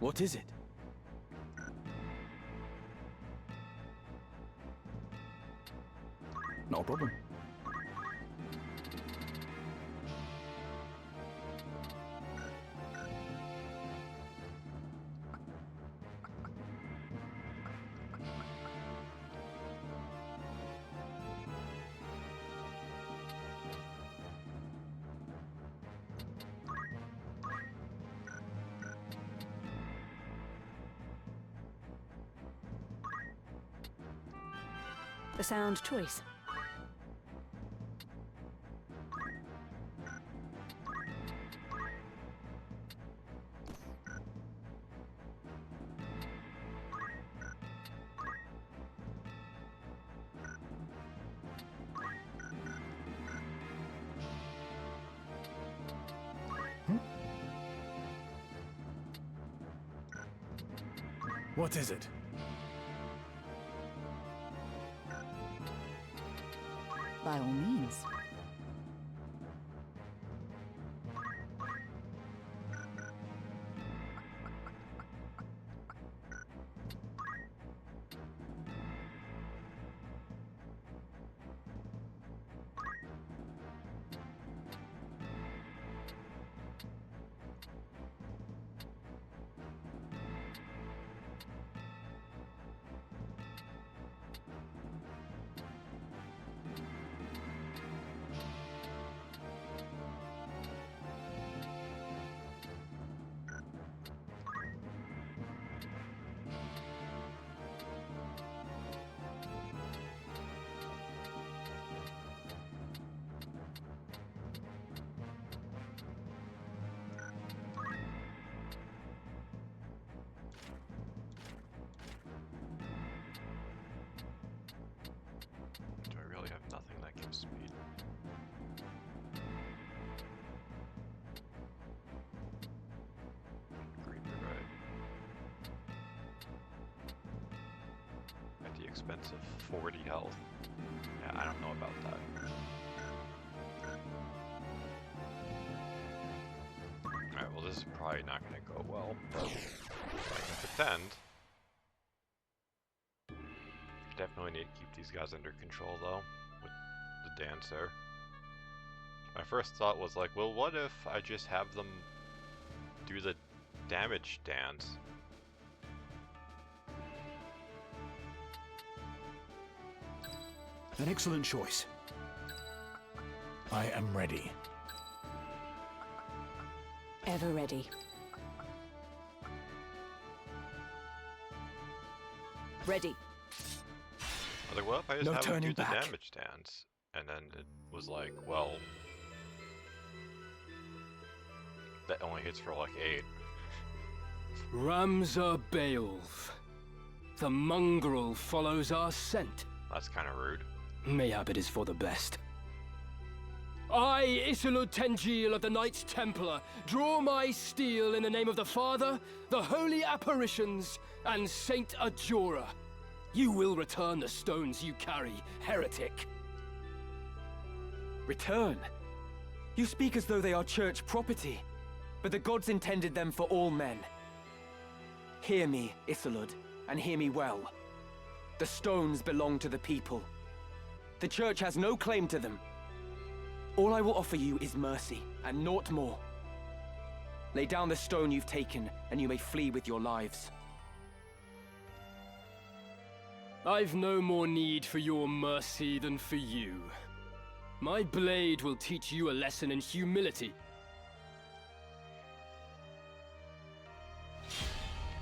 What is it? No problem. A sound choice. What is it? By all means. Do I really have nothing that gives speed? Green right. At the expense of 40 health. Yeah, I don't know about that. Alright, well this is probably not going to go well, but I can pretend. Definitely need to keep these guys under control though, with the dancer. My first thought was like, well what if I just have them do the damage dance? An excellent choice. I am ready. Ever ready. Ready. I was like, well if I just No have them do turning the back. damage dance, and then it was like, well, that only hits for like 8. Ramza Beowulf. The mongrel follows our scent. That's kind of rude. Mayhap it is for the best. I, Isilud Tengil of the Knights Templar, draw my steel in the name of the Father, the Holy Apparitions, and Saint Ajora. You will return the stones you carry, heretic. Return? You speak as though they are church property, but the gods intended them for all men. Hear me, Isilud, and hear me well. The stones belong to the people. The church has no claim to them. All I will offer you is mercy, and naught more. Lay down the stone you've taken, and you may flee with your lives. I've no more need for your mercy than for you. My blade will teach you a lesson in humility.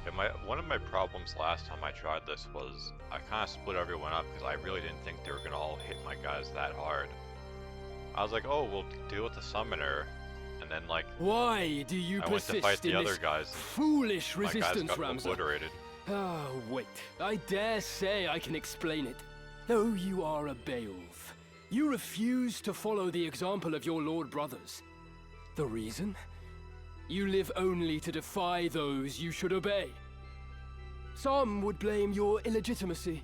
Yeah, one of my problems last time I tried this was I kind of split everyone up because I really didn't think they were going to all hit my guys that hard. I was like, oh, we'll deal with the summoner, and then like... Why do you I went to persist fight the in other this guys, foolish my guys resistance, got Ramza? obliterated. Ah, wait. I dare say I can explain it. Though you are a Beowulf, you refuse to follow the example of your lord brothers. The reason? You live only to defy those you should obey. Some would blame your illegitimacy,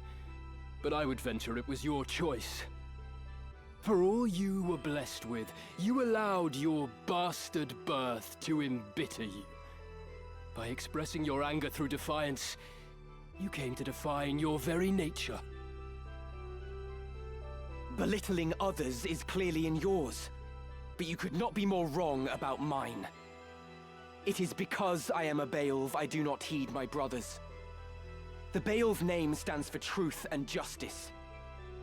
but I would venture it was your choice. For all you were blessed with, you allowed your bastard birth to embitter you. By expressing your anger through defiance, you came to define your very nature. Belittling others is clearly in yours, but you could not be more wrong about mine. It is because I am a Beowulf I do not heed my brothers. The Beowulf name stands for truth and justice.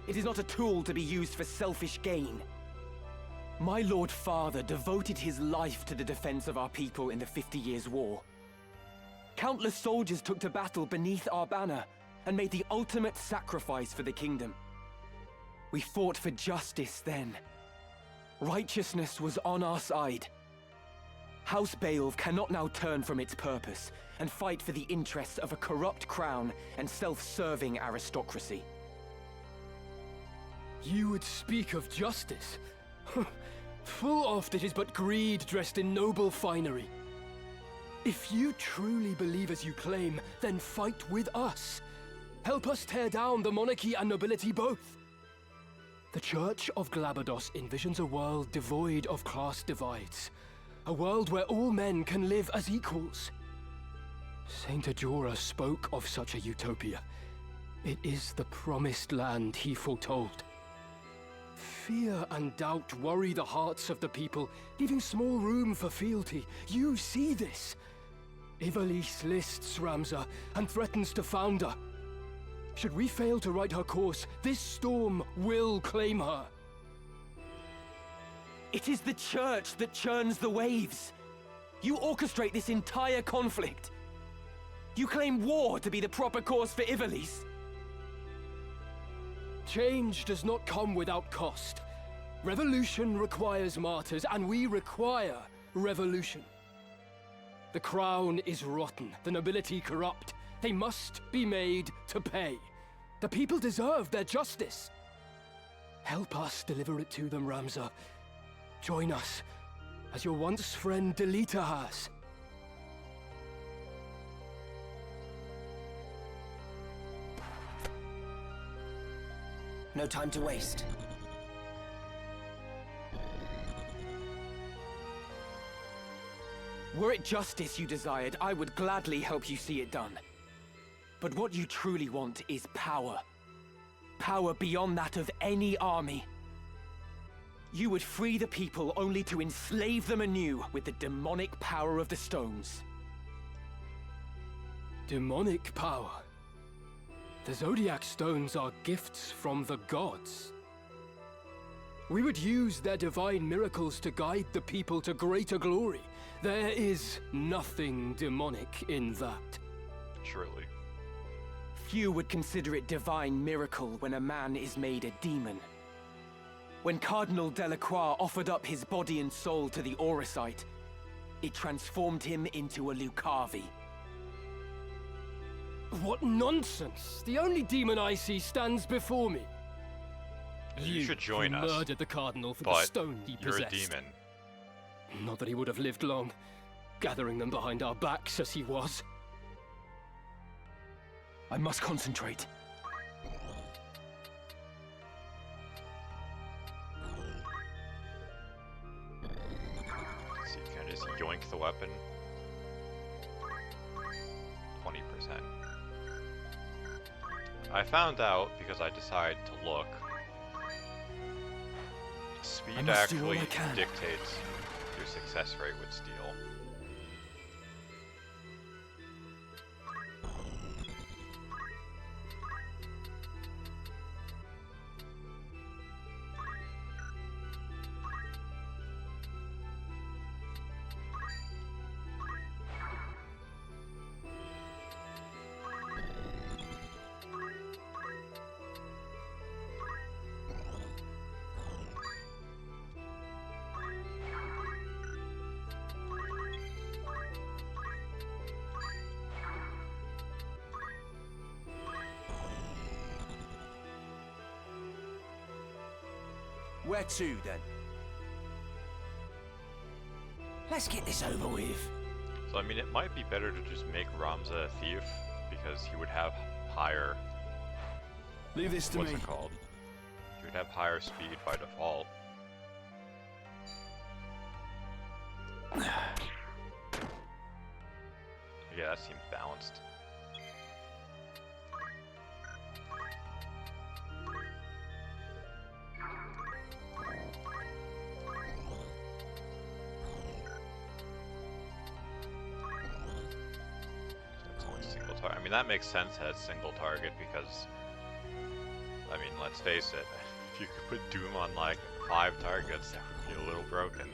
It is not a tool to be used for selfish gain. My Lord Father devoted his life to the defense of our people in the 50 Years' War. Countless soldiers took to battle beneath our banner and made the ultimate sacrifice for the kingdom. We fought for justice then. Righteousness was on our side. House Beowulf cannot now turn from its purpose and fight for the interests of a corrupt crown and self-serving aristocracy. You would speak of justice? Full oft it is but greed dressed in noble finery. If you truly believe as you claim, then fight with us. Help us tear down the monarchy and nobility both. The Church of Glabados envisions a world devoid of class divides. A world where all men can live as equals. Saint Ajora spoke of such a utopia. It is the promised land he foretold. Fear and doubt worry the hearts of the people, leaving small room for fealty. You see this. Ivalice lists Ramza and threatens to found her. Should we fail to right her course, this storm will claim her. It is the Church that churns the waves. You orchestrate this entire conflict. You claim war to be the proper course for Ivalice. Change does not come without cost. Revolution requires martyrs, and we require revolution. The crown is rotten, the nobility corrupt. They must be made to pay. The people deserve their justice. Help us deliver it to them, Ramza. Join us, as your once friend Delita has. No time to waste. Were it justice you desired, I would gladly help you see it done. But what you truly want is power. Power beyond that of any army. You would free the people only to enslave them anew with the demonic power of the stones. Demonic power? The Zodiac Stones are gifts from the gods. We would use their divine miracles to guide the people to greater glory. There is nothing demonic in that. Surely. Few would consider it divine miracle when a man is made a demon. When Cardinal Delacroix offered up his body and soul to the Auracite, it transformed him into a Lucavi. What nonsense! The only demon I see stands before me. You should join who us. Murdered the Cardinal for the But stone he you're possessed. a demon. Not that he would have lived long, gathering them behind our backs as he was. I must concentrate. So you can just yoink the weapon. 20%. I found out, because I decided to look, speed must do all actually I can. dictates your success rate with steel. Where to, then? Let's get this over with. So I mean, it might be better to just make Ramza a thief, because he would have higher, Leave this to what's me. it called? He would have higher speed by default. Yeah, that seems balanced. It's only single target. I mean, that makes sense as single target because, I mean, let's face it, if you could put Doom on like 5 targets, that would be a little broken.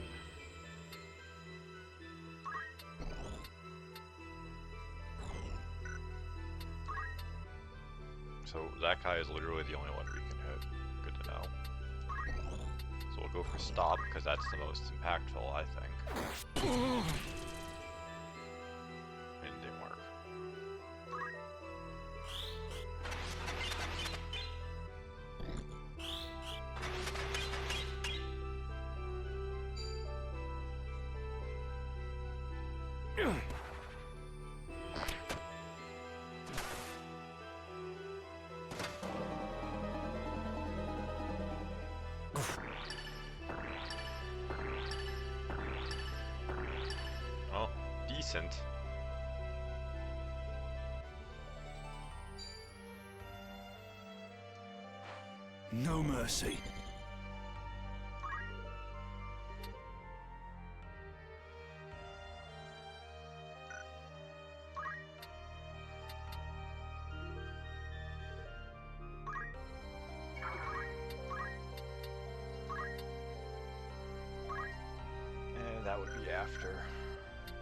So that guy is literally the only one we can hit. Good to know. So we'll go for stop because that's the most impactful, I think. And it didn't work. Well, decent. No mercy. And that would be after.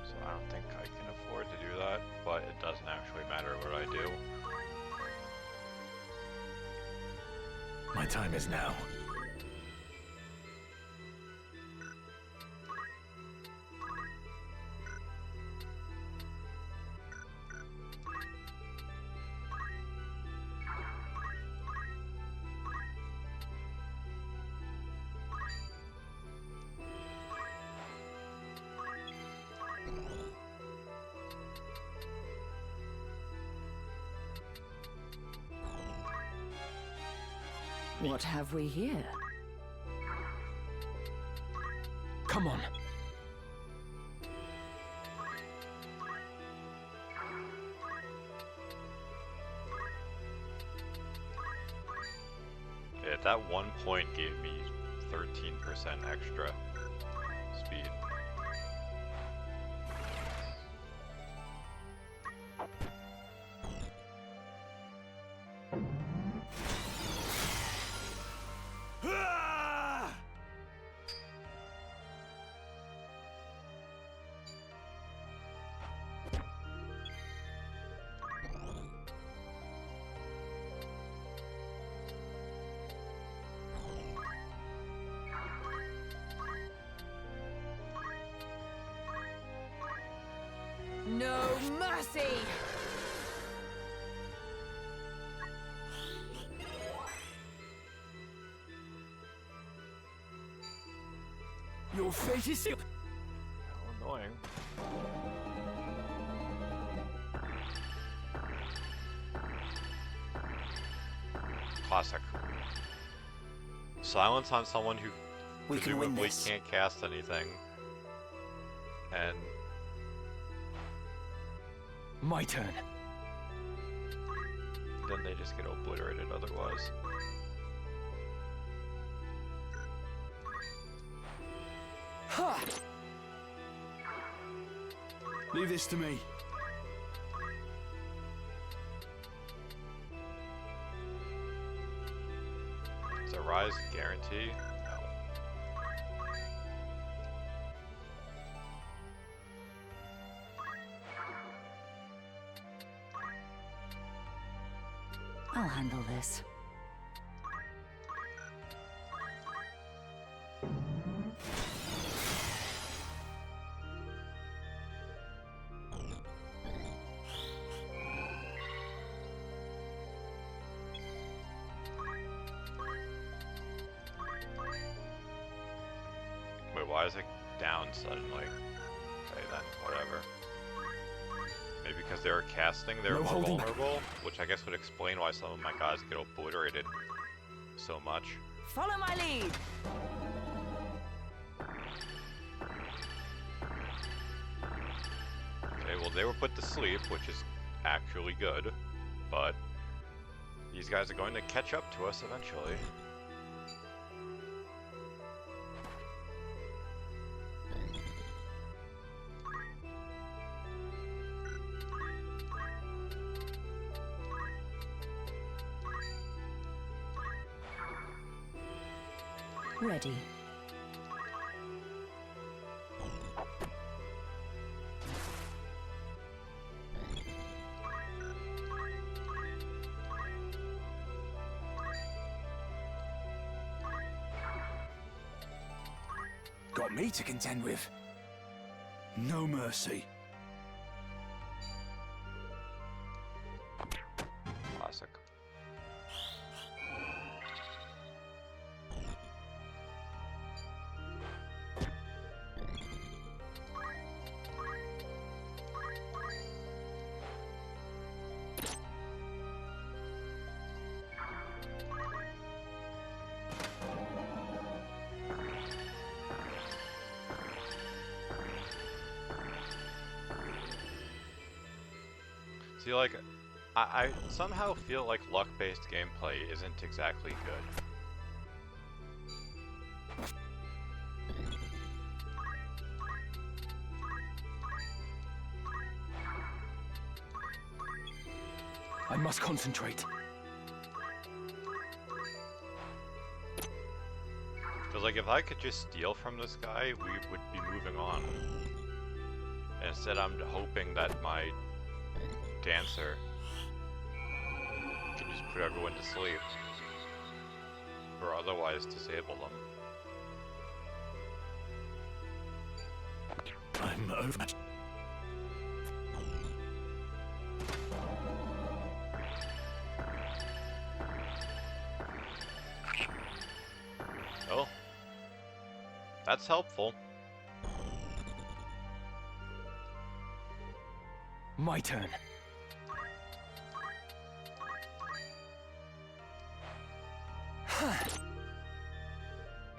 So I don't think I can afford to do that, but it doesn't actually matter what I do. My time is now. What have we here? Come on. Yeah, that 1 point gave me 13% extra speed. No mercy! Your fate is sealed. How annoying. Classic. Silence on someone who We can win presumably this. can't cast anything. And My turn. then they just get obliterated otherwise. Ha! Leave this to me. Is a rise guarantee? No. I'll handle this. Wait, why is it down suddenly? Okay then, whatever. Maybe because they were casting, they were No more holding back. vulnerable? Which I guess would explain why some of my guys get obliterated so much. Follow my lead! Okay, well they were put to sleep, which is actually good, but these guys are going to catch up to us eventually. Ready. Got me to contend with. No mercy. Classic. See, like, I somehow feel like luck-based gameplay isn't exactly good. I must concentrate. Because, like, if I could just steal from this guy, we would be moving on. Instead, I'm hoping that my dancer can just put everyone to sleep. Or otherwise disable them. I'm over. Oh. That's helpful. My turn.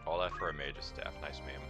All that for a mage's staff. Nice meme.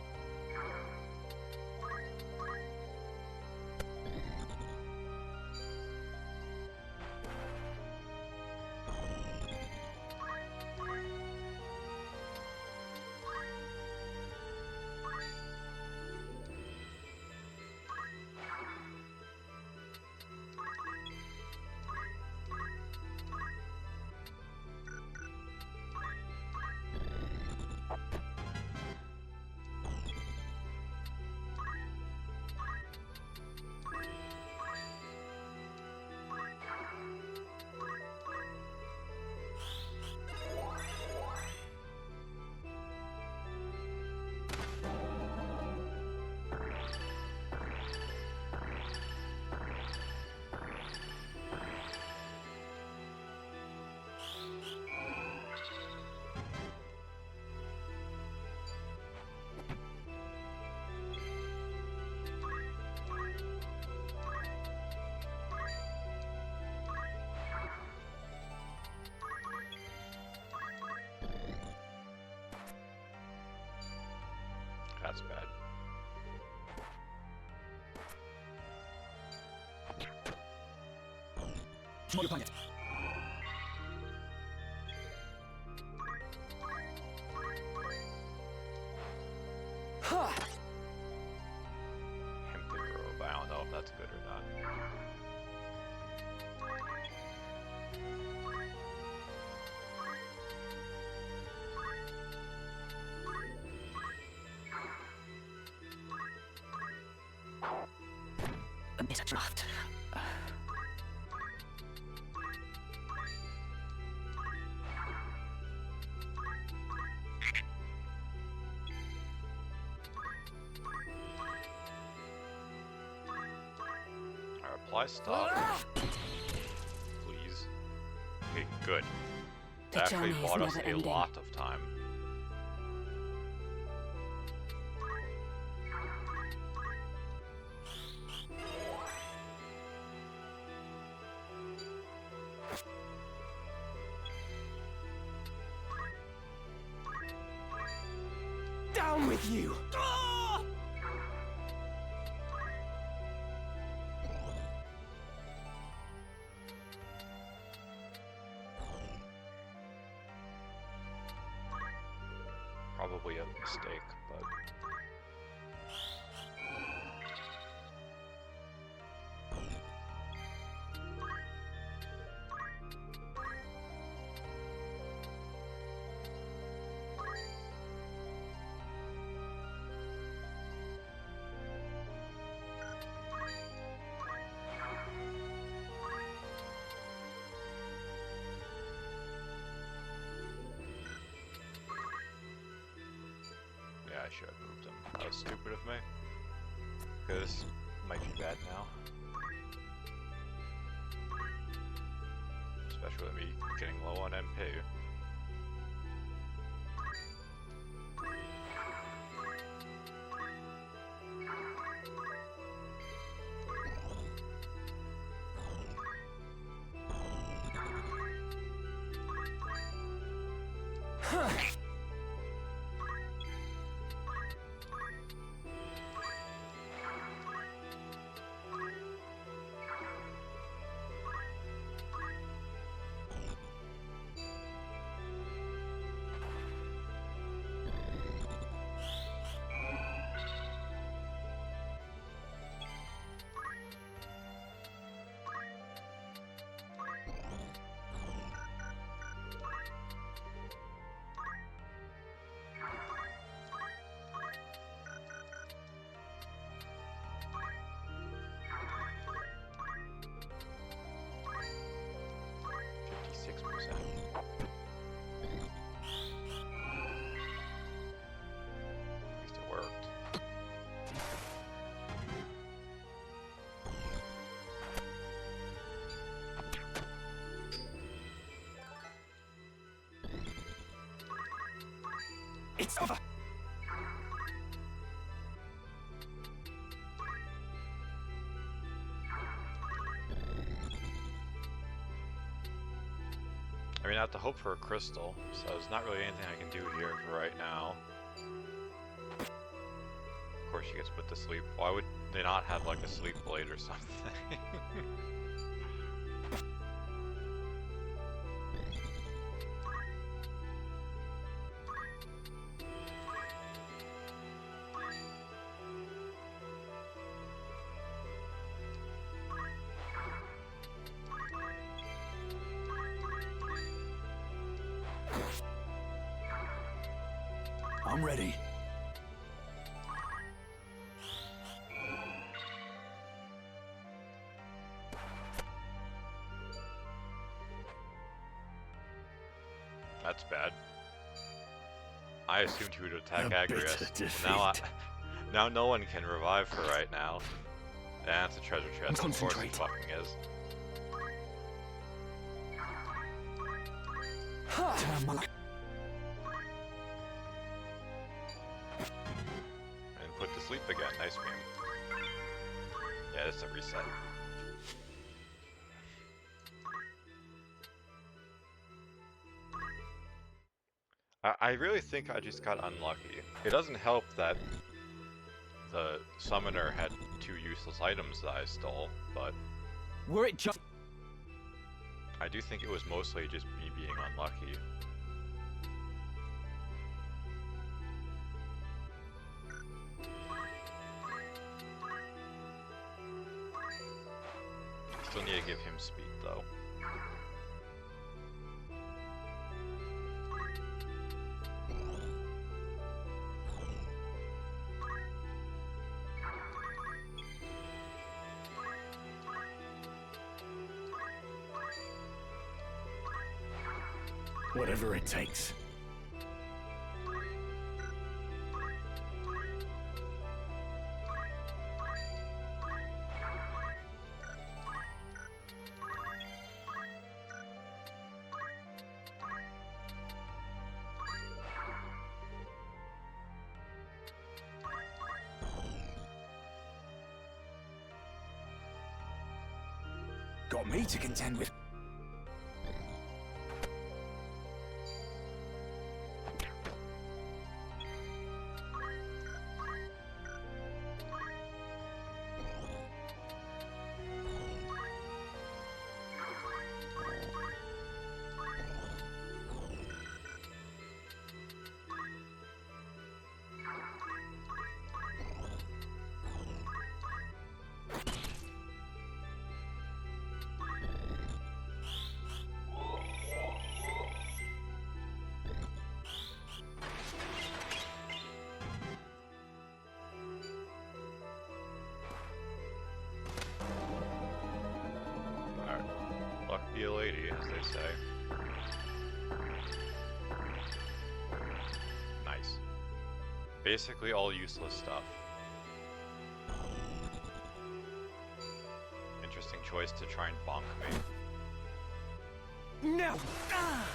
That's bad. Small planet. Ha! Hemp Grove. I don't know if that's good or not. A bit of draft. Alright, apply stop. Please. Okay, good. The That actually journey is bought us never a ending. lot of time. Down with you! probably a mistake, but... Yeah, I should have moved him. That was stupid of me. Because might be bad now. Especially with me getting low on MP. At least it worked. It's over! I mean, I have to hope for a crystal, so there's not really anything I can do here for right now. Of course she gets put to sleep. Why would they not have like a sleep blade or something? I'm ready. That's bad. I assumed he would attack A bitter Agrias. Now, now no one can revive her right now. Yeah, it's a treasure chest. Of course it Concentrate. fucking is. And put to sleep again. Nice game. Yeah, it's a reset. I really think I just got unlucky. It doesn't help that the summoner had 2 useless items that I stole, but Were it just... I do think it was mostly just me being unlucky. Still need to give him speed though. Whatever it takes. Got me to contend with. be a lady, as they say. Nice. Basically all useless stuff. Interesting choice to try and bonk me. No! Ah!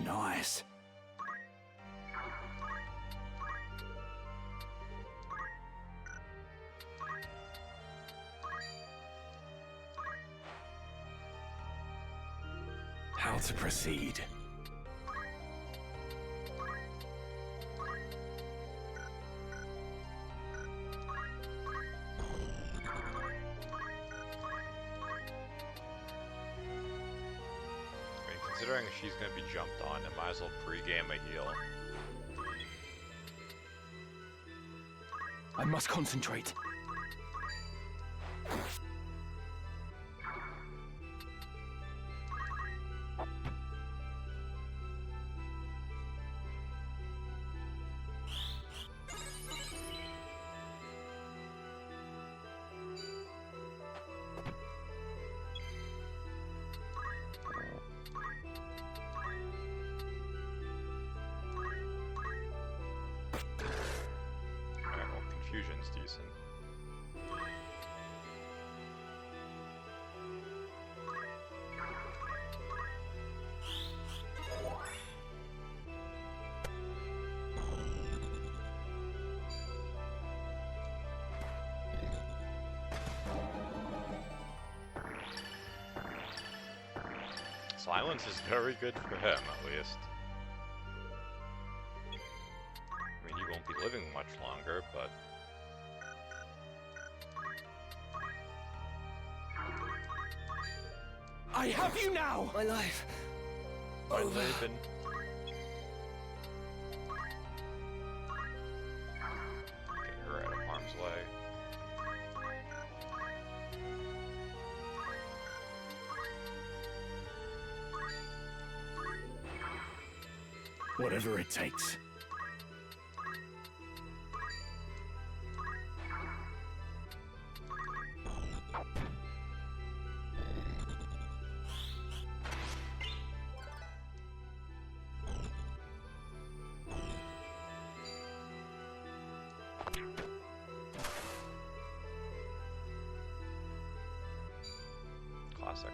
Nice. How to proceed? Considering she's gonna be jumped on, I might as well pre-game a heal. I must concentrate. Alright, well, confusion's decent. Silence is very good for him, at least. I mean, he won't be living much longer, but... I have you now! My life. By Over. Laban. Get her out of harm's way. Whatever it takes. Classic.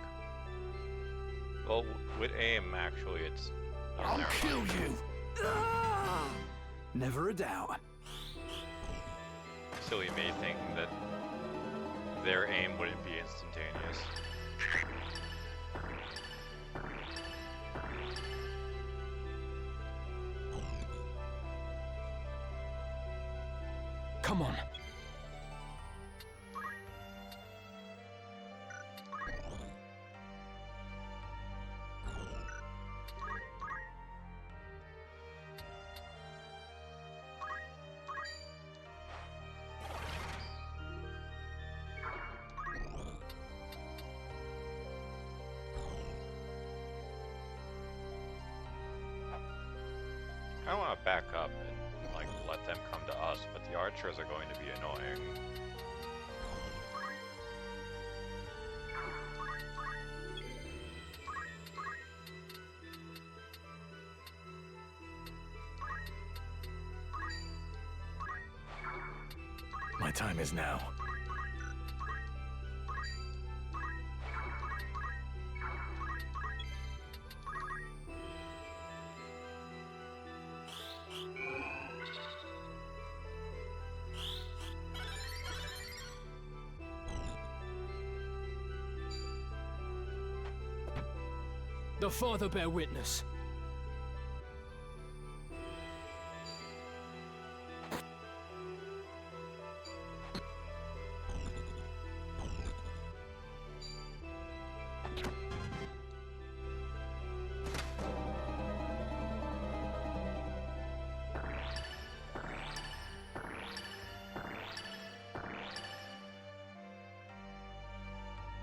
Well, with aim, actually, it's... oh, I'll never kill mind. you! Ah! Never a doubt. Still, you may think that their aim wouldn't be instantaneous. Come on. I want to back up and like let them come to us, but the archers are going to be annoying. My time is now. The Father bear witness.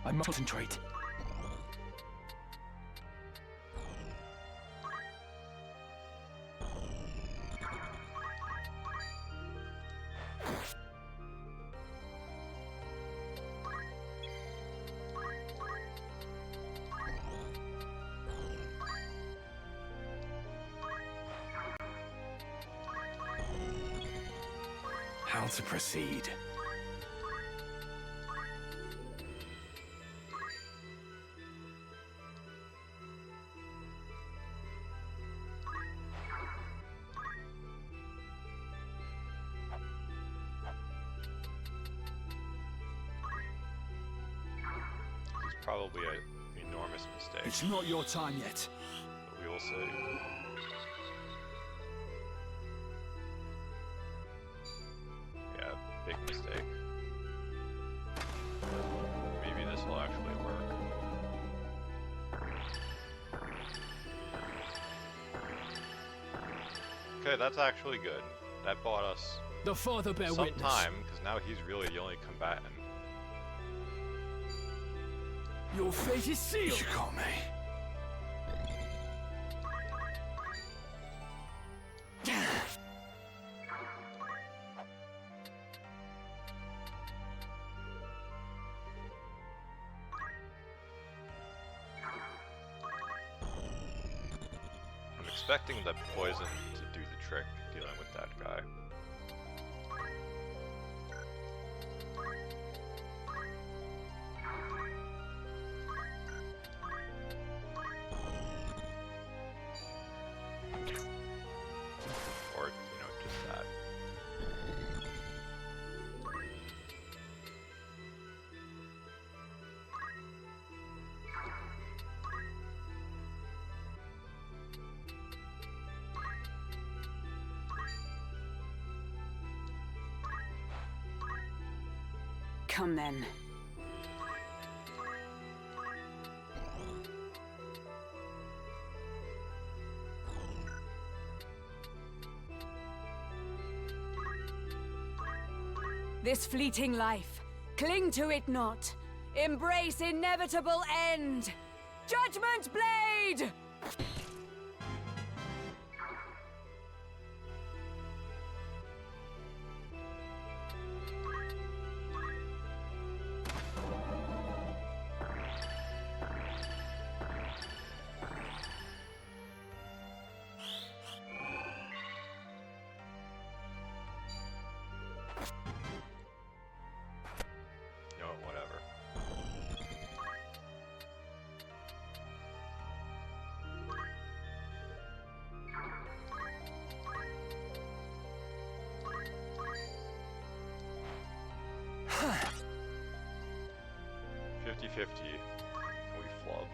I must concentrate. How to proceed? It's probably an enormous mistake, It's not your time yet. but we will see. Yeah, big mistake. Maybe this will actually work. Okay, that's actually good. That bought us The Father bear some witness. time, because now he's really the only combatant. Your fate is sealed. You got me. I'm expecting the poison to do the trick dealing with that guy. Or, just that. Come then. This fleeting life, cling to it not. Embrace inevitable end. Judgment Blade! No, whatever. Huh. 50-50. We flub.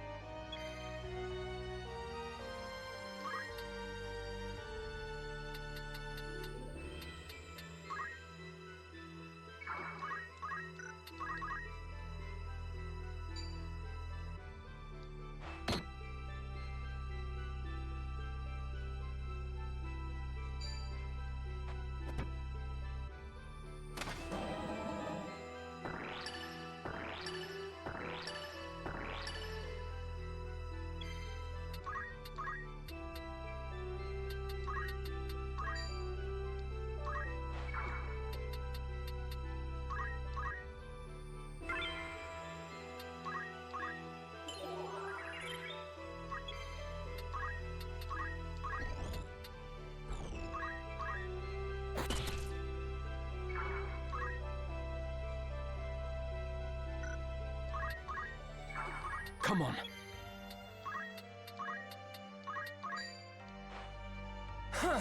Come on. Huh.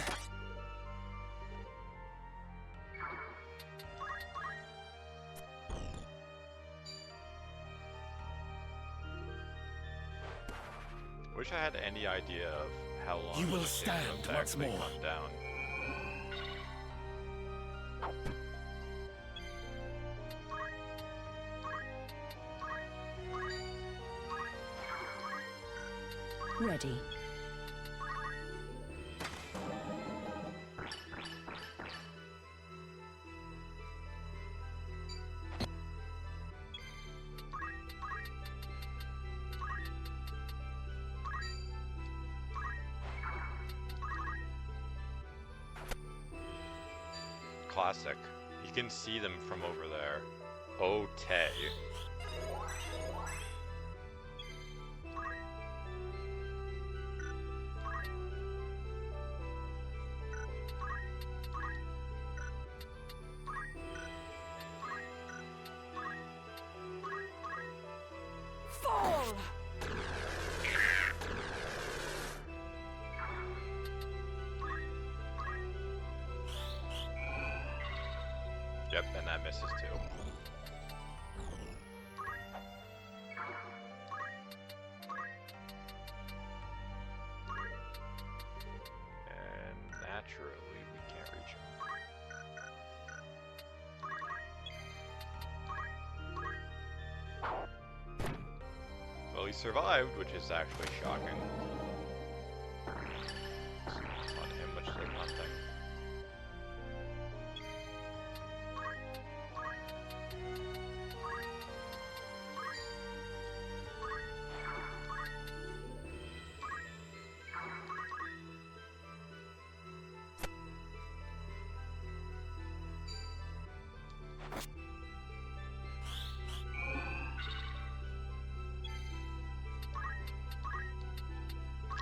Wish I had any idea of how long You it will would take stand them to once actually more. come down. Ready. Classic. You can see them from over there. Oh, Tay. Yep, and that misses too. And naturally, we can't reach him. Well, he survived, which is actually shocking. It's on him, which did nothing.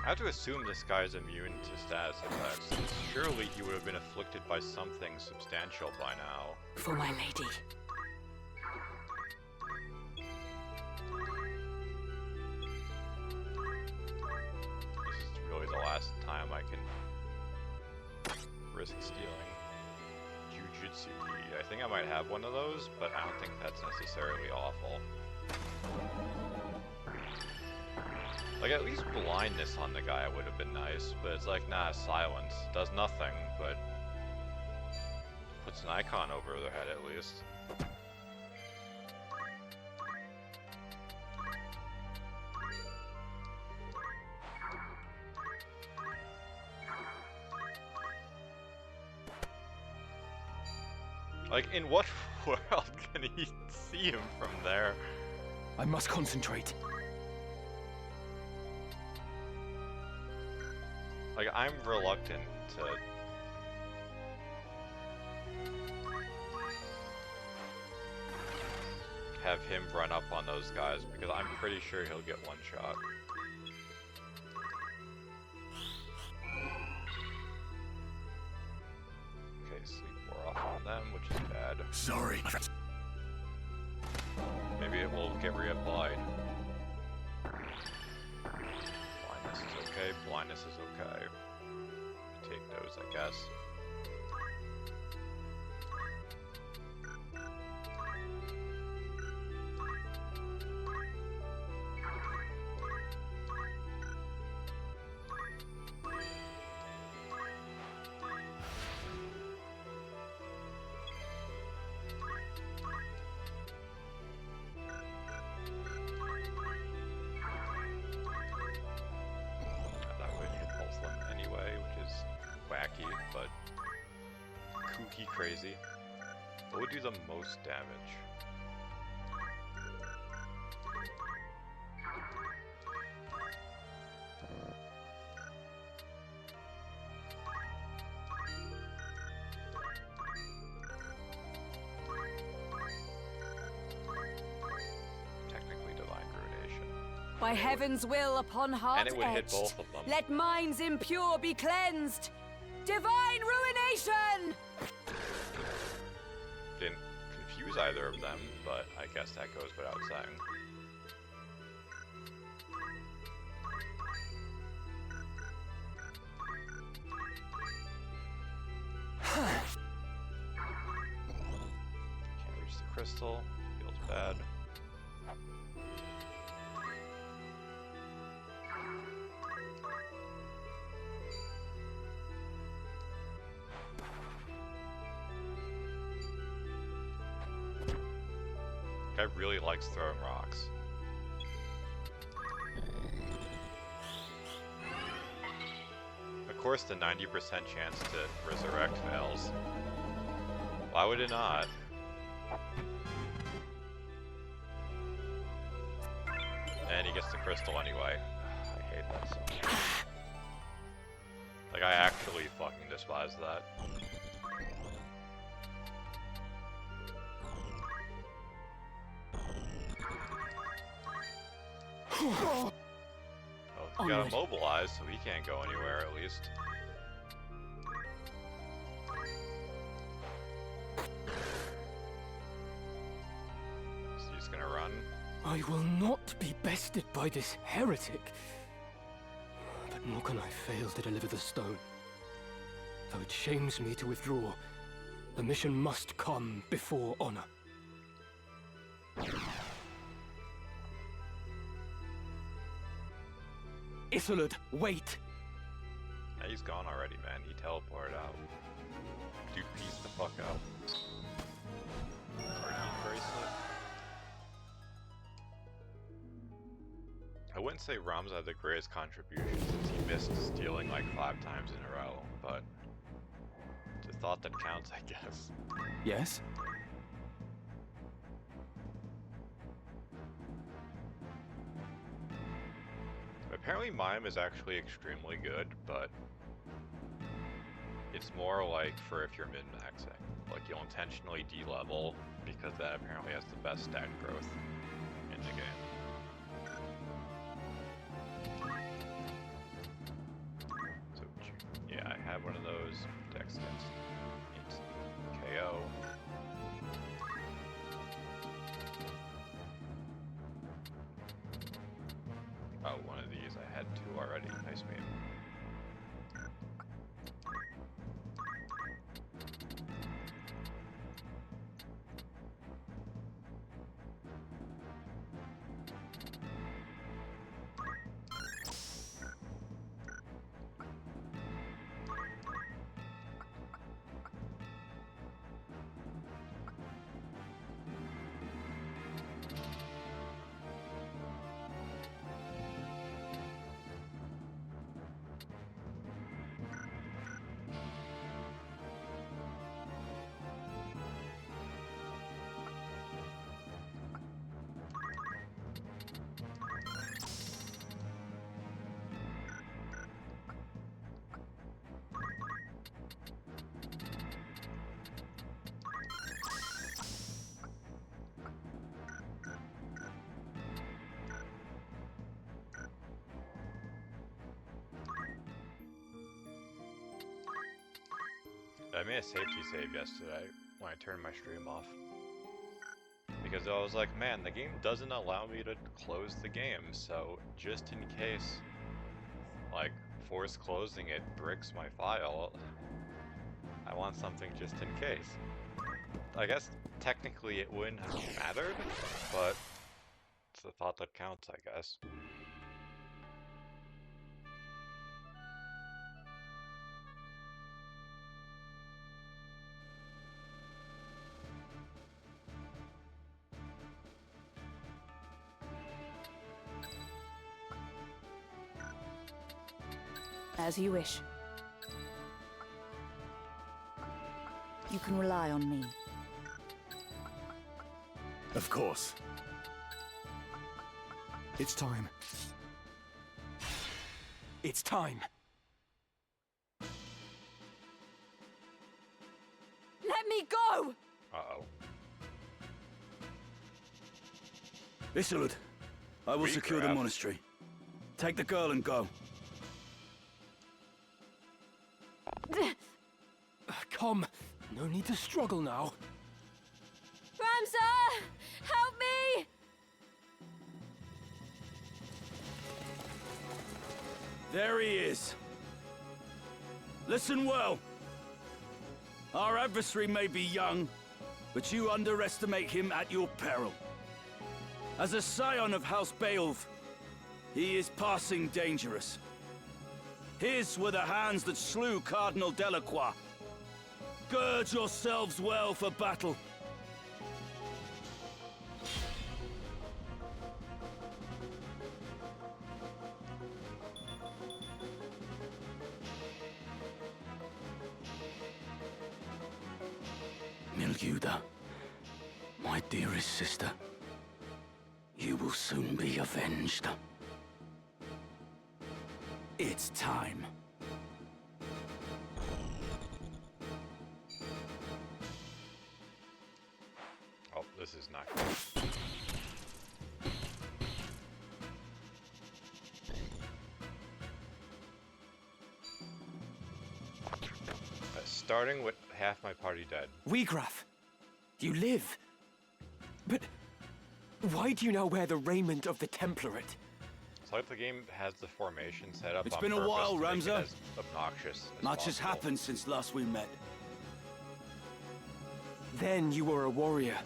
I have to assume this guy is immune to status effects. Surely he would have been afflicted by something substantial by now. For my lady. This is really the last time I can risk stealing. Jujutsu. I think I might have one of those, but I don't think that's necessarily awful. Like, at least blindness on the guy would have been nice, but it's like, nah, silence. Does nothing, but puts an icon over their head at least. Like, in what world can he see him from there? I must concentrate. Like, I'm reluctant to... have him run up on those guys, because I'm pretty sure he'll get one shot. Okay, sleep wore off on them, which is bad. Sorry. Maybe it will get reapplied. Blindness is okay, blindness is okay. Take those, I guess. Wacky, but kooky crazy. What would do the most damage? Technically divine ruination. By heaven's will upon heart And it would hit etched, both of them. let minds impure be cleansed. Divine ruination! Didn't confuse either of them, but I guess that goes without saying. Can't reach the crystal. Feels bad. Guy really likes throwing rocks. Of course the 90% chance to resurrect fails. Why would it not? And he gets the crystal anyway. I hate that so much. Like, I actually fucking despise that. Oh, he got immobilized, so he can't go anywhere at least. Is he just gonna run? I will not be bested by this heretic. But nor can I fail to deliver the stone. Though it shames me to withdraw, The mission must come before honor. Isolde, wait! Yeah, he's gone already, man. He teleported out. Dude, peace the fuck out. Guardian bracelet. I wouldn't say Ram's had the greatest contribution since he missed stealing like 5 times in a row, but it's a thought that counts, I guess. Yes? Apparently Mime is actually extremely good, but it's more like for if you're min-maxing. Like you'll intentionally de-level because that apparently has the best stat growth in the game. So yeah, I have one of those dex instant KO. Oh, one of these. I had 2 already. Nice meme. I made a safety save yesterday when I turned my stream off. Because I was like, man, the game doesn't allow me to close the game, so just in case, like, force closing it bricks my file, I want something just in case. I guess technically it wouldn't have mattered, but it's the thought that counts, I guess. As you wish. You can rely on me. Of course. It's time. It's time! Let me go! Uh-oh. Isolde, I will secure the Wiegraf. monastery. Take the girl and go. Come, no need to struggle now. Ramsar! Help me! There he is. Listen well. Our adversary may be young, but you underestimate him at your peril. As a scion of House Beowulf, he is passing dangerous. His were the hands that slew Cardinal Delacroix. Gird yourselves well for battle. Milguda, my dearest sister, you will soon be avenged. It's time. Oh, this is not good. Starting with half my party dead. Wiegraf! You live! But why do you now wear the raiment of the Template? It's like the game has the formation set up It's on been a purpose while, to make it Ramza. as obnoxious as Much has possible. happened since last we met. Then you were a warrior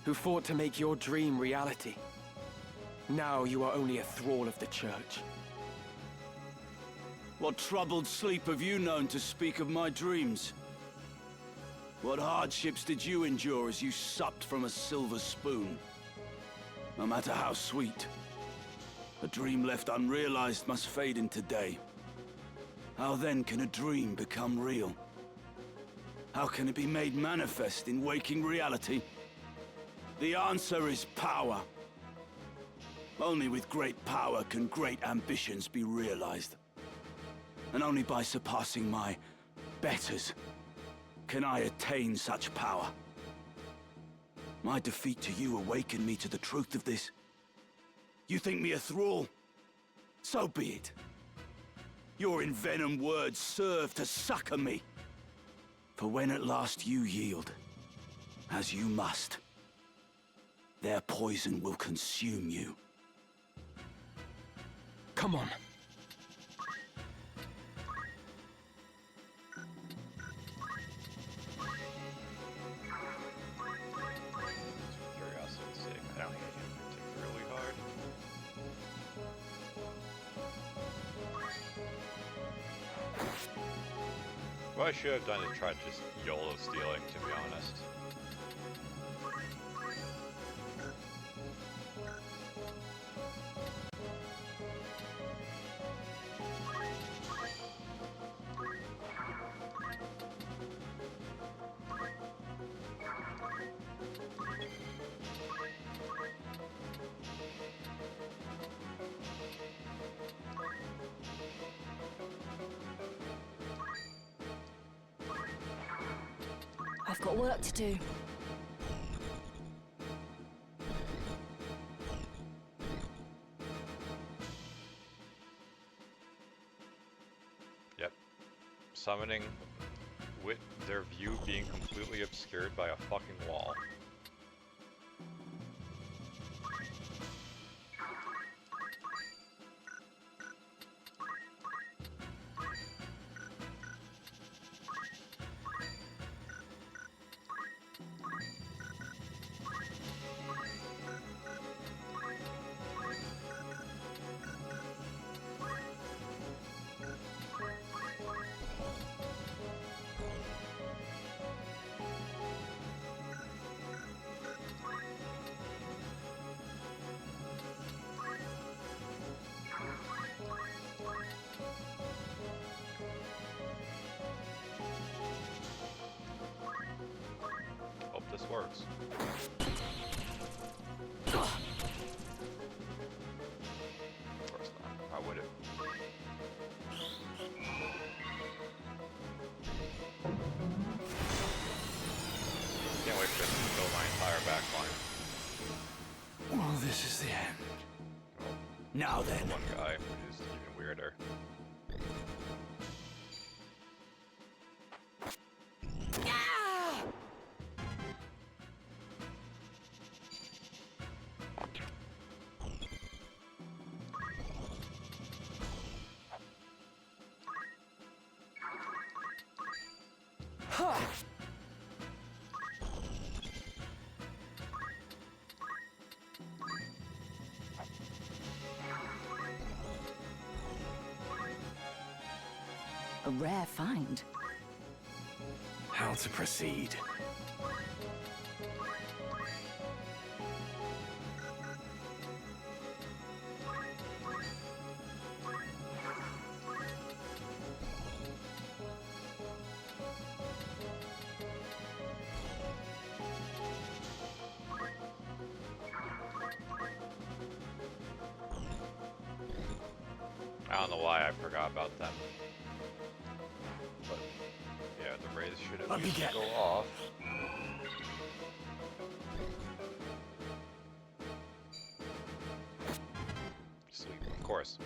who fought to make your dream reality. Now you are only a thrall of the church. What troubled sleep have you known to speak of my dreams? What hardships did you endure as you supped from a silver spoon? No matter how sweet, a dream left unrealized must fade into day. How then can a dream become real? How can it be made manifest in waking reality? The answer is power. Only with great power can great ambitions be realized. And only by surpassing my betters can I attain such power. My defeat to you awakened me to the truth of this. You think me a thrall? So be it. Your envenomed words serve to succor me. For when at last you yield, as you must, their poison will consume you. Come on. Curiosity's sake, I don't hit him particularly hard. What I should have done is tried just YOLO stealing, to be honest. I've got work to do. Yep. Summoning with their view being completely obscured by a fucking wall. Hope this works. Of course not. How would it? Can't wait for this to kill my entire backline. Well, this is the end. Now then. One guy, which is even weirder. A rare find. How to proceed? I don't know why I forgot about them. But yeah, the rays should at least go off. Sweet, of course.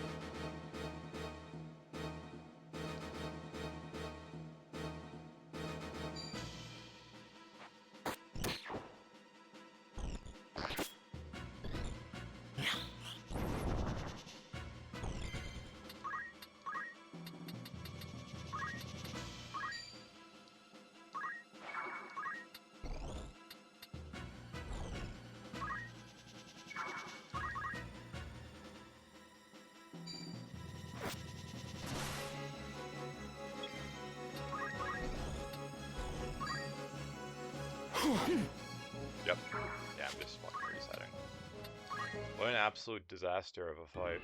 Yep. Yeah, I'm just fucking resetting. What an absolute disaster of a fight.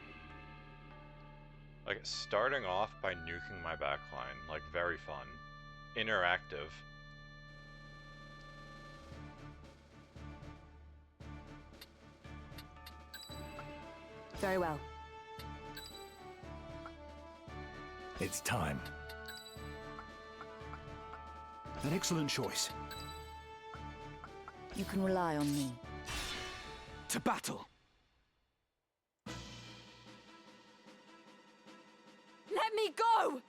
Like, starting off by nuking my backline, like, very fun. Interactive. Very well. It's time. An excellent choice. You can rely on me. To battle! Let me go!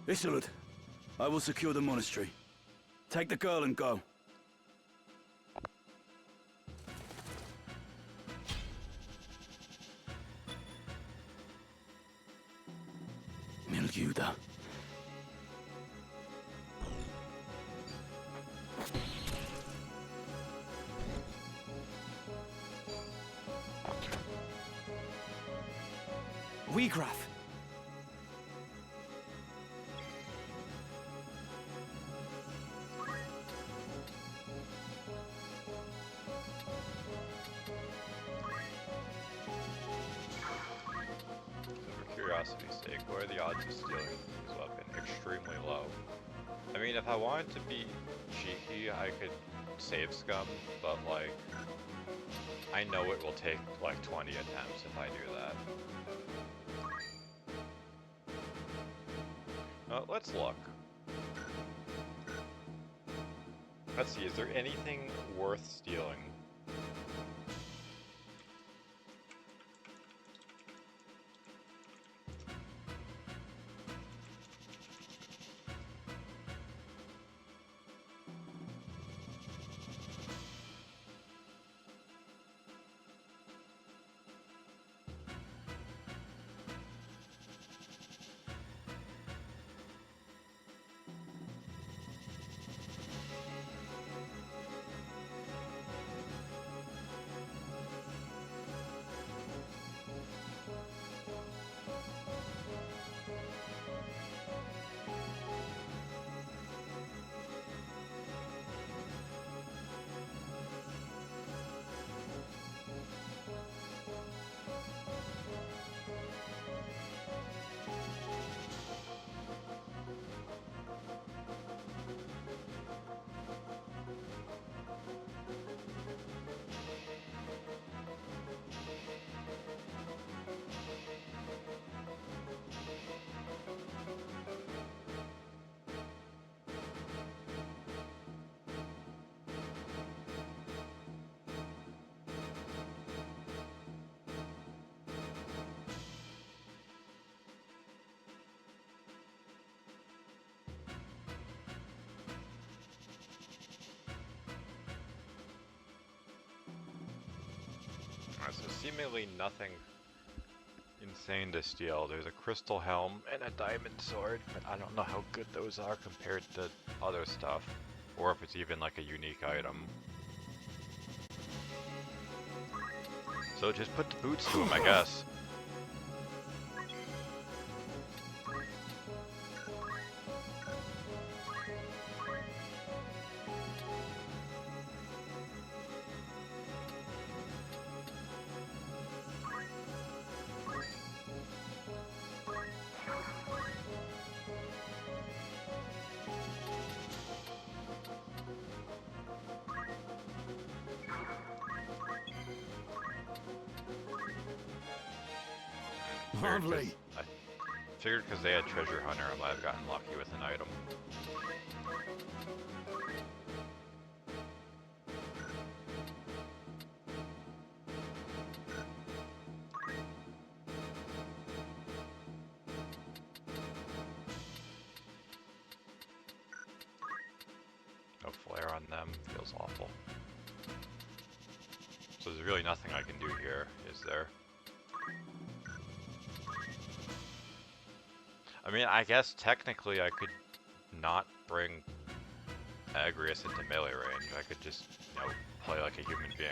Isolde, I will secure the monastery. Take the girl and go. Miljuda. Wiegraf! For curiosity's sake, what are the odds of stealing this weapon? Extremely low. I mean, if I wanted to be cheeky, I could save scum, but like, I know it will take like 20 attempts if I do that. Let's look. Let's see, is there anything worth stealing? So seemingly nothing insane to steal. There's a crystal helm and a diamond sword, but I don't know how good those are compared to other stuff, or if it's even like a unique item. So just put the boots to him, I guess. Lovely. I figured because they had treasure hunter, I might have gotten lucky with an item. No flare on them, feels awful. So there's really nothing I can do here, is there? I mean, I guess technically I could not bring Agrius into melee range. I could just, you know, play like a human being.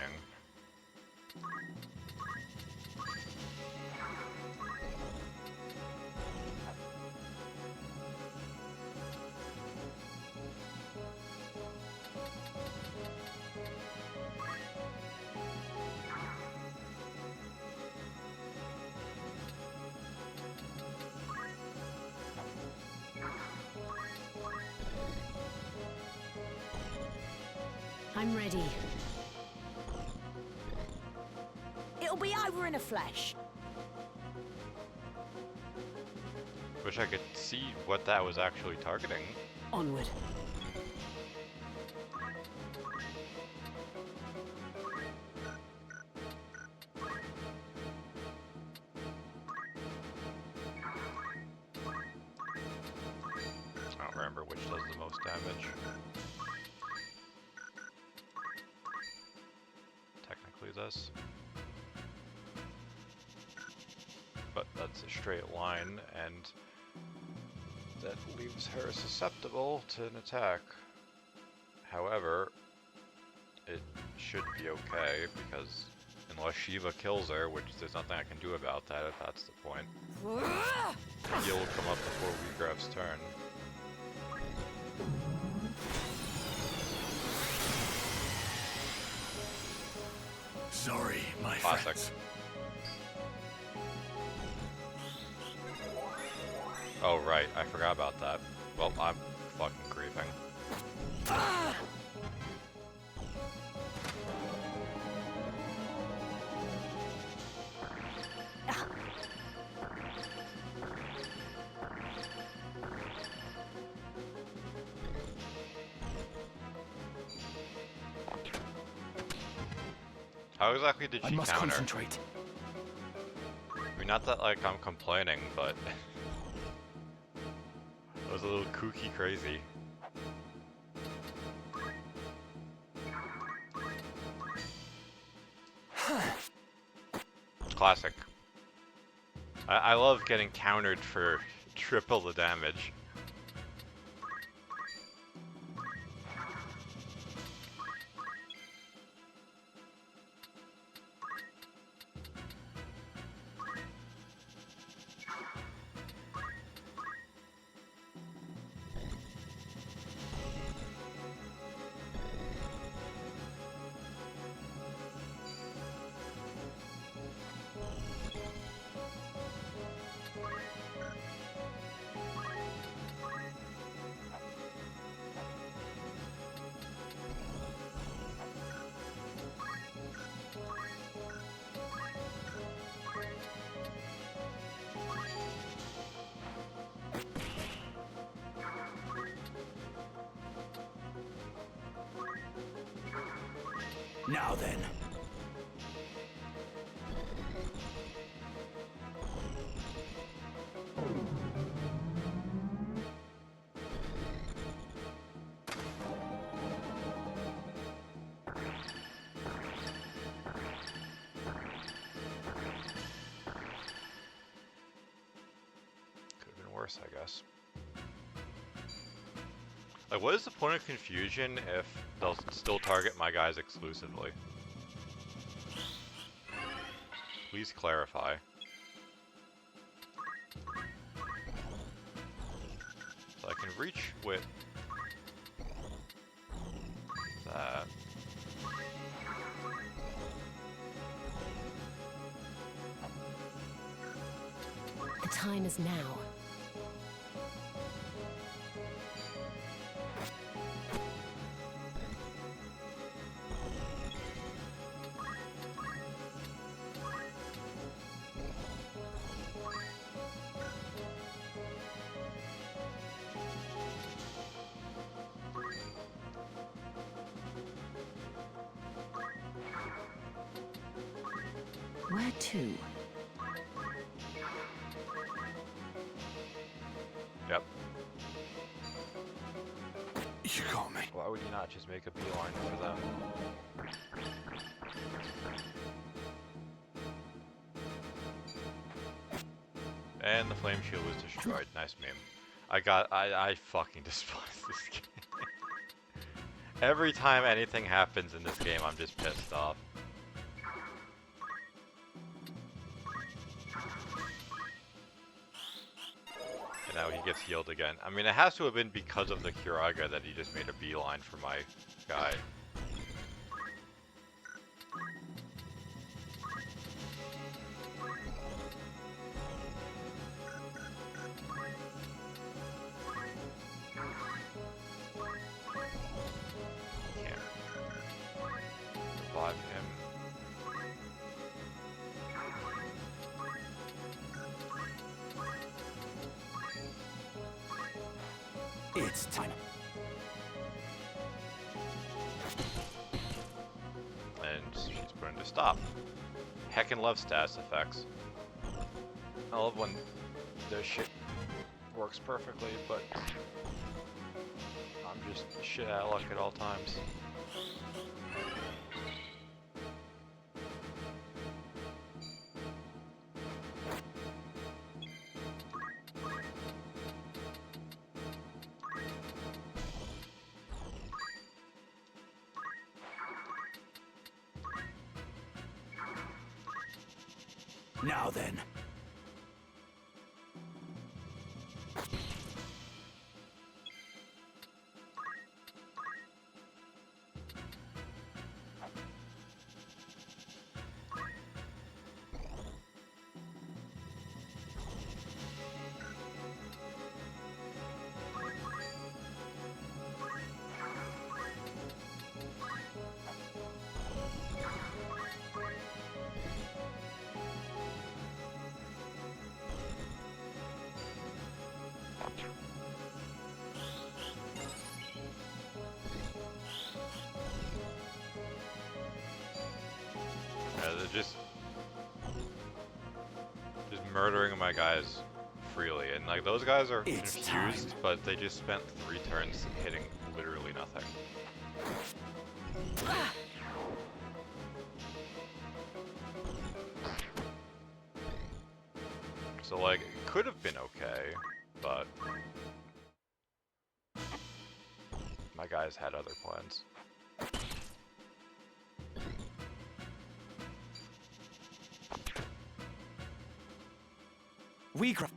I'm ready. It'll be over in a flash. Wish I could see what that was actually targeting. Onward. I don't remember which does the most damage. Technically this. But that's a straight line, and that leaves her susceptible to an attack. However, it should be okay, because unless Shiva kills her, which there's nothing I can do about that if that's the point, he'll come up before Wiegraf's turn. Sorry, my Classic. friends. Oh right, I forgot about that. Well, I'm fucking griefing. How exactly did I she must counter? concentrate. I mean, not that like I'm complaining, but it was a little kooky crazy. Classic. I love getting countered for triple the damage. Now then. Could have been worse, I guess. Like, what is the point of confusion if they'll still target my guys exclusively? Please clarify. So I can reach with that. The time is now. Where to? Yep. You got me. Why would you not just make a beeline for them? And the flame shield was destroyed. Nice meme. I fucking despise this game. Every time anything happens in this game, I'm just pissed off. And now he gets healed again. I mean, it has to have been because of the Kiraga that he just made a beeline for my guy. It's time. And she's put into stop. Heckin' love status effects. I love when their shit works perfectly, but I'm just shit out of luck at all times. Now then. Yeah, they're just murdering my guys freely, and like those guys are It's confused, time. but they just spent 3 turns hitting literally nothing. So like, it could have been okay, but my guys had other plans. Wiegraf.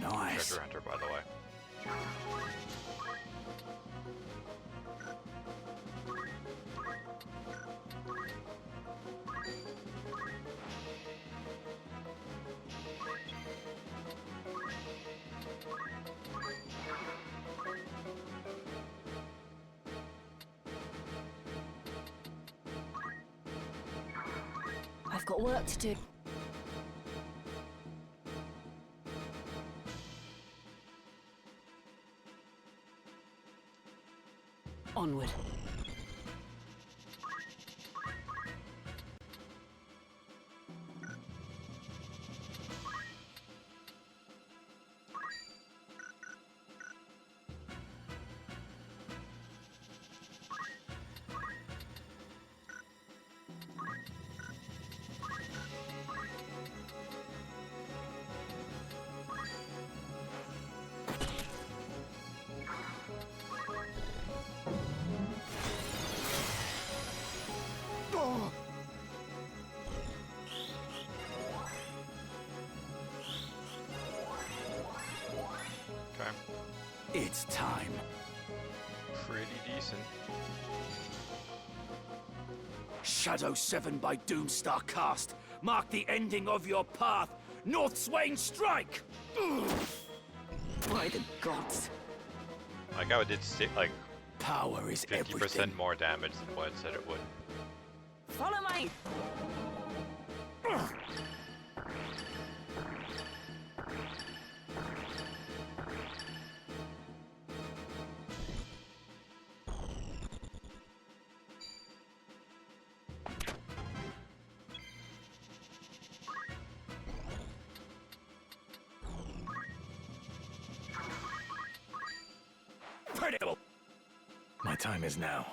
Nice. Treasure hunter, by the way. I've got work to do. Onward. Okay. It's time. Pretty decent. Shadow 7 by Doomstar Cast. Mark the ending of your path. North Swain strike! By the gods. Like how it did like Power is 50% everything. more damage than what it said it would. Follow me! Predictable! My time is now.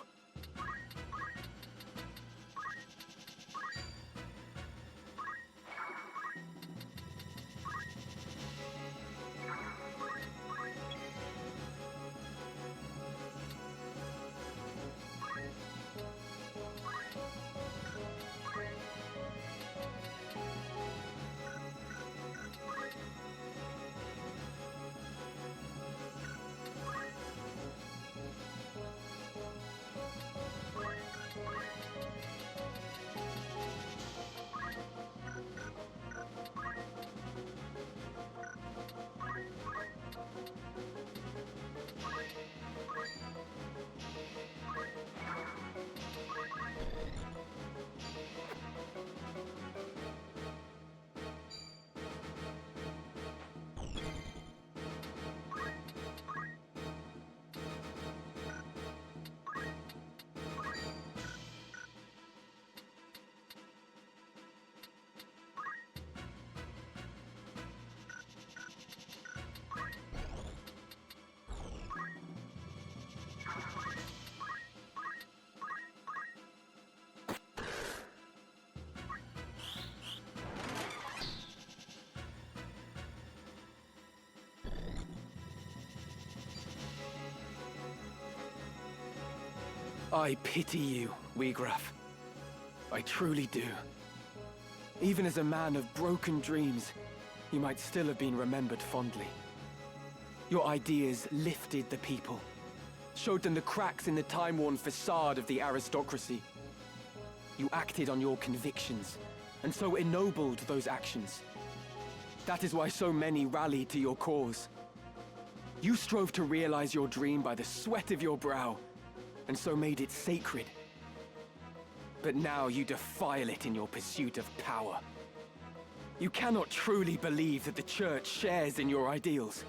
I pity you, Wiegraf. I truly do. Even as a man of broken dreams, you might still have been remembered fondly. Your ideas lifted the people, showed them the cracks in the time-worn facade of the aristocracy. You acted on your convictions, and so ennobled those actions. That is why so many rallied to your cause. You strove to realize your dream by the sweat of your brow, and so made it sacred. But now you defile it in your pursuit of power. You cannot truly believe that the Church shares in your ideals.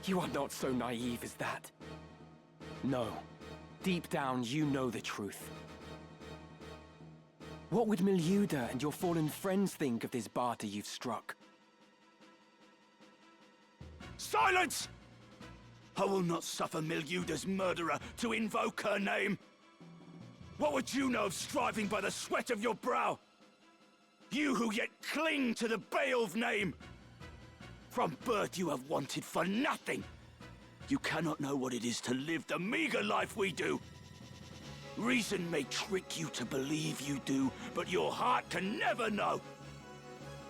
You are not so naive as that. No. Deep down, you know the truth. What would Miluda and your fallen friends think of this barter you've struck? Silence! I will not suffer Miluda's murderer to invoke her name. What would you know of striving by the sweat of your brow? You who yet cling to the Beowulf name! From birth you have wanted for nothing! You cannot know what it is to live the meager life we do! Reason may trick you to believe you do, but your heart can never know!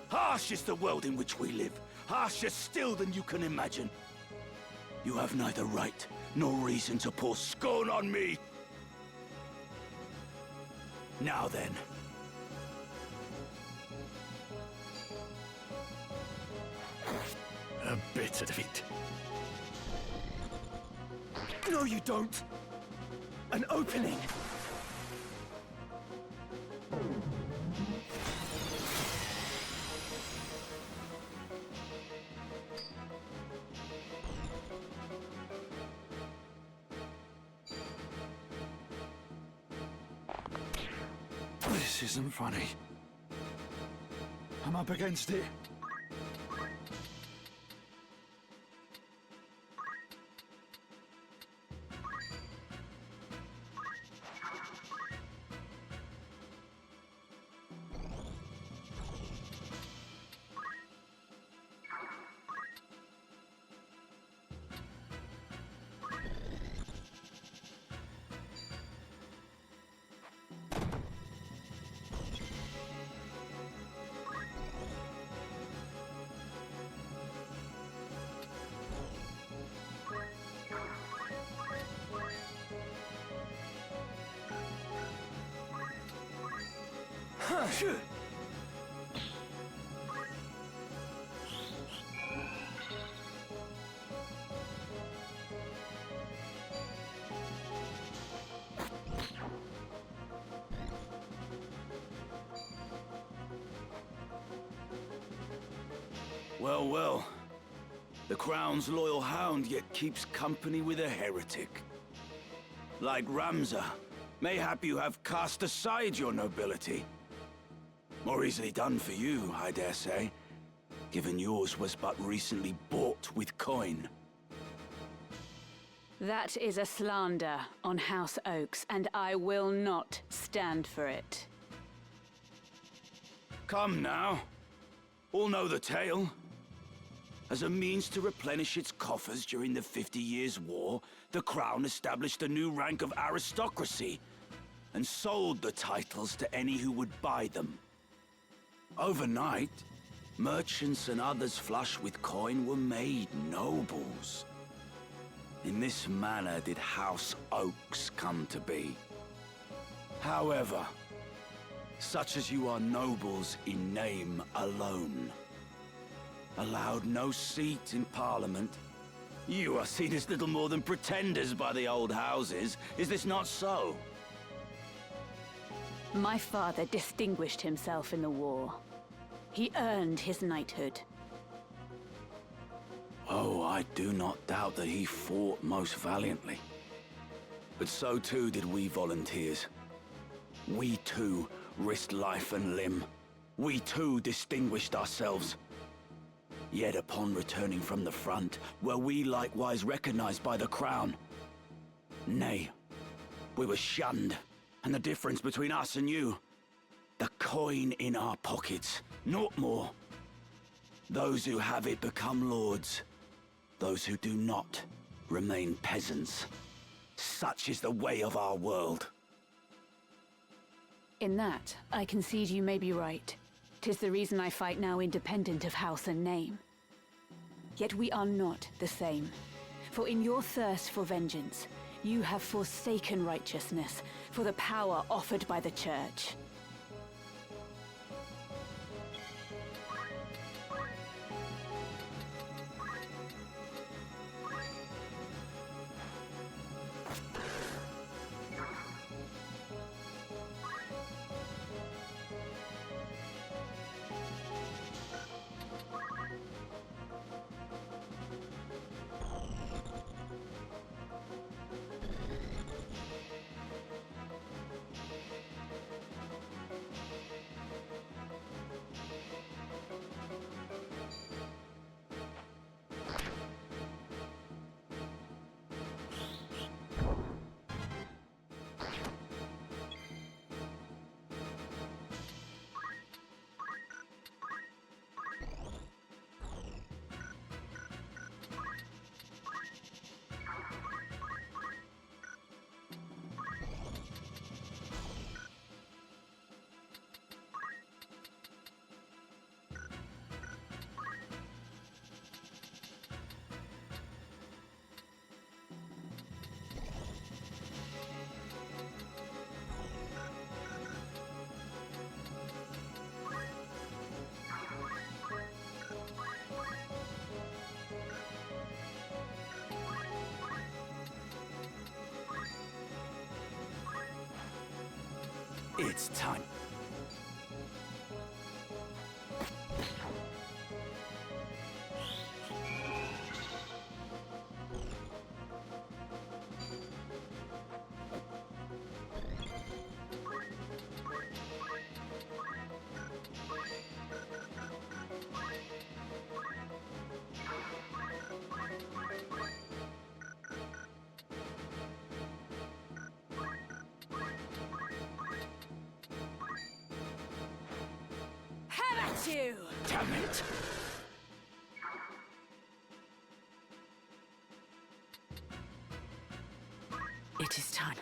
Harsh is the world in which we live, harsher still than you can imagine. You have neither right nor reason to pour scorn on me! Now then. A bitter defeat. No, you don't! An opening! This isn't funny. I'm up against it. Well, well. The Crown's loyal hound yet keeps company with a heretic. Like Ramza, mayhap you have cast aside your nobility. More easily done for you, I dare say, given yours was but recently bought with coin. That is a slander on House Oaks, and I will not stand for it. Come now. All know the tale. As a means to replenish its coffers during the 50 Years' War, the Crown established a new rank of aristocracy and sold the titles to any who would buy them. Overnight, merchants and others flush with coin were made nobles. In this manner did House Oaks come to be. However, such as you are nobles in name alone, allowed no seat in Parliament, you are seen as little more than pretenders by the old houses. Is this not so? My father distinguished himself in the war. He earned his knighthood. Oh, I do not doubt that he fought most valiantly. But so too did we volunteers. We too risked life and limb. We too distinguished ourselves. Yet upon returning from the front, were we likewise recognized by the Crown? Nay, we were shunned, and the difference between us and you, the coin in our pockets, naught more. Those who have it become lords. Those who do not remain peasants. Such is the way of our world. In that, I concede you may be right. 'Tis the reason I fight now independent of house and name. Yet we are not the same. For in your thirst for vengeance, you have forsaken righteousness for the power offered by the Church. It's time. You! Damn it! It is time.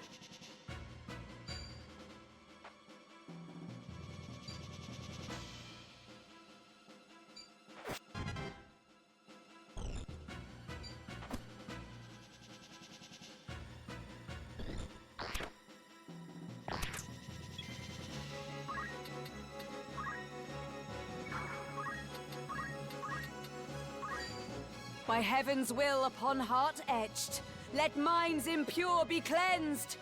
By heaven's will upon heart etched, let minds impure be cleansed.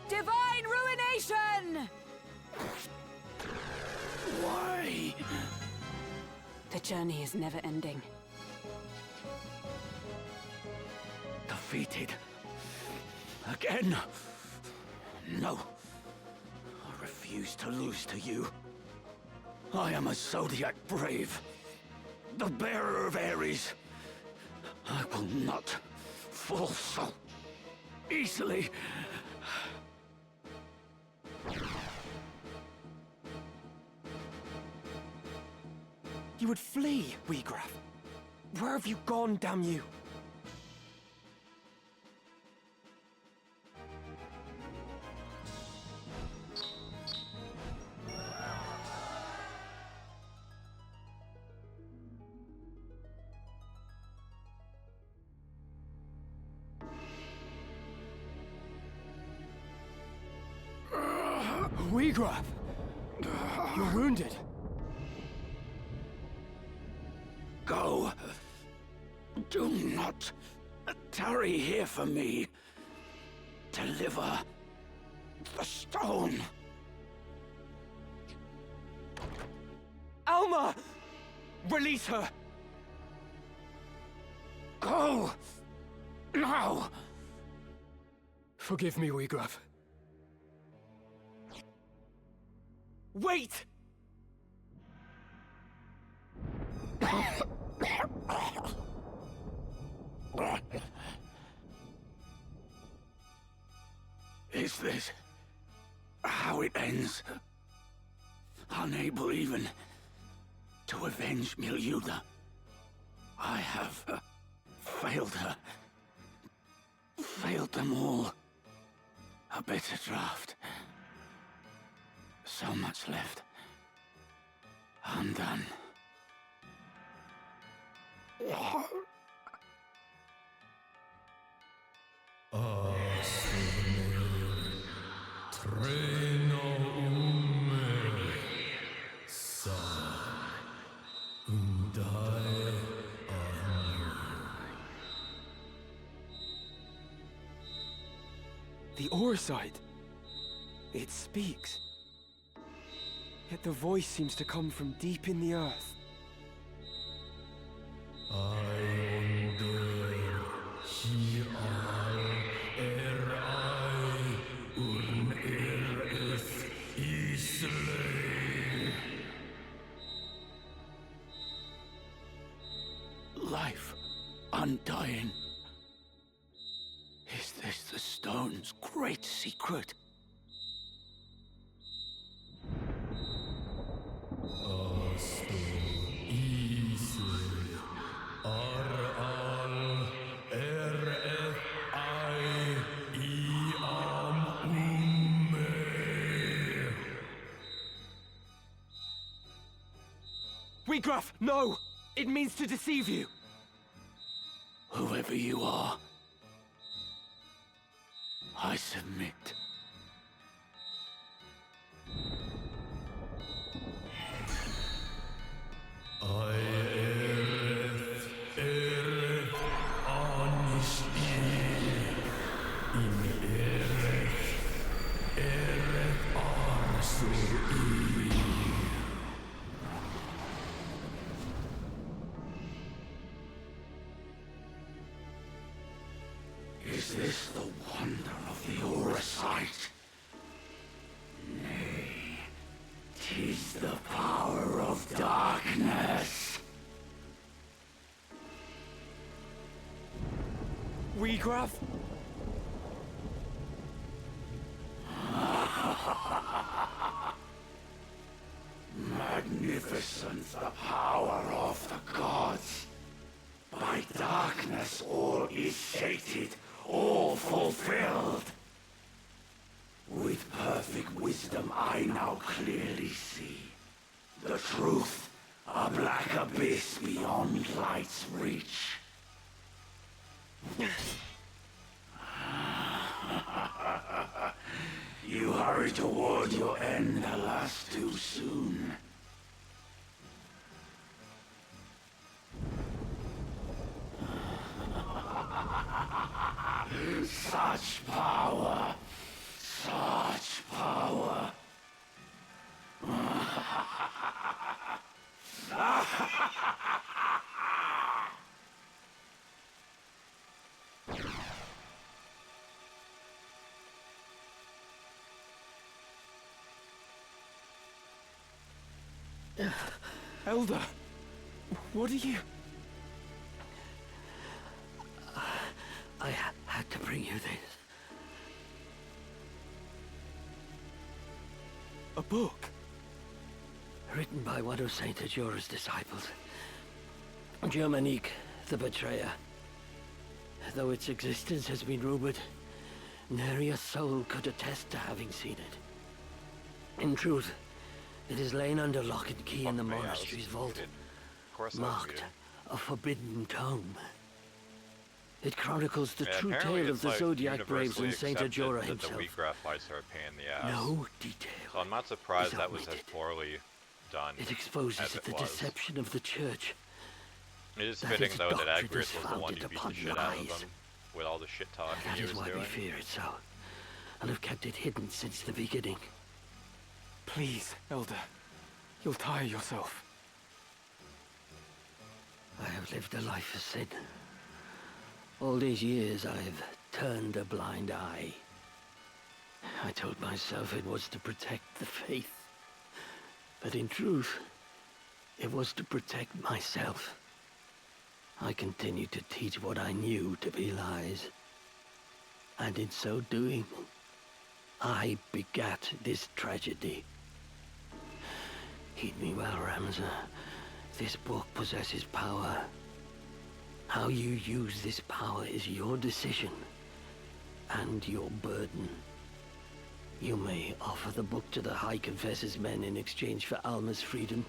Divine ruination! Why? The journey is never ending. Defeated. Again? No. I refuse to lose to you. I am a Zodiac brave. The bearer of Ares. I will not fall so easily. You would flee, Wiegraf. Where have you gone, damn you? Wiegraf! You're wounded. Go. Do not tarry here for me. Deliver the stone. Alma! Release her! Go! Now! Forgive me, Wiegraf. Wait! Is this how it ends? Unable even to avenge Milyuda. I have failed her. Failed them all. A bitter draught. So much left. Undone. The Orside. It speaks. Yet the voice seems to come from deep in the earth. Life undying. Is this the stone's great secret? Wiegraf, no! It means to deceive you! Whoever you are, I submit. Is this the wonder of the Orsite? Nay, 'tis the power of darkness. Wiegraf? Magnificent the power of the gods. By darkness all is sated, all fulfilled. With perfect wisdom I now clearly see. The truth, a black abyss beyond light's reach. You hurry toward your end, alas, too soon. Such power! Such power! Elder, what are you? I had to bring you this. A book? Written by one of Saint Ajora's disciples. Germanique, the Betrayer. Though its existence has been rumored, nary a soul could attest to having seen it. In truth, it is lain under lock and key in the monastery's vault, marked a forbidden tome. It chronicles the true tale of the Zodiac Braves and Saint Ajora himself. The Wiegraf fights are a pain in the ass. No detail. So I'm not surprised is that was as omitted. poorly done. It exposes as it the was. deception of the church. It is that fitting its though that doctrine Agris is was the one founded who beat upon the shit out of lies. him with all the shit talking That he is was why doing. we fear it so, and have kept it hidden since the beginning. Please, Elder. You'll tire yourself. I have lived a life of sin. All these years I have turned a blind eye. I told myself it was to protect the faith. But in truth, it was to protect myself. I continued to teach what I knew to be lies. And in so doing, I begat this tragedy. Heed me well, Ramza. This book possesses power. How you use this power is your decision and your burden. You may offer the book to the High Confessor's men in exchange for Alma's freedom.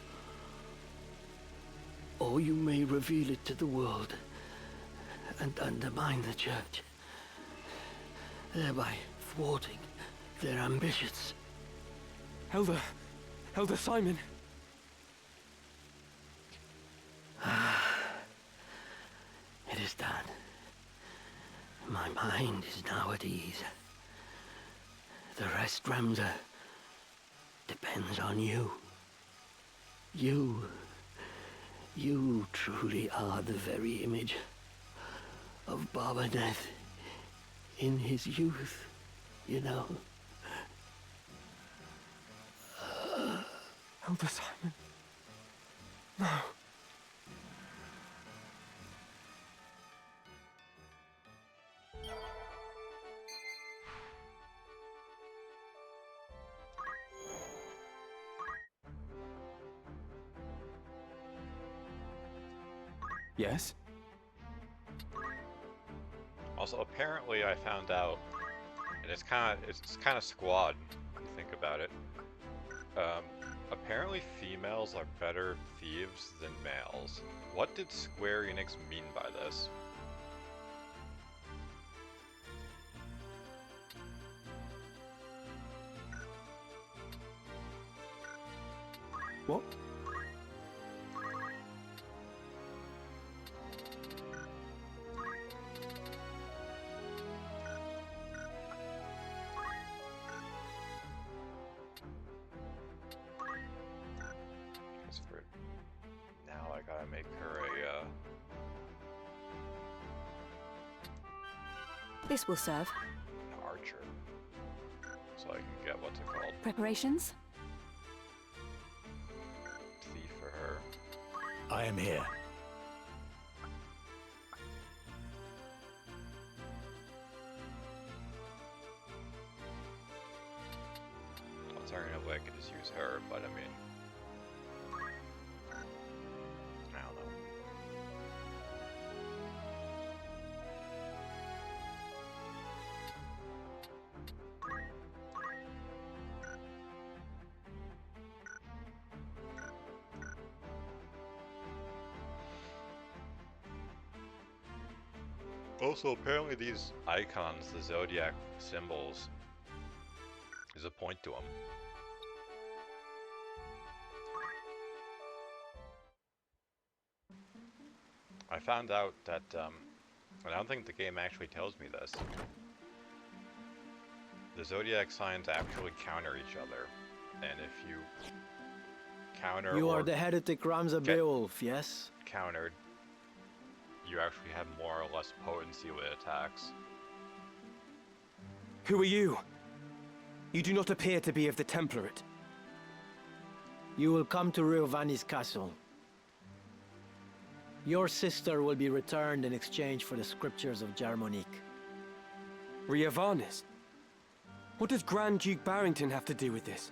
Or you may reveal it to the world and undermine the Church, thereby thwarting their ambitions. Elder Simon. It is done. My mind is now at ease. The rest, Ramza, depends on you. You truly are the very image of Baba Death in his youth, you know. Elder Simon. No. Yes? Also, apparently I found out, and it's kind of squad when you think about it. Apparently females are better thieves than males. What did Square Enix mean by this? What? Now I gotta make her a, This will serve. an archer. So I can get, what's it called? Preparations? Thief for her. I am here. Alternatively, I could just use her, but I mean... I don't know. Also, apparently these icons, the zodiac symbols, there's a point to them. I found out that, and I don't think the game actually tells me this, the zodiac signs actually counter each other, and if you counter You or are the heretic Ramza get Beowulf, yes? countered, you actually have more or less potency with attacks. Who are you? You do not appear to be of the Template. You will come to Riovani's castle. Your sister will be returned in exchange for the scriptures of Jarmonique. Riovanis? What does Grand Duke Barrington have to do with this?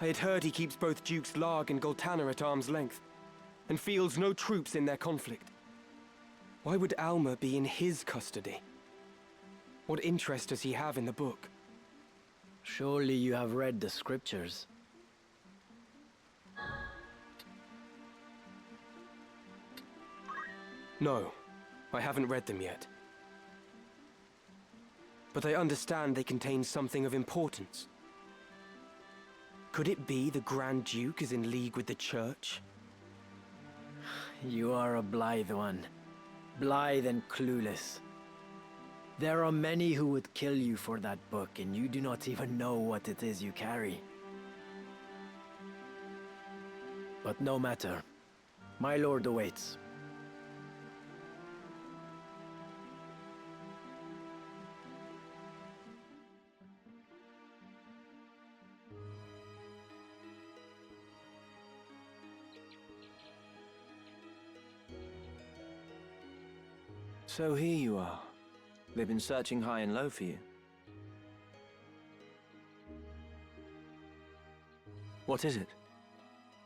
I had heard he keeps both Dukes Larg and Goltana at arm's length, and fields no troops in their conflict. Why would Alma be in his custody? What interest does he have in the book? Surely you have read the scriptures. No, I haven't read them yet. But I understand they contain something of importance. Could it be the Grand Duke is in league with the Church? You are a blithe one. Blithe and clueless. There are many who would kill you for that book, and you do not even know what it is you carry. But no matter. My lord awaits. So here you are. They've been searching high and low for you. What is it?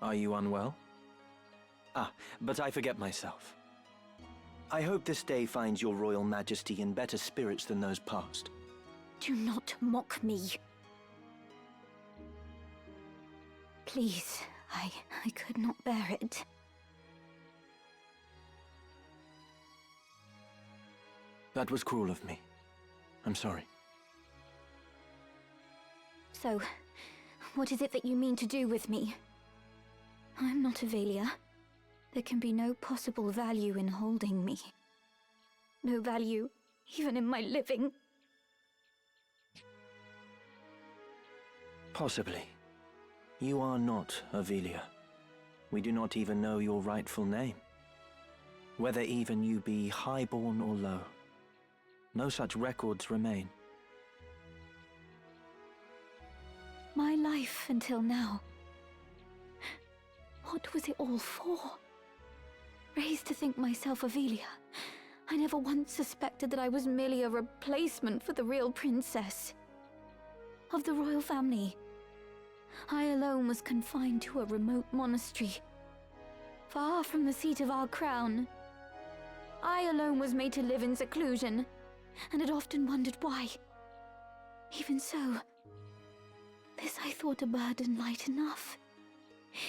Are you unwell? Ah, but I forget myself. I hope this day finds your royal majesty in better spirits than those past. Do not mock me. Please, I could not bear it. That was cruel of me. I'm sorry. So, what is it that you mean to do with me? I'm not Avelia. There can be no possible value in holding me. No value, even in my living. Possibly. You are not Avelia. We do not even know your rightful name. Whether even you be highborn or low. No such records remain. My life until now. What was it all for? Raised to think myself Avelia, I never once suspected that I was merely a replacement for the real princess. Of the royal family, I alone was confined to a remote monastery, far from the seat of our crown. I alone was made to live in seclusion, and had often wondered why. Even so, this I thought a burden light enough.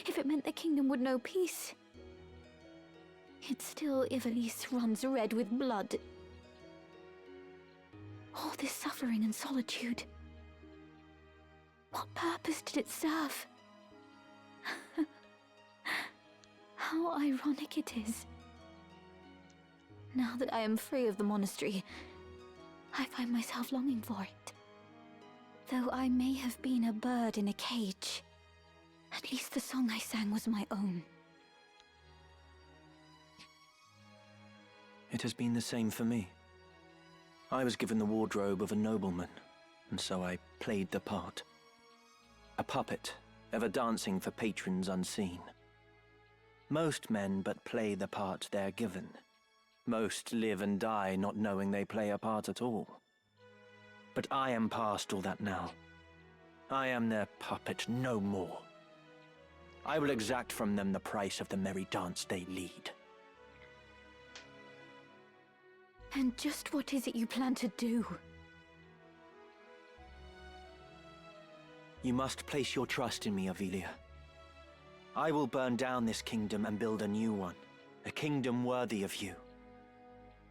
If it meant the kingdom would know peace. Yet still Ivalice runs red with blood. All this suffering and solitude. What purpose did it serve? How ironic it is. Now that I am free of the monastery, I find myself longing for it. Though I may have been a bird in a cage, at least the song I sang was my own. It has been the same for me. I was given the wardrobe of a nobleman, and so I played the part. A puppet, ever dancing for patrons unseen. Most men but play the part they're given. Most live and die not knowing they play a part at all. But I am past all that now. I am their puppet no more. I will exact from them the price of the merry dance they lead. And just what is it you plan to do? You must place your trust in me, Avelia. I will burn down this kingdom and build a new one. A kingdom worthy of you.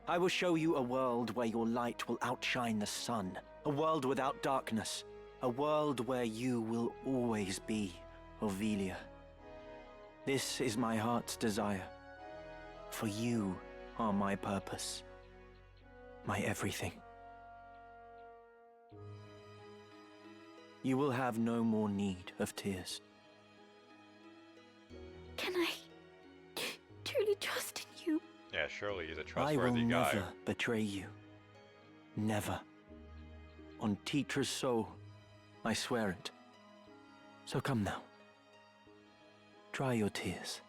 I will show you a world where your light will outshine the sun. A world without darkness. A world where you will always be Avelia. This is my heart's desire. For you are my purpose. My everything. You will have no more need of tears. Can I truly trust in you? Yeah, surely he's a I will trustworthy guy. never betray you. Never. On Titra's soul, I swear it. So come now. Dry your tears.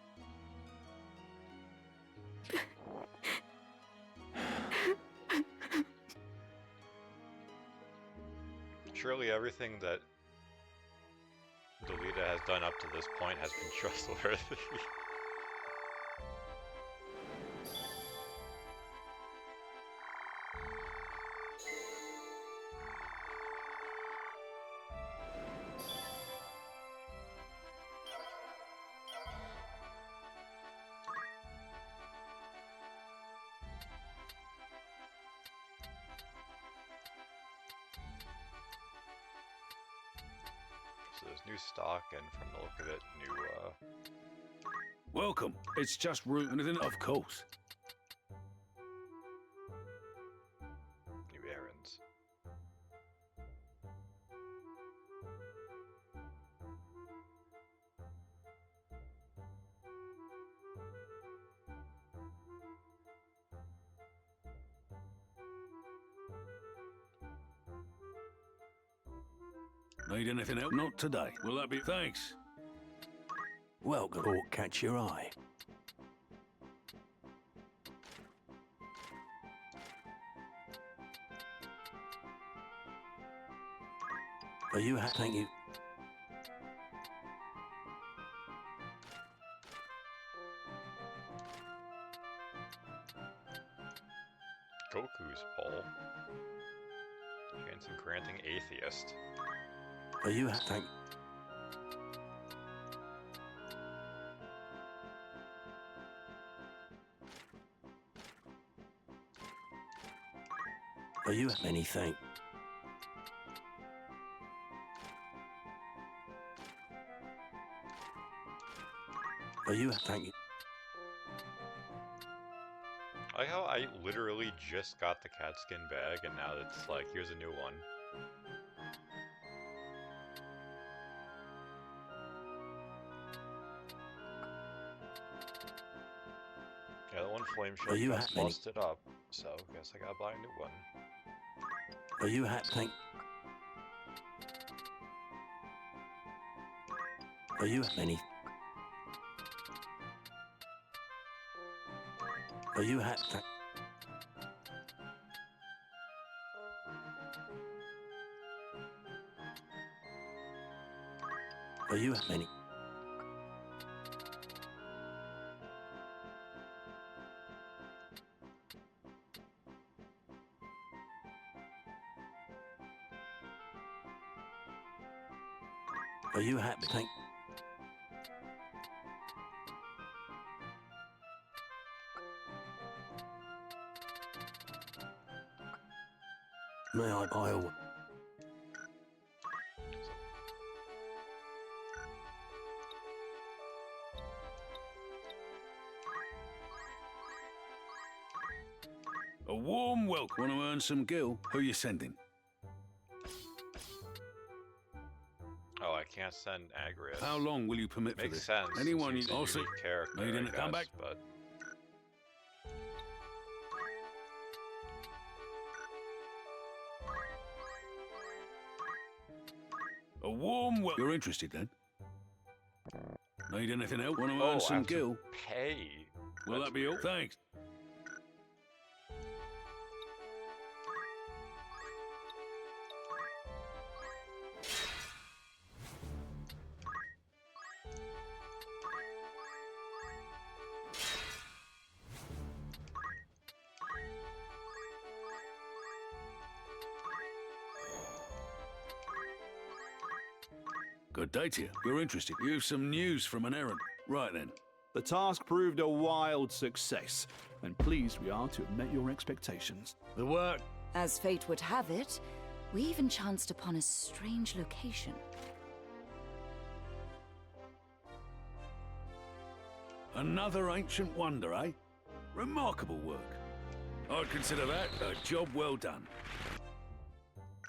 Surely everything that Delita has done up to this point has been trustworthy. So there's new stock, and from the look of it, new Welcome. It's just root and anything, of course. new errands. Need anything else? Not today. Will that be? Thanks. Welcome. Or catch your eye. Are you happy? Thank you. Goku's poll. Chance of granting atheist. Are you happy? Thank Are you anything? Are you thank you? I like how I literally just got the cat skin bag and now it's like, here's a new one. Yeah, that one flame Are you shield got happy? busted up, so guess I gotta buy a new one. Are you thank? Are you any? Are you thank? Are you any? Are you happy? Thank. May I A warm welcome. Want to earn some gil? Who you sending? Oh, I can't send Agrias. How long will you permit for Makes this? sense. Anyone Seems you a also unique character, need I him to come guess, back? but A warm welcome. You're interested then? Need anything else? Want to oh, earn I some have to gil? pay. Will That's that be all? weird. Thanks. Good day to you. You're interested. You've some news from an errand. Right then. The task proved a wild success, and pleased we are to have met your expectations. The work. As fate would have it, we even chanced upon a strange location. Another ancient wonder, eh? Remarkable work. I'd consider that a job well done.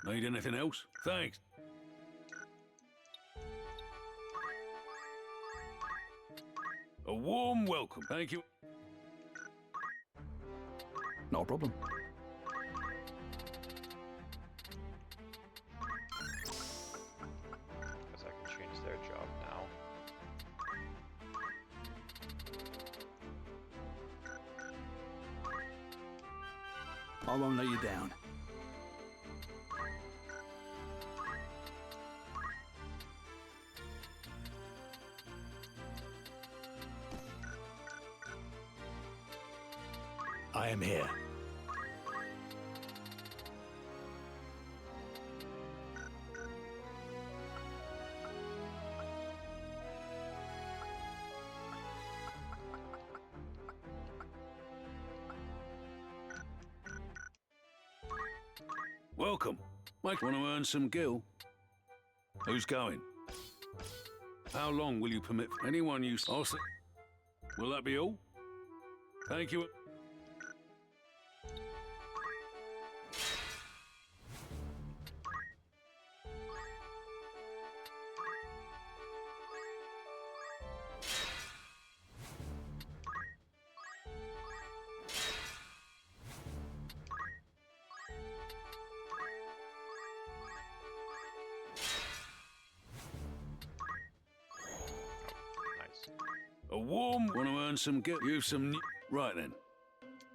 Need anything else? Thanks. A warm welcome. Thank you. Not a problem. Guess I can change their job now. I won't let you down. I am here. Welcome. Mike, want to earn some gil? Who's going? How long will you permit anyone you... I'll say... Will that be all? Thank you. Nice. A warm... Want to earn some gil? You've some... Right then.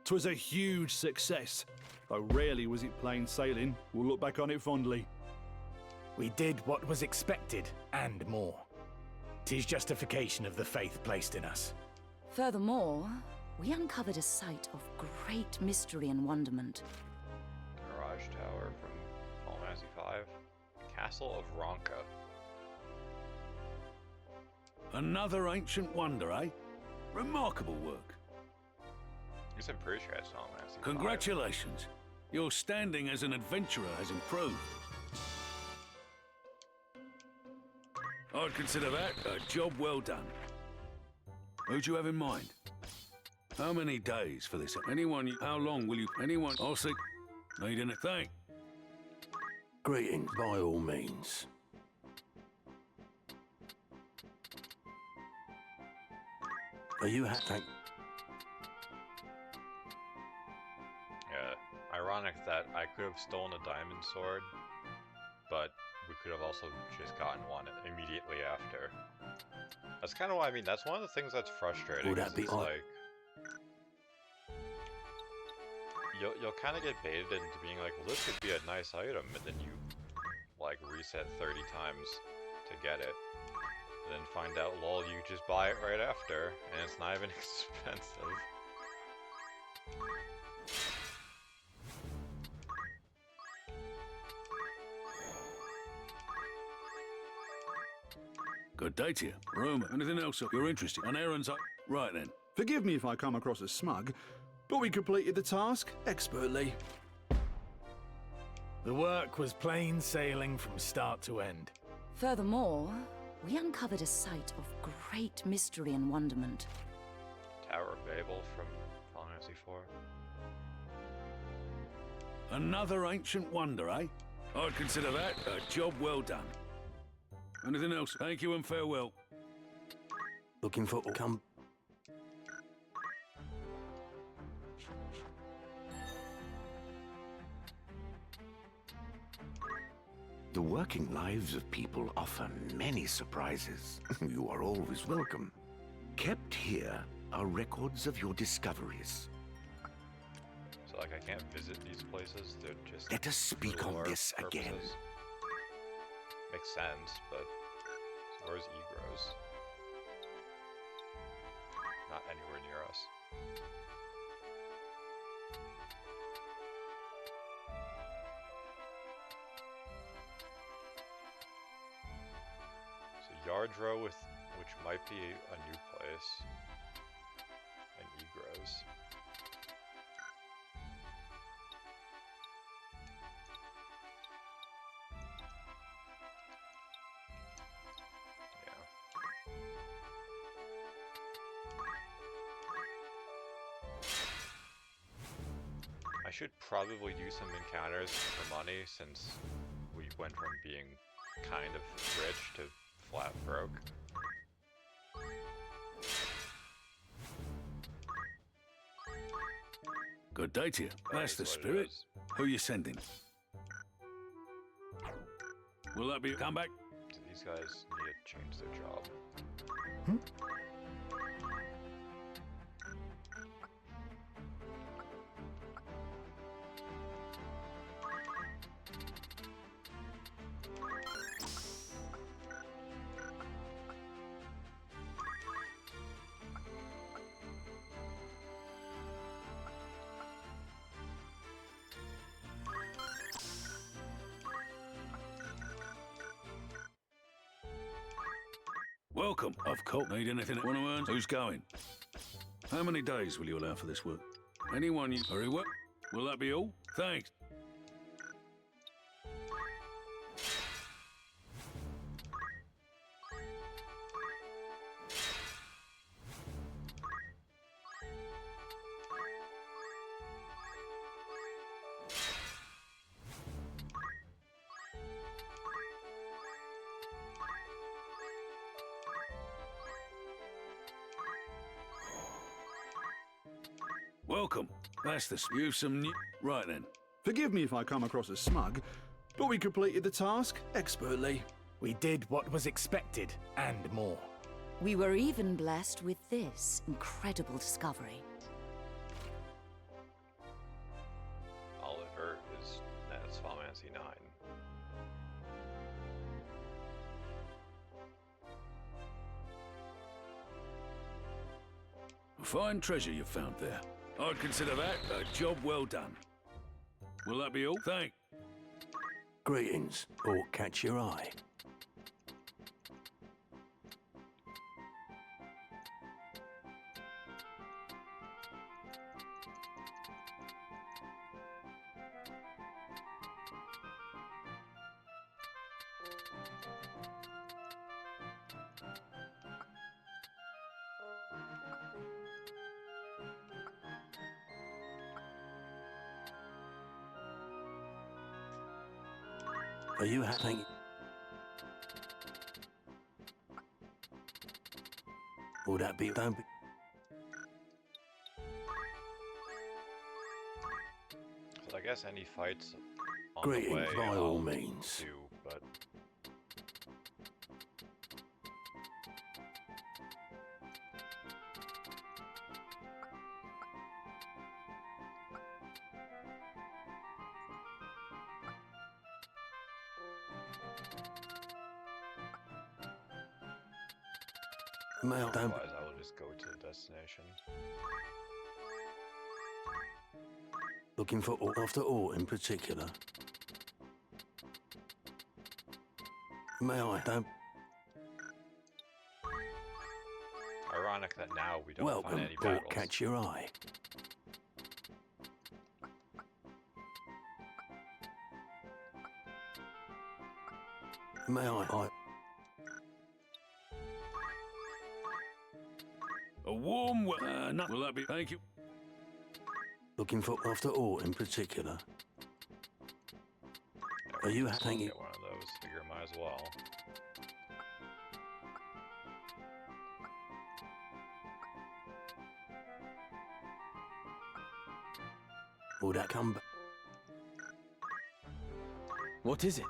'Twas a huge success, though rarely was it plain sailing. We'll look back on it fondly. We did what was expected, and more. 'Tis justification of the faith placed in us. Furthermore, we uncovered a site of great mystery and wonderment. Garage Tower from Final Fantasy V. Castle of Ronka. Another ancient wonder, eh? Remarkable work. I guess I'm pretty sure I saw Final Fantasy V. Congratulations. Your standing as an adventurer has improved. I'd consider that a job well done. Who do you have in mind? How many days for this? Anyone? How long will you? Anyone? I'll see. Need anything? Greetings, by all means. Are you happy? Yeah, ironic that I could have stolen a diamond sword, but we could have also just gotten one immediately after. That's kind of why, I mean, that's one of the things that's frustrating. Would that be it's odd? like you'll kind of get baited into being like, well, this could be a nice item, and then you like reset 30 times to get it, and then find out, lol, you just buy it right after, and it's not even expensive. Good day to you. Rumor. Anything else you're interested? On errands up. Right then. Forgive me if I come across as smug, but we completed the task expertly. The work was plain sailing from start to end. Furthermore, we uncovered a site of great mystery and wonderment. Tower of Babel from Final Fantasy IV. Another ancient wonder, eh? I'd consider that a job well done. Anything else? Thank you and farewell. Looking for come. The working lives of people offer many surprises. You are always welcome. Kept here are records of your discoveries. So like I can't visit these places, they're just... Let us speak on lore this again. purposes. Makes sense, but where's Egros? Not anywhere near us. So Yardrow, which might be a new place, and Egros. I should probably do some encounters for money, since we went from being kind of rich to flat broke. Good day to you. That's the spirit. Who you sending? Will that be... Come back? These guys need to change their job. Welcome. Of course. Need anything that want to earn? Who's going? How many days will you allow for this work? Anyone you... Very well. Will that be all? Thanks. Welcome. That's the... You've some new... Right then. Forgive me if I come across as smug, but we completed the task expertly. We did what was expected, and more. We were even blessed with this incredible discovery. Oliver is... That's Final Fantasy IX. A fine treasure you found there. I'd consider that a job well done. Will that be all? Thanks. Greetings. Or catch your eye. Are you happy? Would that be... Don't be... So I guess any fights on Greetings, the way by all I'll means. do, but May I... Don't... otherwise I will just go to the destination. Looking for... After all in particular. May I... Don't... Ironic that now we don't Welcome, find any or battles. catch your eye. May I... A warm no, will that be? Thank you. Looking for... After all in particular. Are you Just happy? get one of those. Figure might as well. Will that come back? What is it?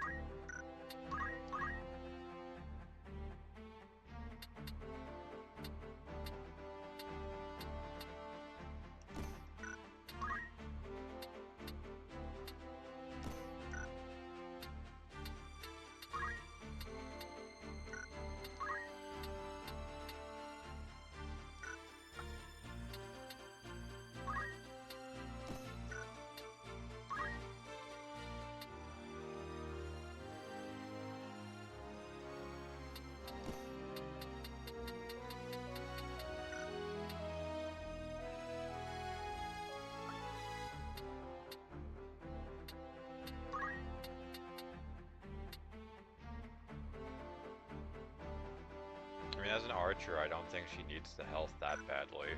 I mean, as an archer, I don't think she needs the health that badly.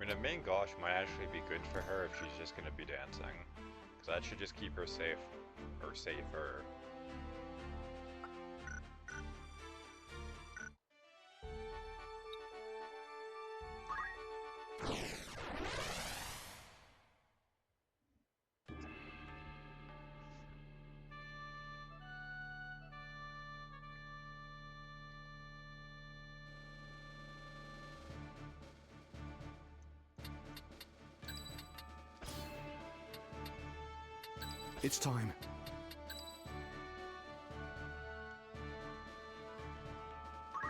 I mean, a main gauche might actually be good for her if she's just gonna be dancing. Because that should just keep her safe. Or safer. It's time.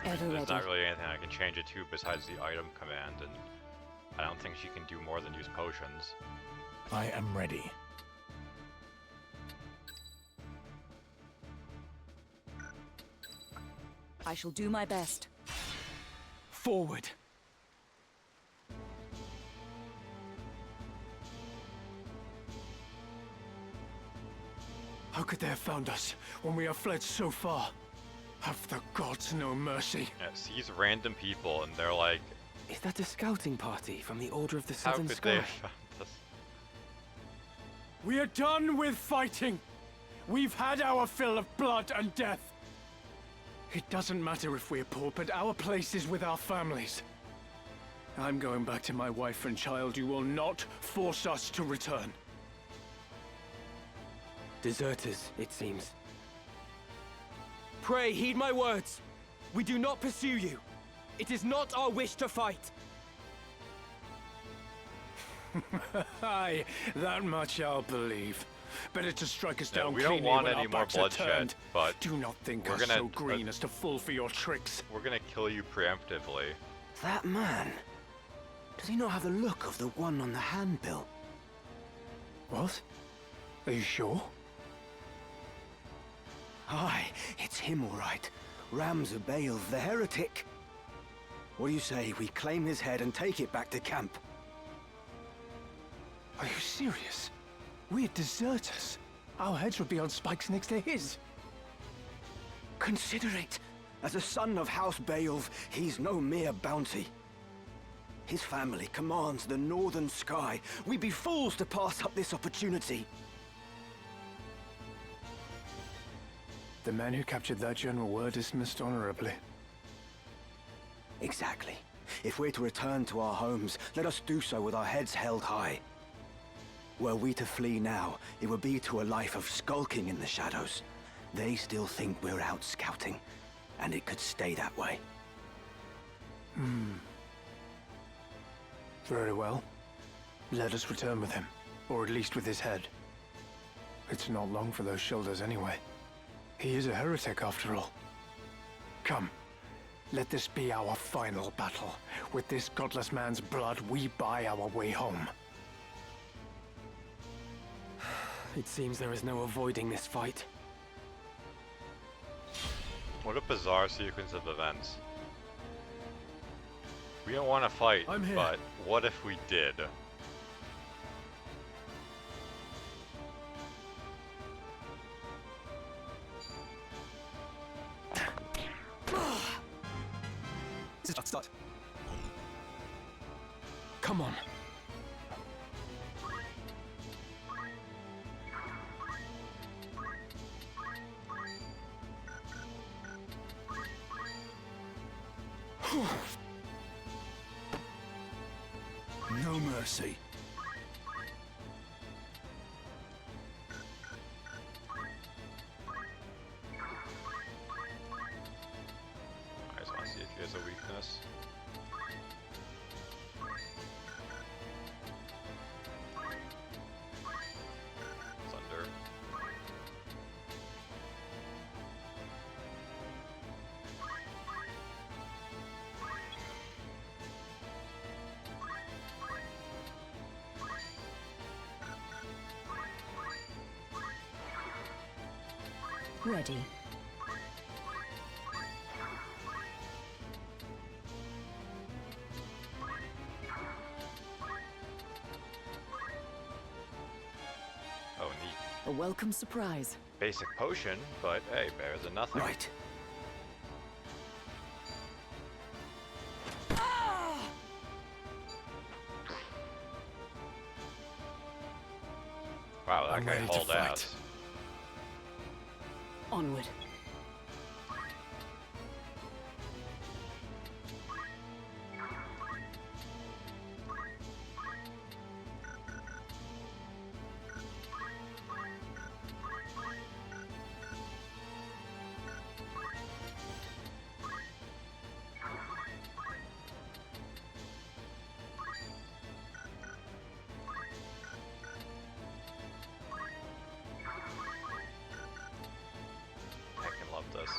Ever There's ready. not really anything I can change it to besides the item command, and I don't think she can do more than use potions. I am ready. I shall do my best. Forward! How could they have found us when we have fled so far? Have the gods no mercy? Yeah, it sees random people and they're like, Is that a scouting party from the Order of the how Southern could Sky? they have found us? We are done with fighting. We've had our fill of blood and death. It doesn't matter if we're poor, but our place is with our families. I'm going back to my wife and child. You will not force us to return. Deserters, it seems. Pray, heed my words. We do not pursue you. It is not our wish to fight. Aye, that much I'll believe. Better to strike us down we don't cleanly want when any our more backs are bloodshed, turned. but do not think we're us gonna, so green as to fall for your tricks. We're gonna kill you preemptively. That man? Does he not have the look of the one on the handbill? What? Are you sure? Aye, it's him all right. Ramza Bale, the heretic. What do you say we claim his head and take it back to camp? Are you serious? We're deserters. Our heads would be on spikes next to his. Consider it. As a son of House Beowulf, he's no mere bounty. His family commands the northern sky. We'd be fools to pass up this opportunity. The men who captured that general were dismissed honorably. Exactly. If we're to return to our homes, let us do so with our heads held high. Were we to flee now, it would be to a life of skulking in the shadows. They still think we're out scouting, and it could stay that way. Very well. Let us return with him, or at least with his head. It's not long for those shoulders anyway. He is a heretic after all. Come, let this be our final battle. With this godless man's blood, we buy our way home. It seems there is no avoiding this fight. What a bizarre sequence of events. We don't want to fight, I'm here. but what if we did? Start. Come on. No mercy. I just want to see if he has a weakness. Thunder. Ready. Oh, neat. A welcome surprise. Basic potion, but hey, better than nothing. Right. Wow, that I'm guy ready to hauled fight. ass. Onward. I can love this.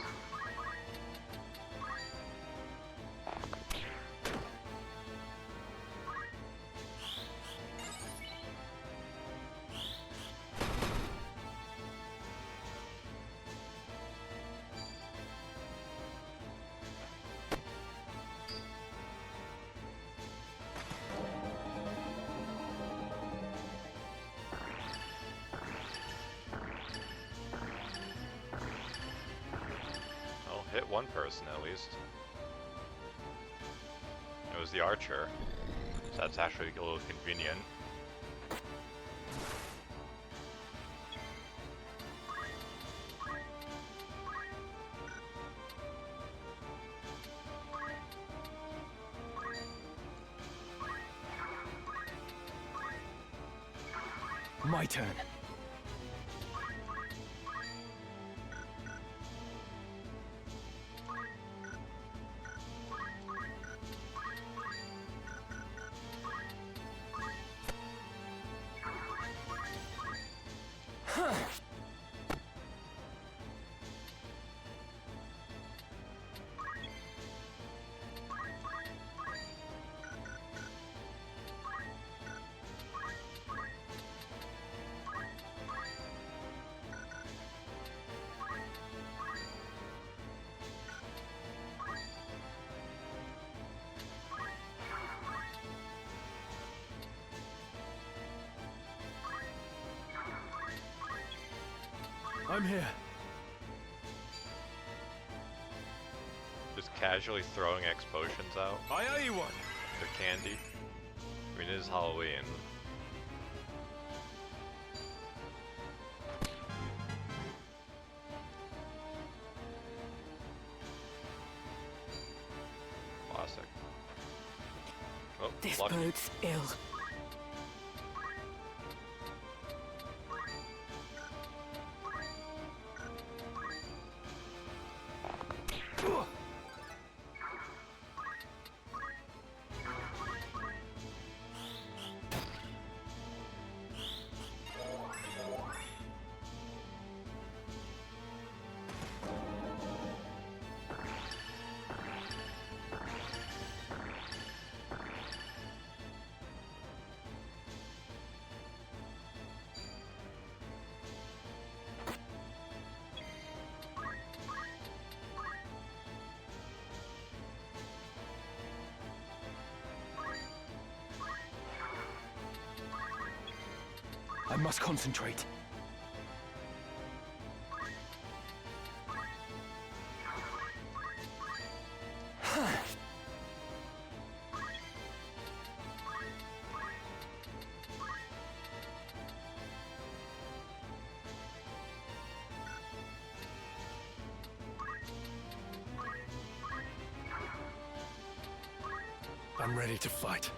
Well, hit one person at least. It was the archer. So that's actually a little convenient. My turn. I'm here. Just casually throwing explosions out. I owe you one. They're candy. I mean, it is Halloween. Classic. Oh, This lucky. bodes ill. I must concentrate. I'm ready to fight.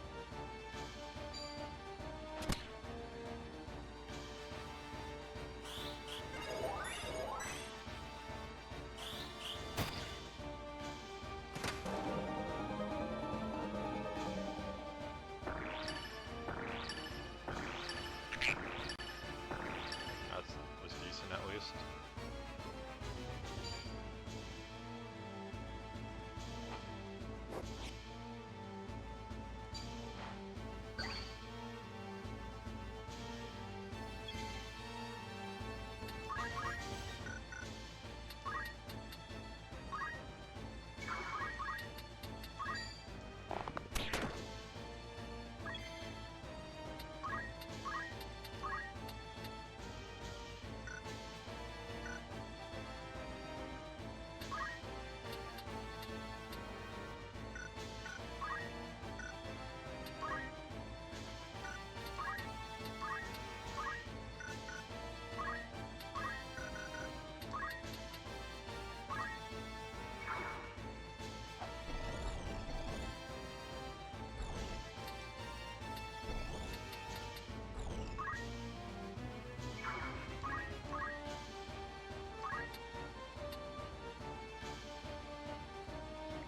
That was decent at least.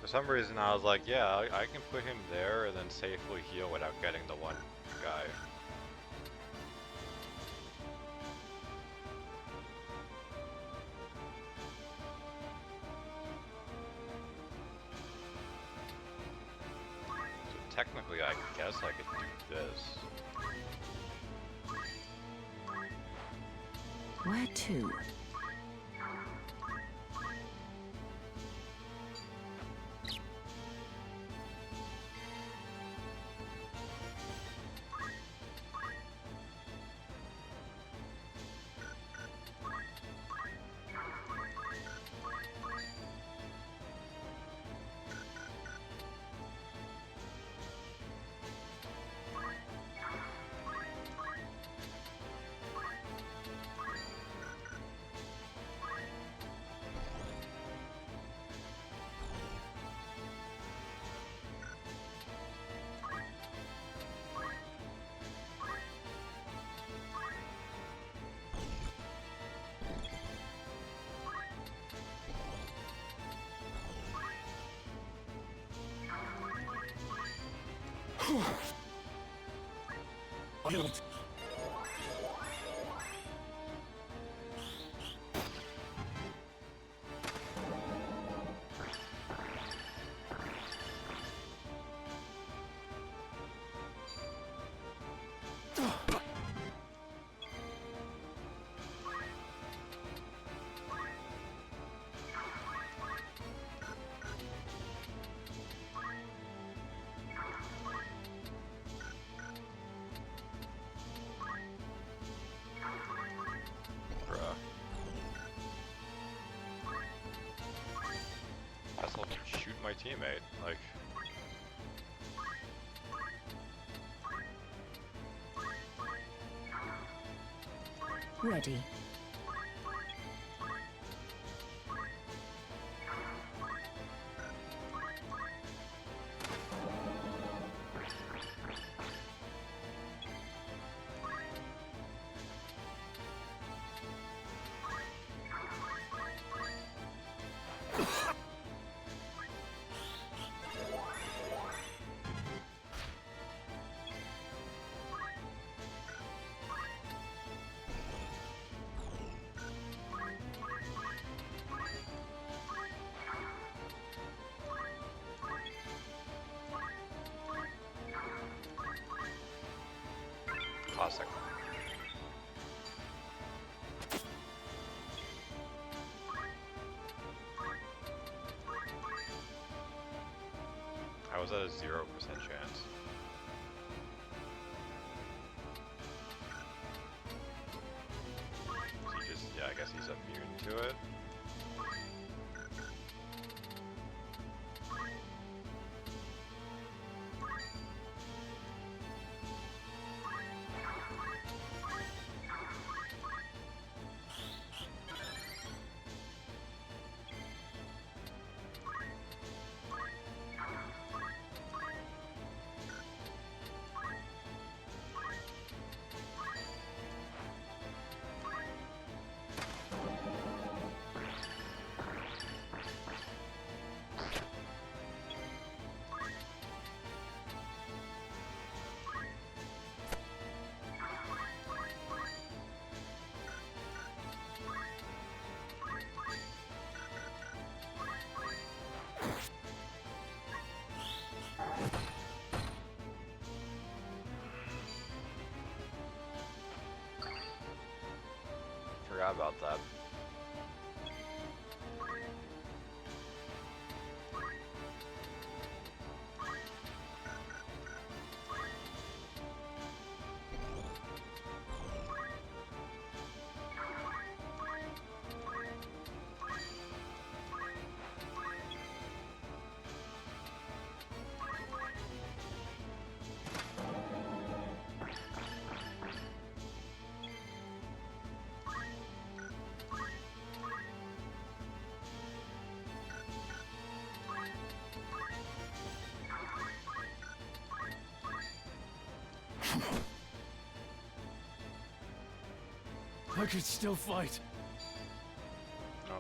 For some reason I was like, yeah, I can put him there and then safely heal without getting the one guy. So technically I guess I could do this. Where to? I'll shoot my teammate, like... Ready. Classic. I was at a 0% chance. He just, yeah, I guess he's immune to it. Forgot about that. I could still fight. No,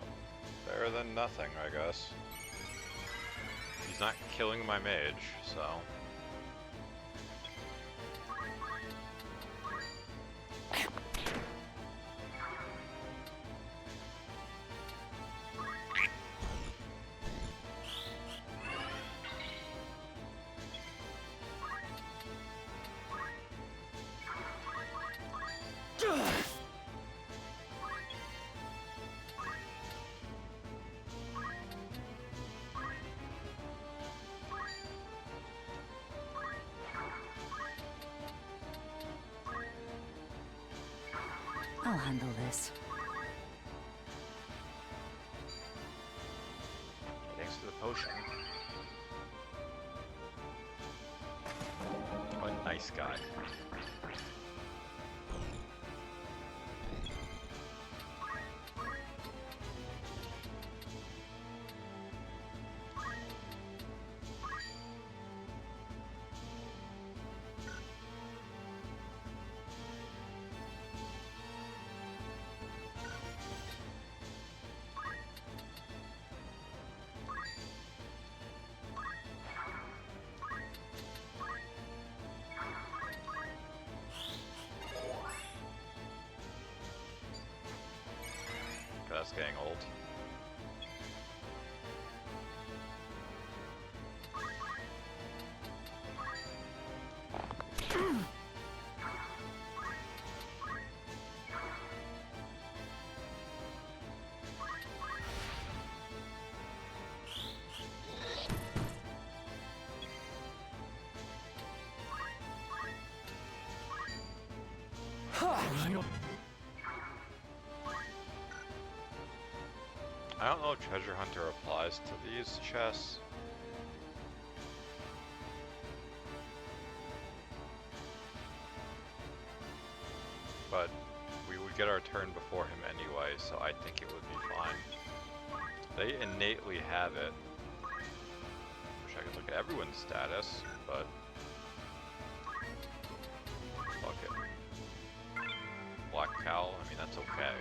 better than nothing, I guess. He's not killing my mage, so... I'll handle this. Thanks to the potion. What a nice guy. getting old. I don't know if Treasure Hunter applies to these chests. But we would get our turn before him anyway, so I think it would be fine. They innately have it. Wish I could look at everyone's status, but fuck it. Black Cow, I mean that's okay.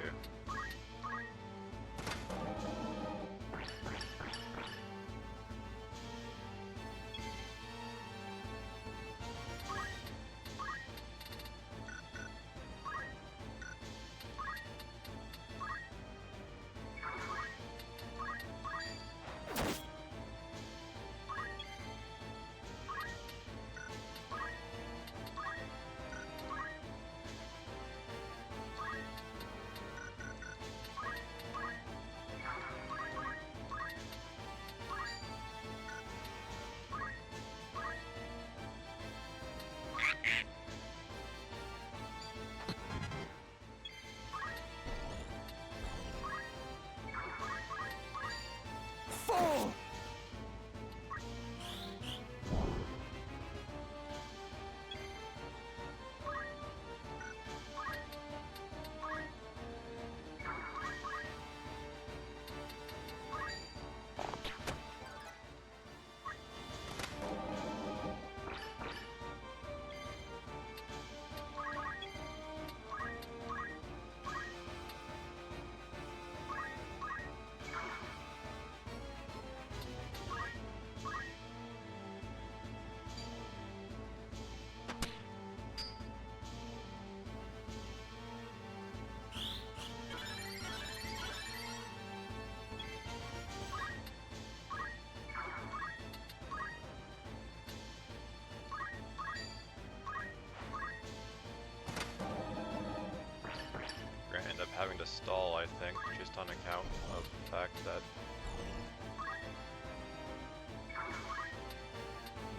End up having to stall, I think, just on account of the fact that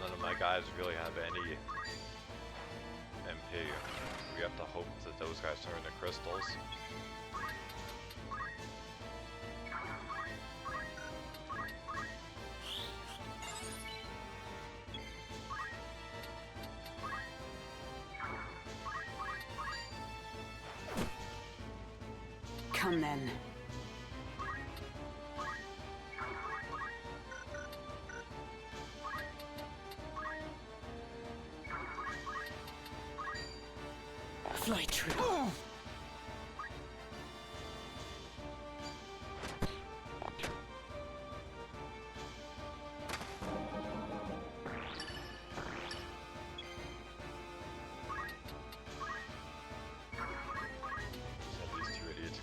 none of my guys really have any MP. We have to hope that those guys turn into crystals. Come then. Fly true.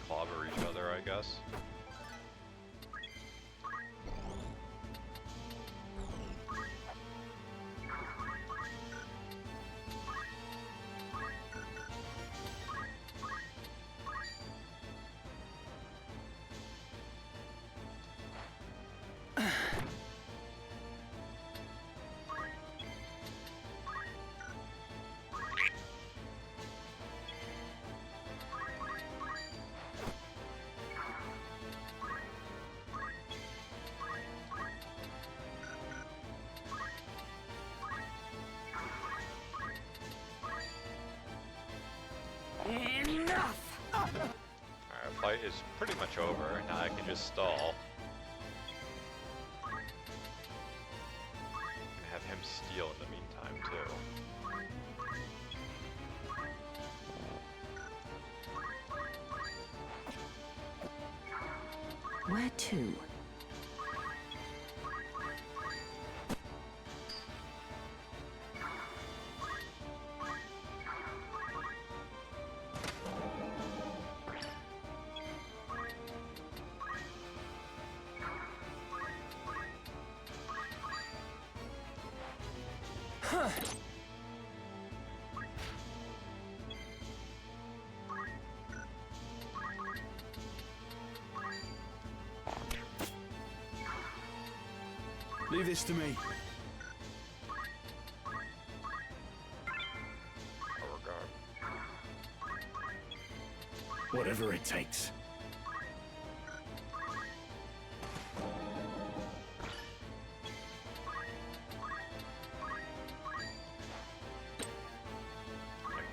Clobber each other, I guess. Enough! Alright, fight is pretty much over. Now I can just stall. And have him steal in the meantime, too. Where to? Leave this to me. Whatever it takes.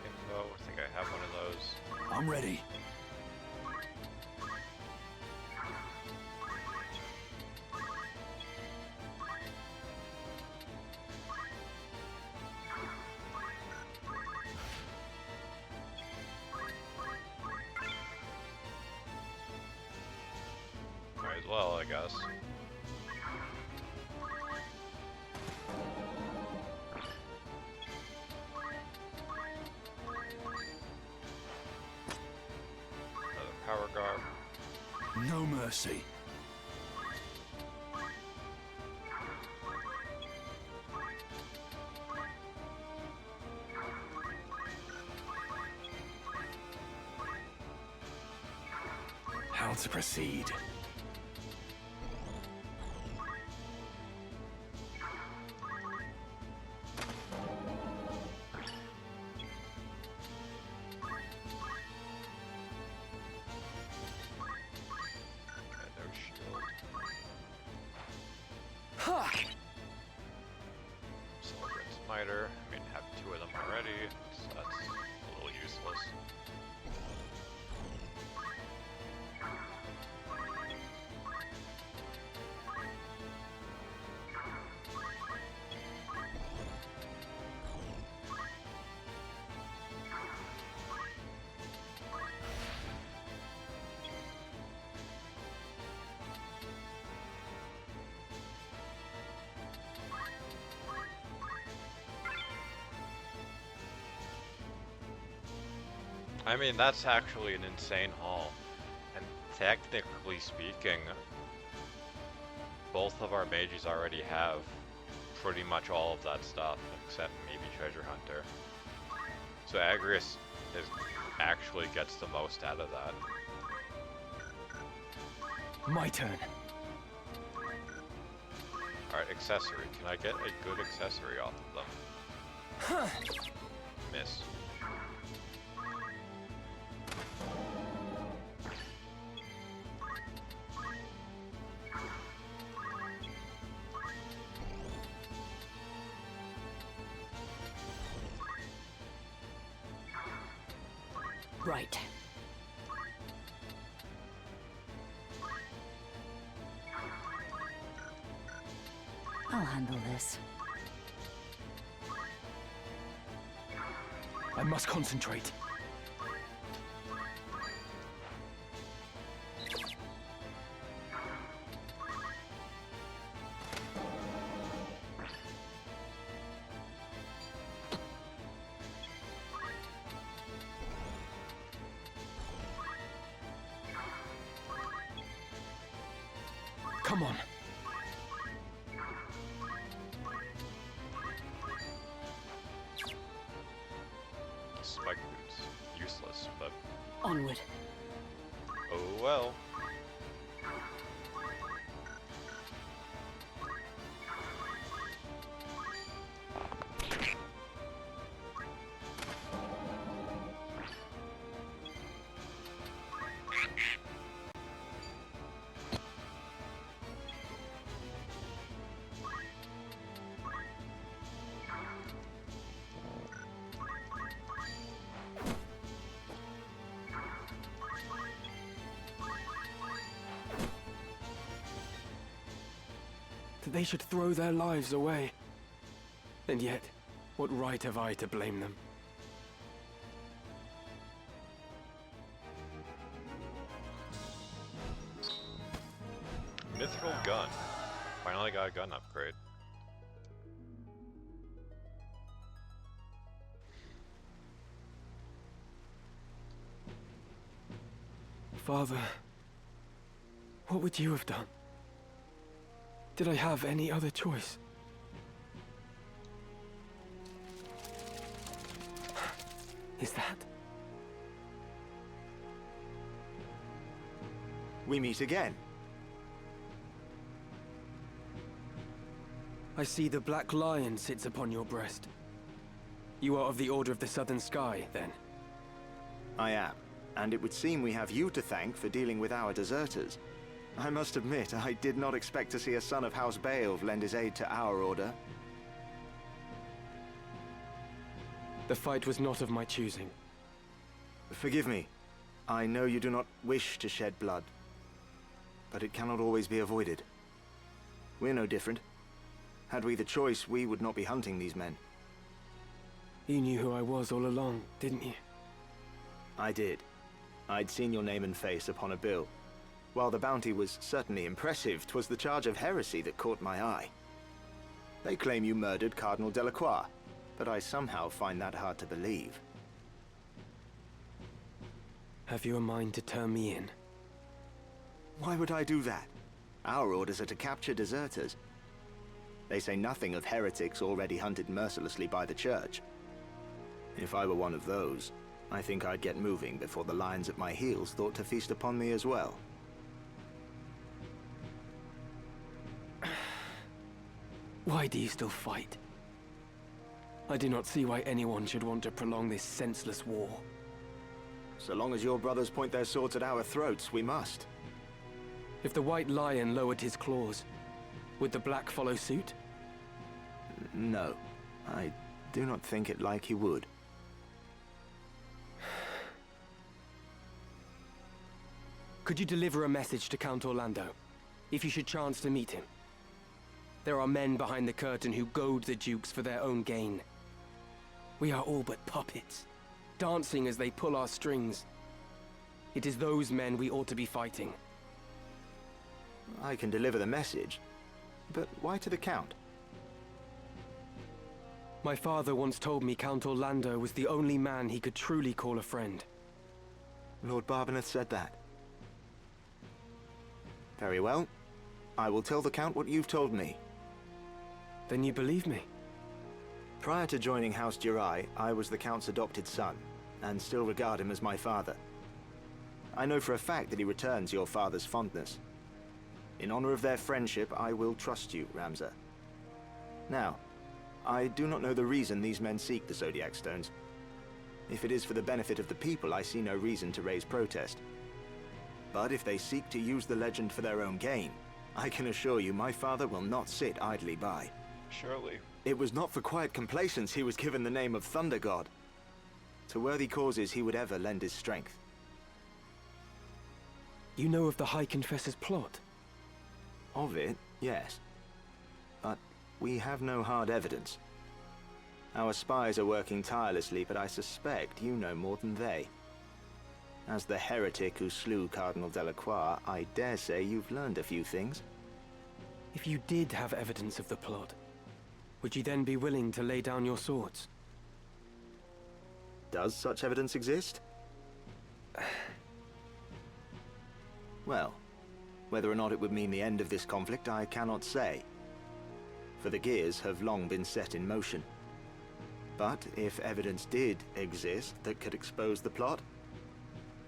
Info, I think I have one of those. I'm ready. Might as well, I guess. Another power guard. No mercy. How to proceed? Celebrate Smiter. I mean, have two of them already, so that's a little useless. I mean, that's actually an insane haul. And technically speaking, both of our mages already have pretty much all of that stuff, except maybe Treasure Hunter. So Agrius actually gets the most out of that. My turn. Alright, accessory. Can I get a good accessory off of them? Miss. Right. I'll handle this. I must concentrate. Come on. Spike boots. Useless, but... Onward. oh well. That they should throw their lives away. And yet, what right have I to blame them? Mithril gun. Finally got a gun upgrade. Father, what would you have done? Did I have any other choice? Is that? We meet again. I see the Black Lion sits upon your breast. You are of the Order of the Southern Sky, then? I am, and it would seem we have you to thank for dealing with our deserters. I must admit, I did not expect to see a son of House Beowulf lend his aid to our order. The fight was not of my choosing. Forgive me. I know you do not wish to shed blood, but it cannot always be avoided. We're no different. Had we the choice, we would not be hunting these men. You knew who I was all along, didn't you? I did. I'd seen your name and face upon a bill. While the bounty was certainly impressive, 'twas the charge of heresy that caught my eye. They claim you murdered Cardinal Delacroix, but I somehow find that hard to believe. Have you a mind to turn me in? Why would I do that? Our orders are to capture deserters. They say nothing of heretics already hunted mercilessly by the Church. If I were one of those, I think I'd get moving before the lions at my heels thought to feast upon me as well. Why do you still fight? I do not see why anyone should want to prolong this senseless war. So long as your brothers point their swords at our throats, we must. If the White Lion lowered his claws, would the Black follow suit? No, I do not think it like he would. Could you deliver a message to Count Orlando, if you should chance to meet him? There are men behind the curtain who goad the dukes for their own gain. We are all but puppets, dancing as they pull our strings. It is those men we ought to be fighting. I can deliver the message, but why to the Count? My father once told me Count Orlando was the only man he could truly call a friend. Lord Barbeneth said that. Very well. I will tell the Count what you've told me. Then you believe me? Prior to joining House Jirai, I was the Count's adopted son, and still regard him as my father. I know for a fact that he returns your father's fondness. In honor of their friendship, I will trust you, Ramza. Now, I do not know the reason these men seek the Zodiac Stones. If it is for the benefit of the people, I see no reason to raise protest. But if they seek to use the legend for their own gain, I can assure you my father will not sit idly by. Surely. It was not for quiet complacence he was given the name of Thunder God. To worthy causes he would ever lend his strength. You know of the High Confessor's plot? Of it, yes. But we have no hard evidence. Our spies are working tirelessly, but I suspect you know more than they. As the heretic who slew Cardinal Delacroix, I dare say you've learned a few things. If you did have evidence of the plot, would you then be willing to lay down your swords? Does such evidence exist? Well, whether or not it would mean the end of this conflict, I cannot say. For the gears have long been set in motion. But if evidence did exist that could expose the plot,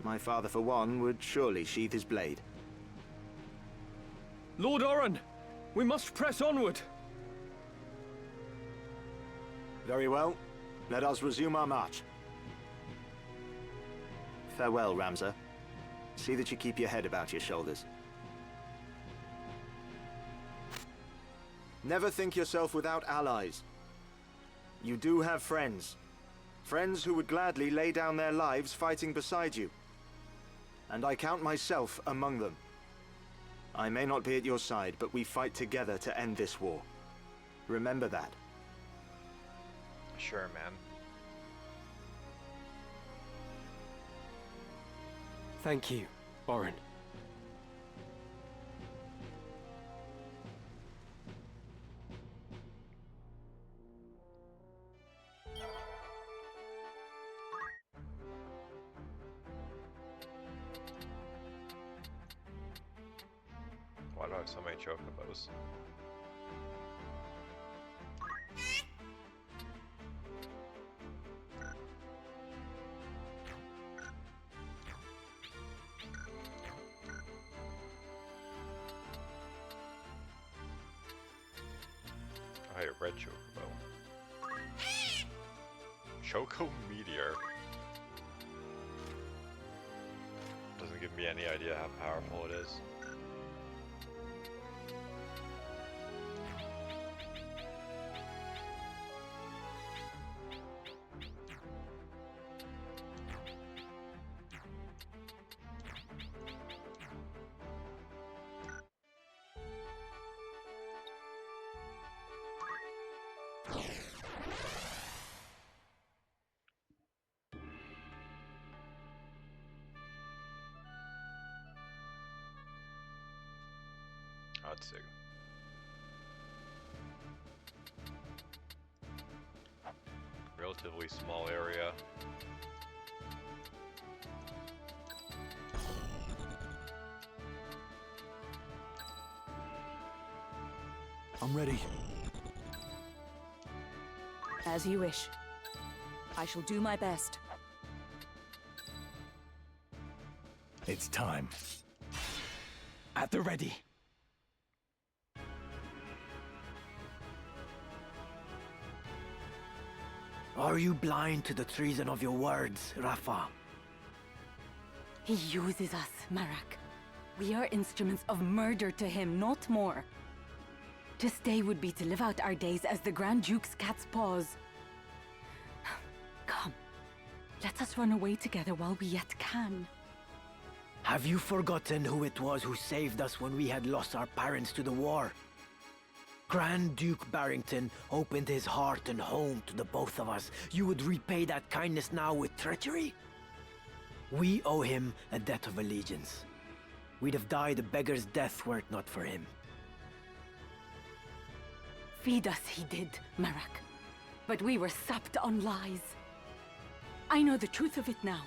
my father, for one, would surely sheathe his blade. Lord Oren, we must press onward. Very well. Let us resume our march. Farewell, Ramza. See that you keep your head about your shoulders. Never think yourself without allies. You do have friends. Friends who would gladly lay down their lives fighting beside you. And I count myself among them. I may not be at your side, but we fight together to end this war. Remember that. Sure, man. Thank you, Oren. Why do I have so many chocobos? red chocobo. Choco Meteor. Doesn't give me any idea how powerful it is. Let's see. Relatively small area. I'm ready. As you wish. I shall do my best. It's time. At the ready. Are you blind to the treason of your words, Rafa? He uses us, Marak. We are instruments of murder to him, not more. To stay would be to live out our days as the Grand Duke's cat's paws. Come, let us run away together while we yet can. Have you forgotten who it was who saved us when we had lost our parents to the war? Grand Duke Barrington opened his heart and home to the both of us. You would repay that kindness now with treachery? We owe him a debt of allegiance. We'd have died a beggar's death were it not for him. Feed us he did, Marak. But we were sapped on lies. I know the truth of it now.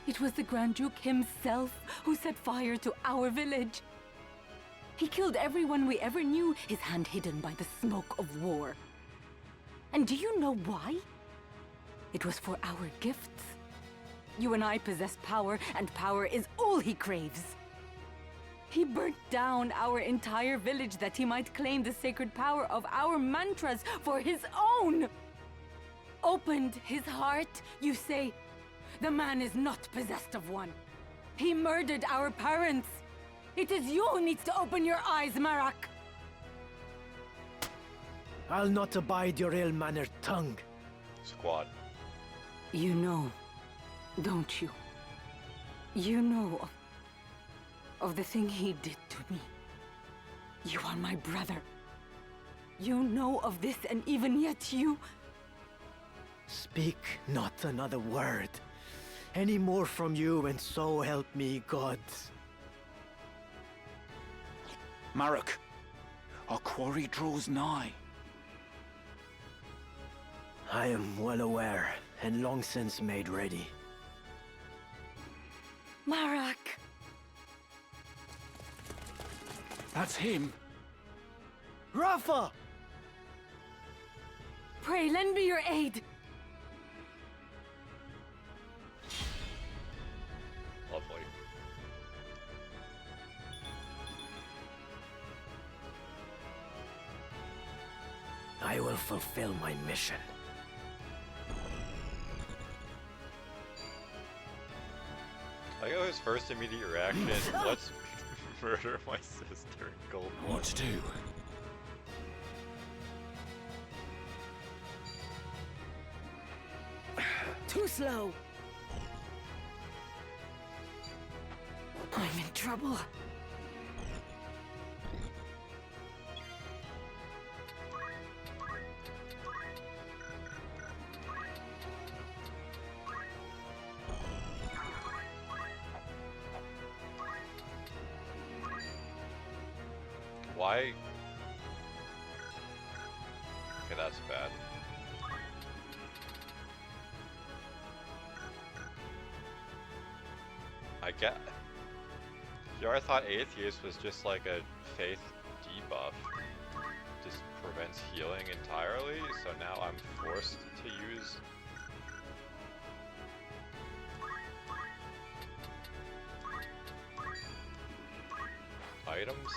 It was the Grand Duke himself who set fire to our village. He killed everyone we ever knew, his hand hidden by the smoke of war. And do you know why? It was for our gifts. You and I possess power, and power is all he craves. He burnt down our entire village that he might claim the sacred power of our mantras for his own. Opened his heart, you say? The man is not possessed of one. He murdered our parents. It is you who needs to open your eyes, Marak. I'll not abide your ill-mannered tongue. Squad. You know, don't you? You know of the thing he did to me. You are my brother. You know of this, and even yet you... Speak not another word. Any more from you, and so help me, gods. Marak, our quarry draws nigh. I am well aware, and long since made ready. Marak! That's him. Rafa! Pray, lend me your aid. Lovely. I will fulfill my mission. I got his first immediate reaction. Let's murder my sister in gold. What to do? Too slow. I'm in trouble. Why? Okay, that's bad. I get. Here I thought Atheist was just like a faith debuff. Just prevents healing entirely, so now I'm forced to use. Items?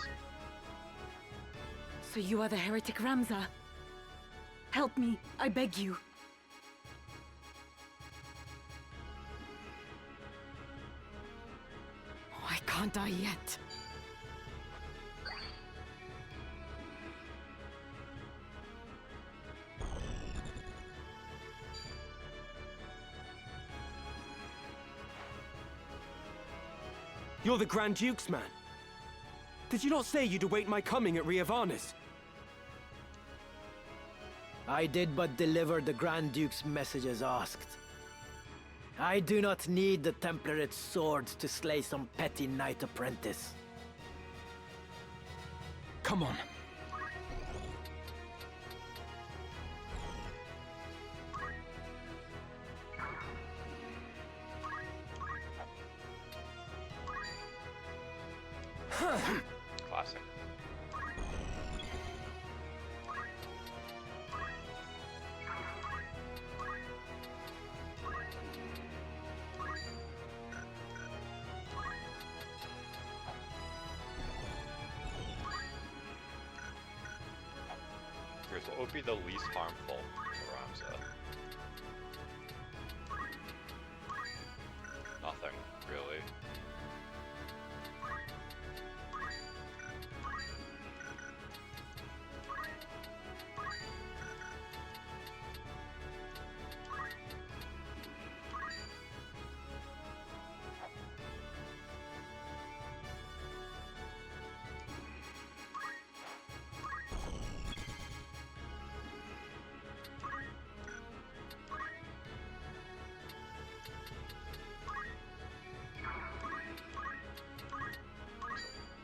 So you are the heretic Ramza? Help me, I beg you. Why can't I yet? You're the Grand Duke's man. Did you not say you'd await my coming at Riavanis? I did but deliver the Grand Duke's message as asked. I do not need the Templarate's swords to slay some petty knight apprentice. Come on. Classic. Here's what would be the least harmful to Ramza? Nothing, really.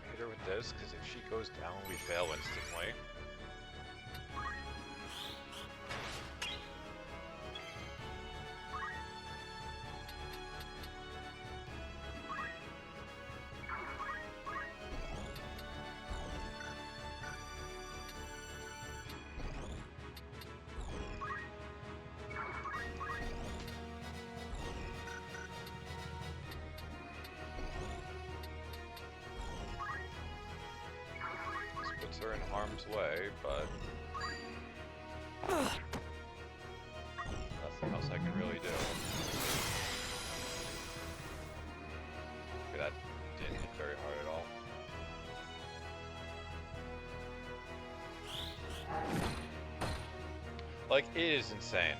Hit her with this, because if she goes down, we fail instantly. Puts her in harm's way, but nothing else I can really do. Okay, that didn't hit very hard at all. Like, it is insane.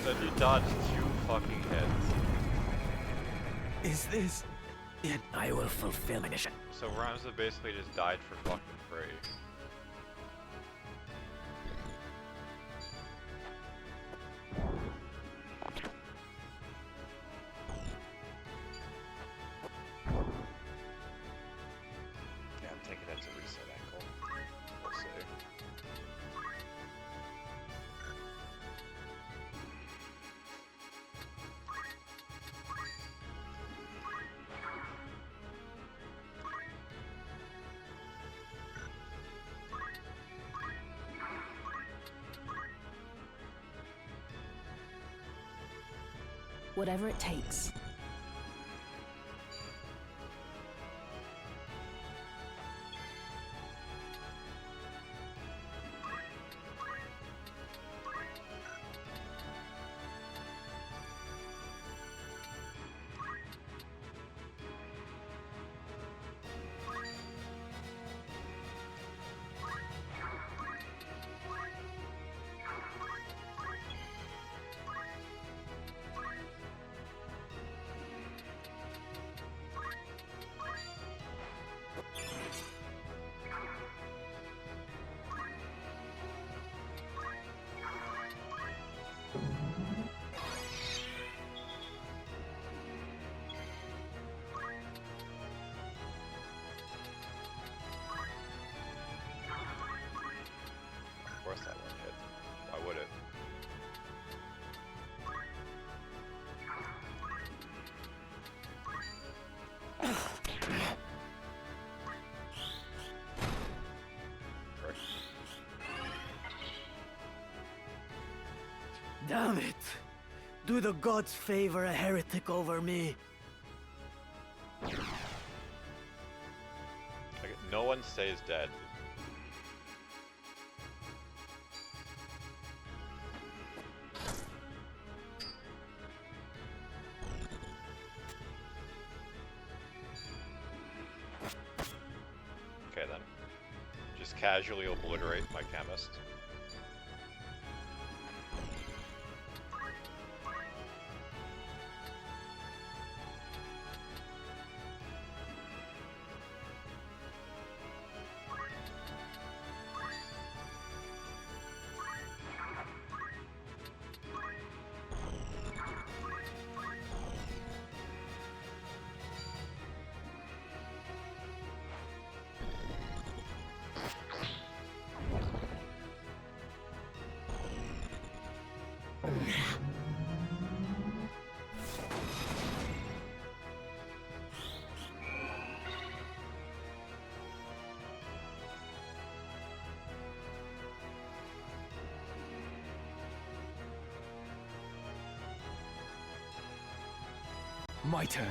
That you dodged 2 fucking hits. Is this... I will fulfill my mission. So Ramza basically just died for fucking free. Yeah, I'm taking that to reset ankle. We'll see. Whatever it takes. Of course that won't hit. Why would it? Damn it! Do the gods favor a heretic over me? Like, no one stays dead. just casually obliterate my chemist. My turn.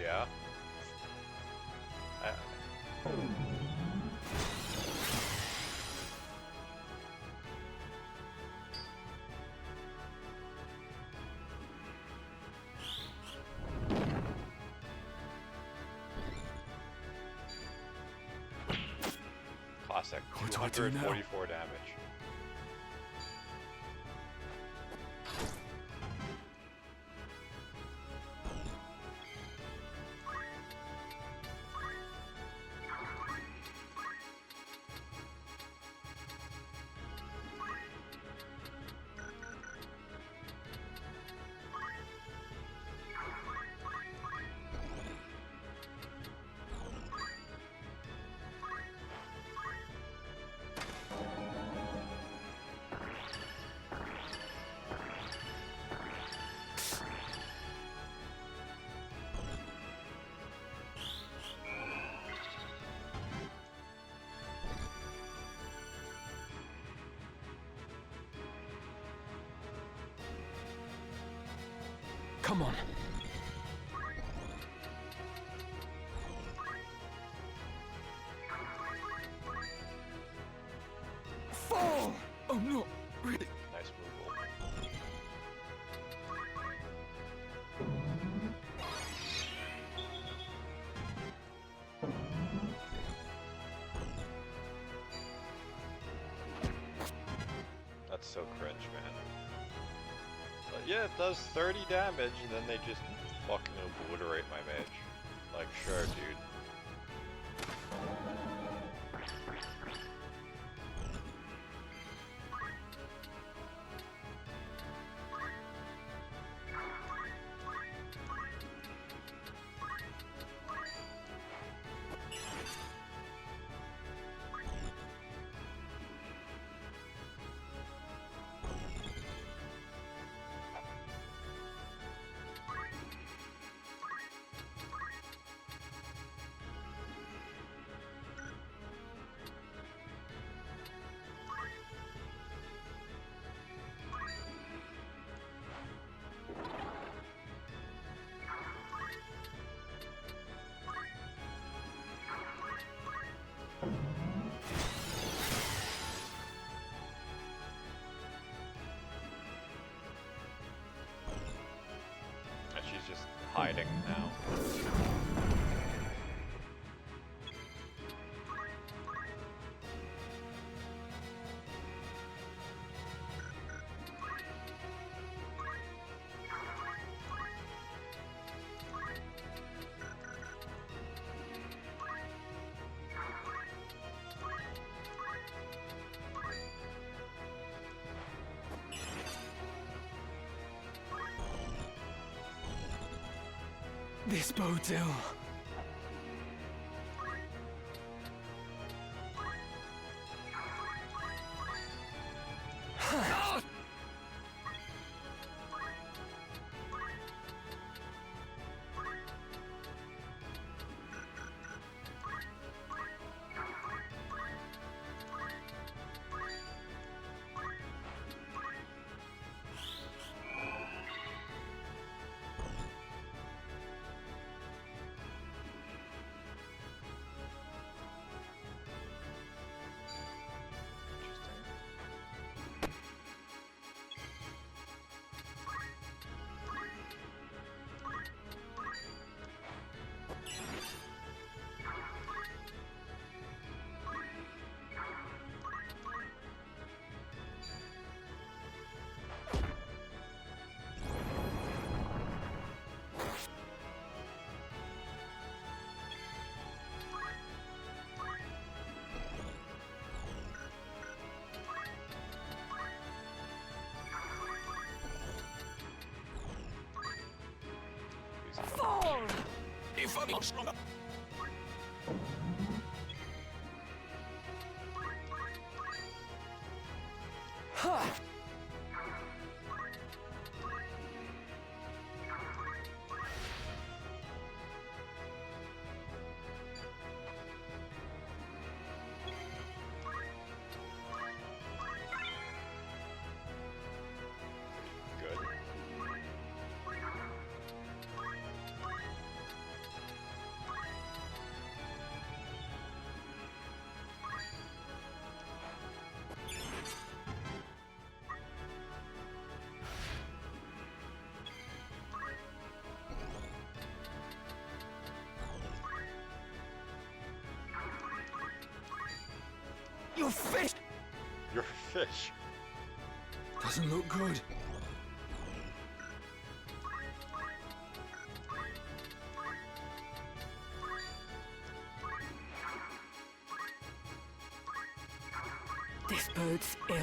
Yeah! Yeah. Classic. What do I do now? 244 damage. Come on. Fall! Oh no, really? Nice move. That's so cringe, man. But yeah, it does 30 damage, and then they just fucking obliterate my mage. Like, sure, dude. hiding now. This bodes ill. If I'm not stronger. Your fish! Your fish. Doesn't look good. This bodes ill.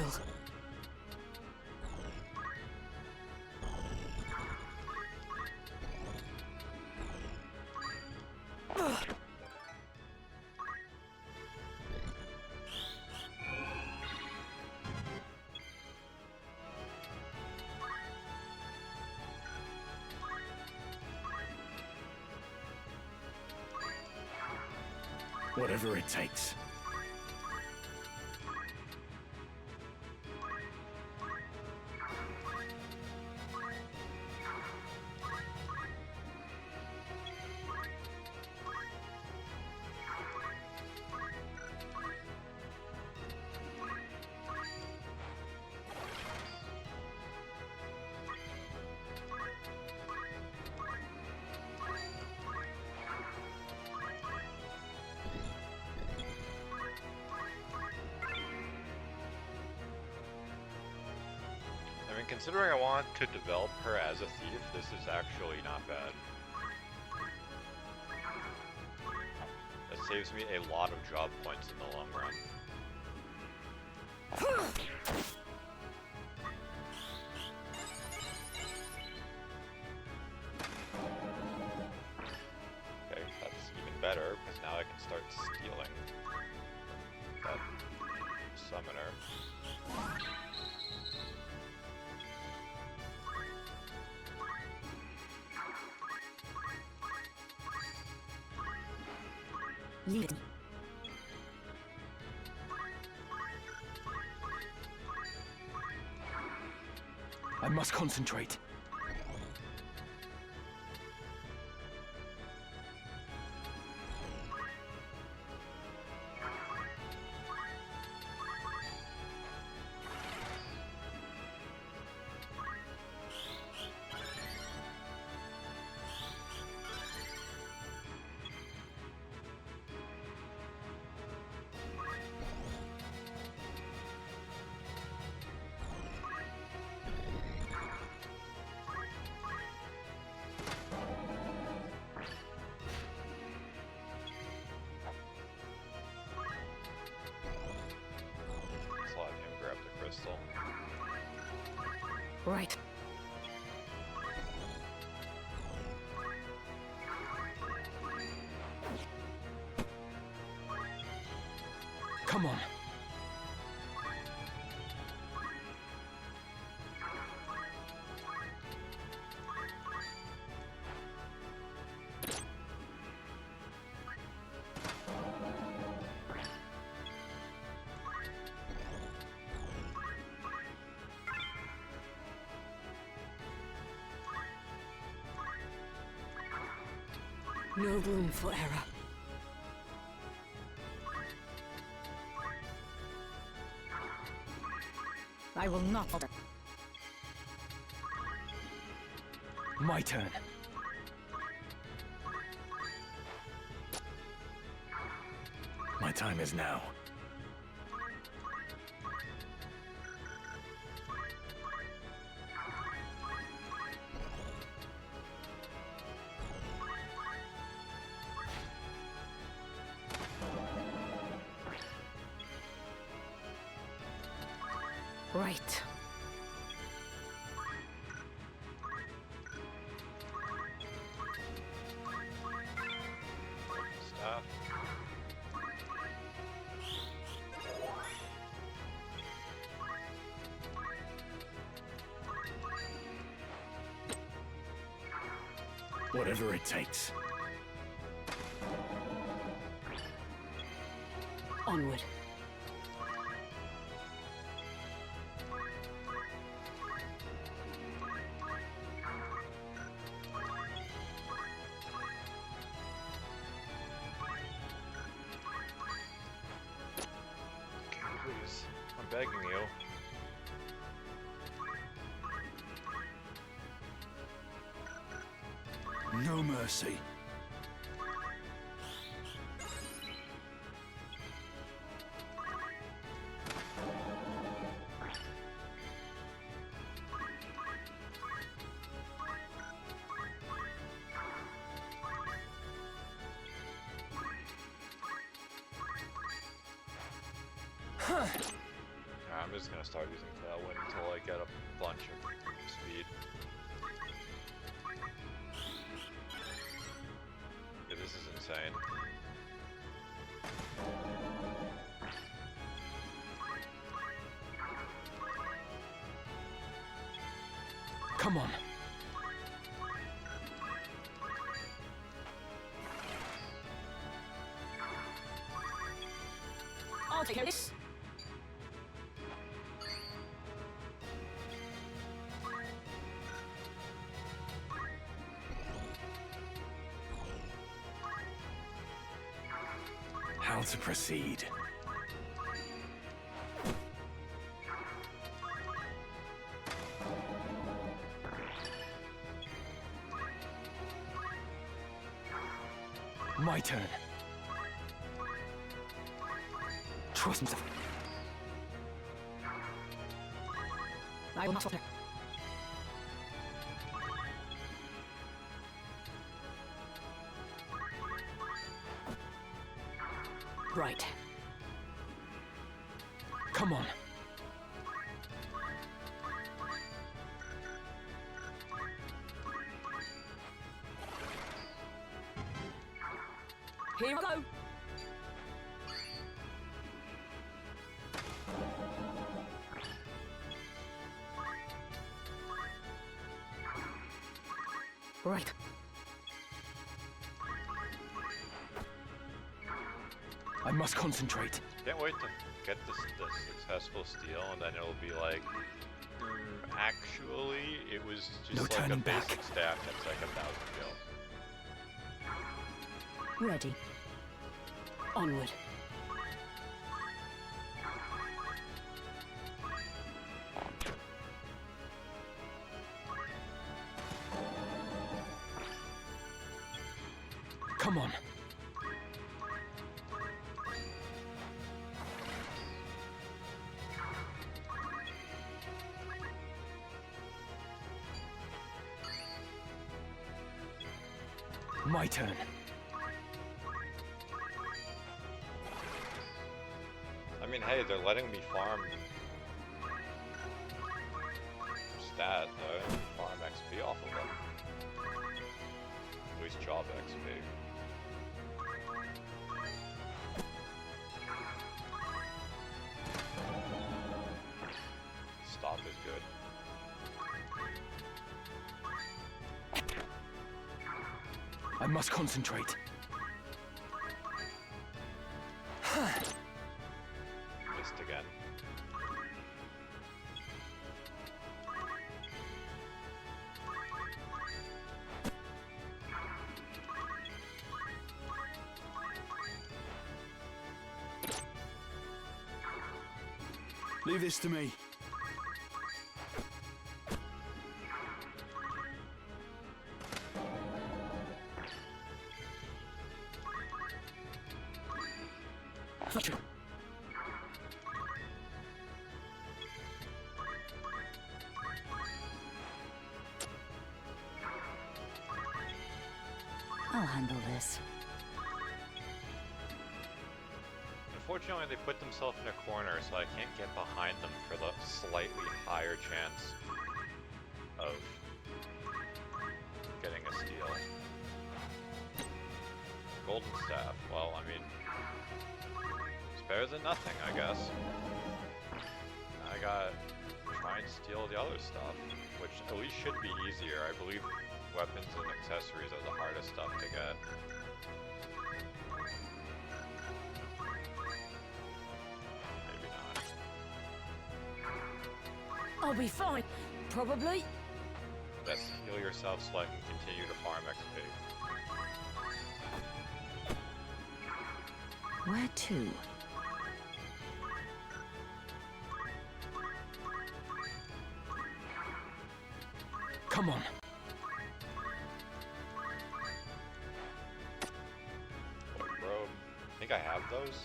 Whatever it takes. I mean, considering I want to develop her as a thief, this is actually not bad. That saves me a lot of job points in the long run. Okay, that's even better, because now I can start stealing from that summoner. Leave it. I must concentrate. Right. Come on. No room for error. I will not falter. My turn. My time is now. Right. Stop. Whatever it takes. Onward. Please, I'm begging you. No mercy. I'm just gonna start using Tailwind until I get a bunch of speed. Yeah, this is insane. Come on. I'll take care of this. How to proceed? My turn. Trust himself. I will not falter. Right. Come on. Here I go. Right. I must concentrate. Can't wait to get the successful steal, and then it'll be like, actually, it was just No like a turning basic back. stack that's like 1,000 gil. Ready. Onward. Come on. My turn. I mean, hey, they're letting me farm that, though. Farm XP off of them. At least job XP. Stop is good. I must concentrate. Missed again. Leave this to me. I'll handle this. Unfortunately, they put themselves in a corner, so I can't get behind them for the slightly higher chance of getting a steal. Golden staff. Well, I mean, it's better than nothing, I guess. I gotta try and steal the other stuff, which at least should be easier. I believe weapons and accessories are the hardest stuff to get. Maybe not. I'll be fine. Probably. Let's heal yourself so I can continue to farm XP. Where to? Come on. What robe? I think I have those.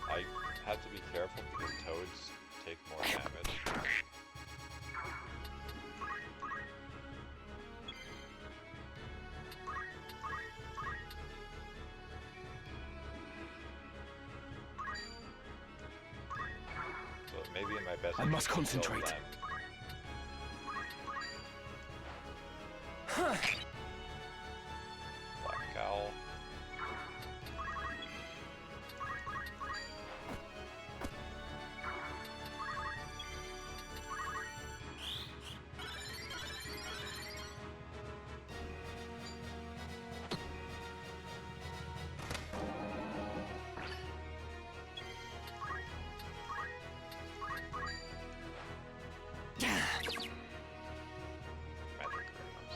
I have to be careful because toads take more damage. So maybe in my best I must interest to kill concentrate. them. Black Owl.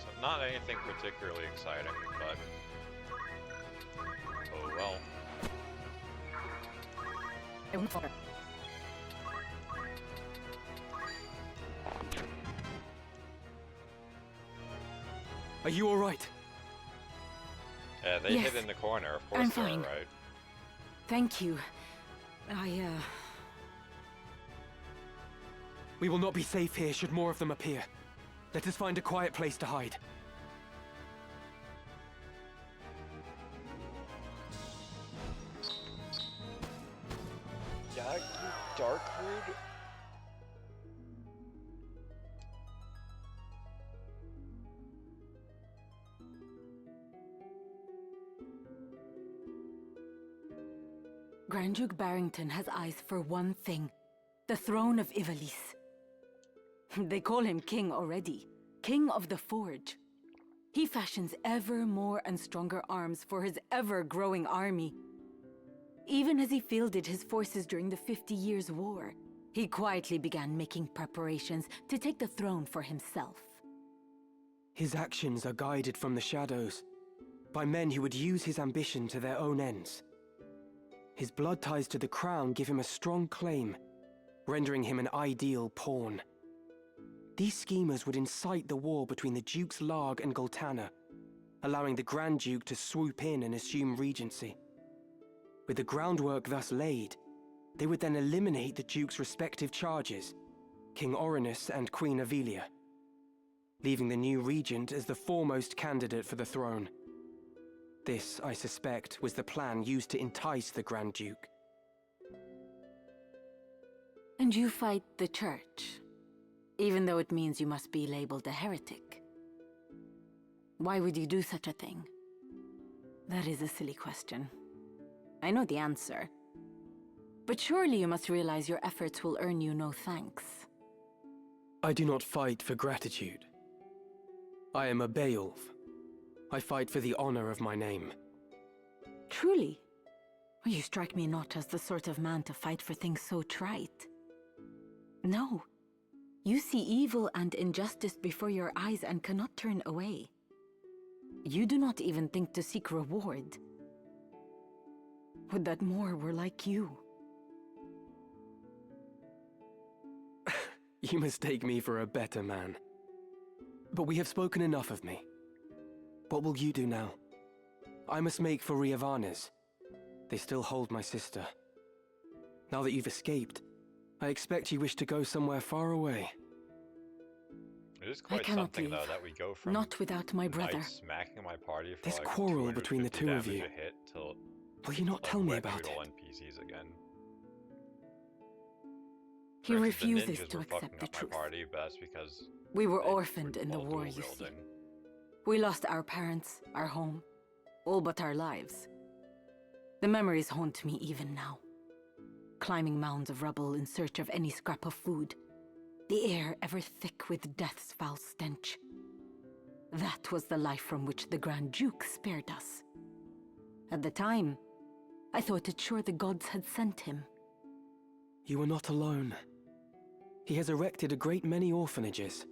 So not anything particularly exciting, but oh well. Are you all right? Yeah, they Yes, hid in the corner. Of course I'm they're fine. alright. Thank you. We will not be safe here should more of them appear. Let us find a quiet place to hide. Yeah, you Darkwood. Grand Duke Barrington has eyes for one thing. The throne of Ivalice. They call him king already. King of the Forge. He fashions ever more and stronger arms for his ever-growing army. Even as he fielded his forces during the 50 Years' War, he quietly began making preparations to take the throne for himself. His actions are guided from the shadows, by men who would use his ambition to their own ends. His blood ties to the crown give him a strong claim, rendering him an ideal pawn. These schemers would incite the war between the Dukes Larg and Goltana, allowing the Grand Duke to swoop in and assume regency. With the groundwork thus laid, they would then eliminate the Duke's respective charges, King Orinus and Queen Avelia, leaving the new regent as the foremost candidate for the throne. This, I suspect, was the plan used to entice the Grand Duke. And you fight the Church, even though it means you must be labeled a heretic. Why would you do such a thing? That is a silly question. I know the answer. But surely you must realize your efforts will earn you no thanks. I do not fight for gratitude. I am a Beowulf. I fight for the honor of my name. Truly? You strike me not as the sort of man to fight for things so trite. No. You see evil and injustice before your eyes and cannot turn away. You do not even think to seek reward. Would that more were like you. You mistake me for a better man. But we have spoken enough of me. What will you do now? I must make for Riavanes. They still hold my sister. Now that you've escaped, I expect you wish to go somewhere far away. It is quite something, though, that we go from not without my brother. Smacking my party for This like quarrel between the two of you. a hit till Will you not tell me about it? NPCs again. He For instance, refuses the ninjas to were accept fucking the up truth. My party, but that's because We were orphaned in the war, you see. We lost our parents, our home, all but our lives. The memories haunt me even now. Climbing mounds of rubble in search of any scrap of food. The air ever thick with death's foul stench. That was the life from which the Grand Duke spared us. At the time, I thought it sure the gods had sent him. You are not alone. He has erected a great many orphanages.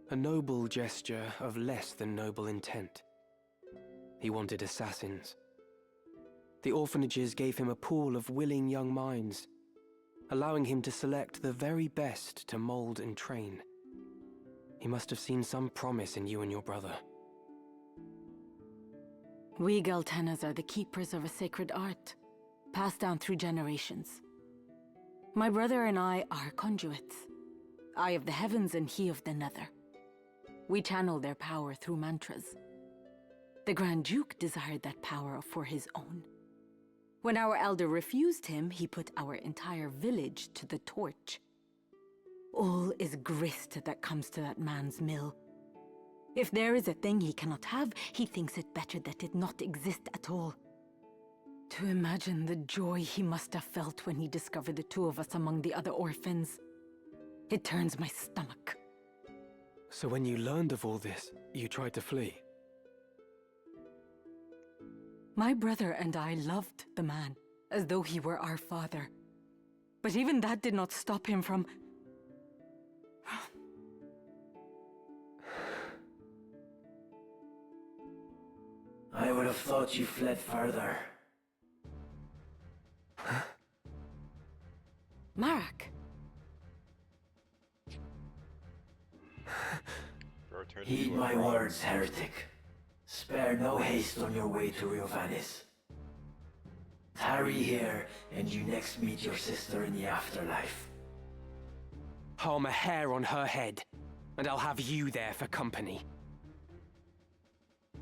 A noble gesture of less than noble intent. He wanted assassins. The orphanages gave him a pool of willing young minds, allowing him to select the very best to mold and train. He must have seen some promise in you and your brother. We Galtanas are the keepers of a sacred art, passed down through generations. My brother and I are conduits. I of the heavens and he of the nether. We channel their power through mantras. The Grand Duke desired that power for his own. When our elder refused him, he put our entire village to the torch. All is grist that comes to that man's mill. If there is a thing he cannot have, he thinks it better that it not exist at all. To imagine the joy he must have felt when he discovered the two of us among the other orphans. It turns my stomach. So when you learned of all this, you tried to flee? My brother and I loved the man, as though he were our father. But even that did not stop him from... I would have thought you fled further. Marak! Heed my words, heretic. Spare no haste on your way to Riovanes. Tarry here, and you next meet your sister in the afterlife. Harm a hair on her head, and I'll have you there for company.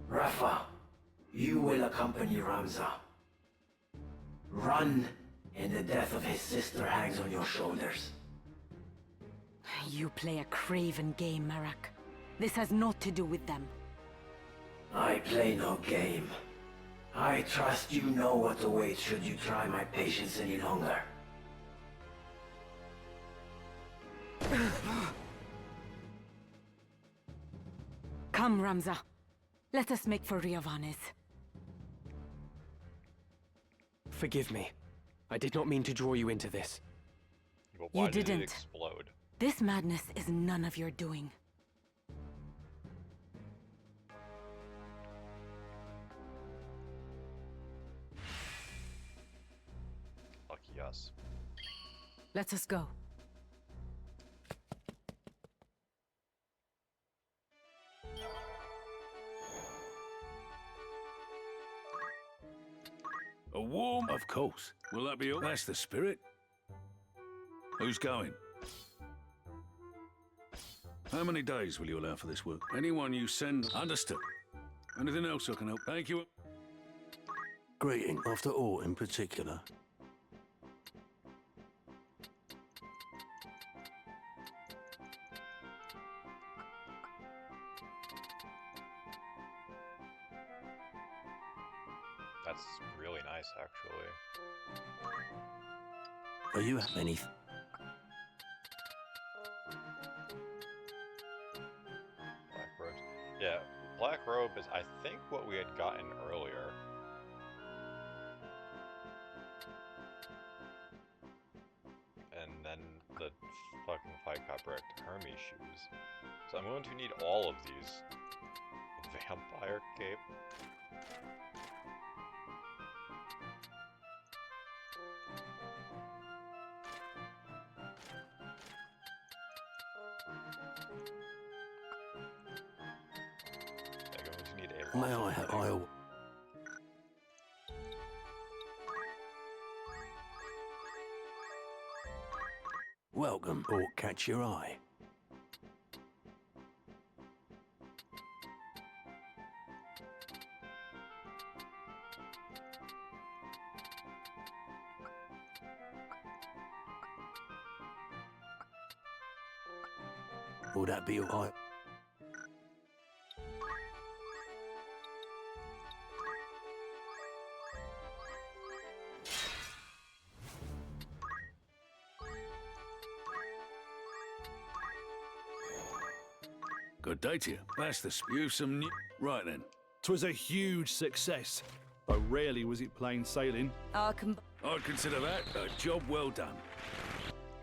Rafa, you will accompany Ramza. Run, and the death of his sister hangs on your shoulders. You play a craven game, Marak. This has naught to do with them. I play no game. I trust you know what awaits should you try my patience any longer. Come, Ramza. Let us make for Riavanes. Forgive me. I did not mean to draw you into this. But why You did didn't. it explode? This madness is none of your doing. Lucky us. Let us go. A warm? Of course. Will that be all? That's the spirit. Who's going? How many days will you allow for this work? Anyone you send... Understood. Anything else I can help? Thank you. Greeting after all in particular. That's really nice, actually. Are you any? Black robes. Yeah, black robe is, I think, what we had gotten earlier. And then the fucking fight got wrecked. Hermes shoes. So I'm going to need all of these. Vampire cape. They're going to need a May lot I of have? things. Welcome or catch your eye. Will that be all right? Good day to you. That's the spew some new... Right then. 'Twas a huge success, but rarely was it plain sailing. I'd consider that a job well done.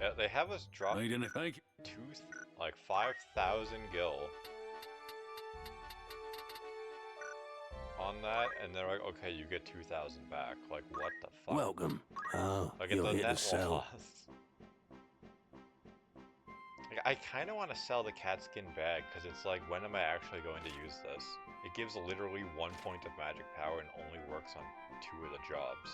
Yeah, they have us drop Need any thank you. like 5,000 gil on that, and they're like, okay, you get 2,000 back. Like, what the fuck? Welcome. Oh, Like, you're the here to net sell. loss. Like, I kind of want to sell the cat skin bag, because it's like, when am I actually going to use this? It gives literally 1 point of magic power and only works on 2 of the jobs.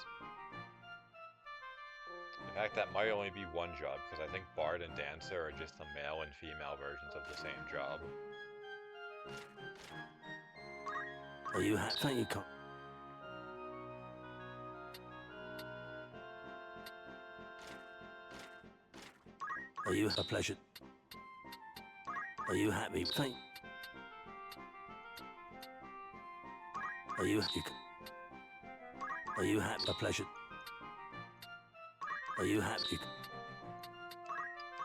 In fact, that might only be 1 job, because I think Bard and Dancer are just the male and female versions of the same job. Are you happy? Thank you, Are you a pleasure? Are you happy? Thank. Are you happy? Are you happy? A pleasure. Are you happy?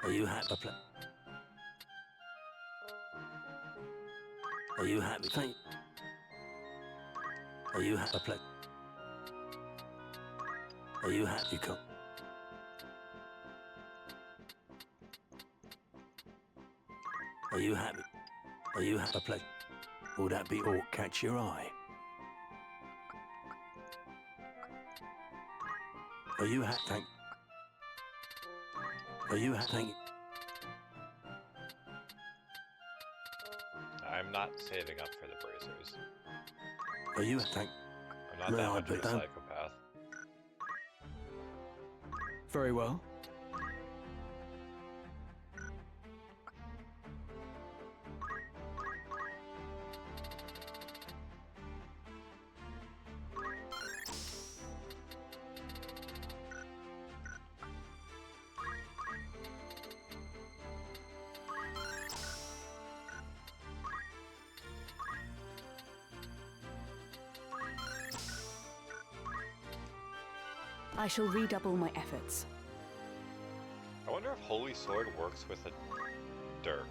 Are you happy? A pleasure. Are you happy? Thank. Are you happy? A pleasure. Are you happy? Come. Are you happy? Are you happy? A pleasure. Will that be all catch your eye? Are you happy? Thank. Are you happy? Thank. I'm not saving up for the bracers. Are you thank? I'm not May that I much of a put down? psychopath. Very well. I shall redouble my efforts. I wonder if Holy Sword works with a dirk.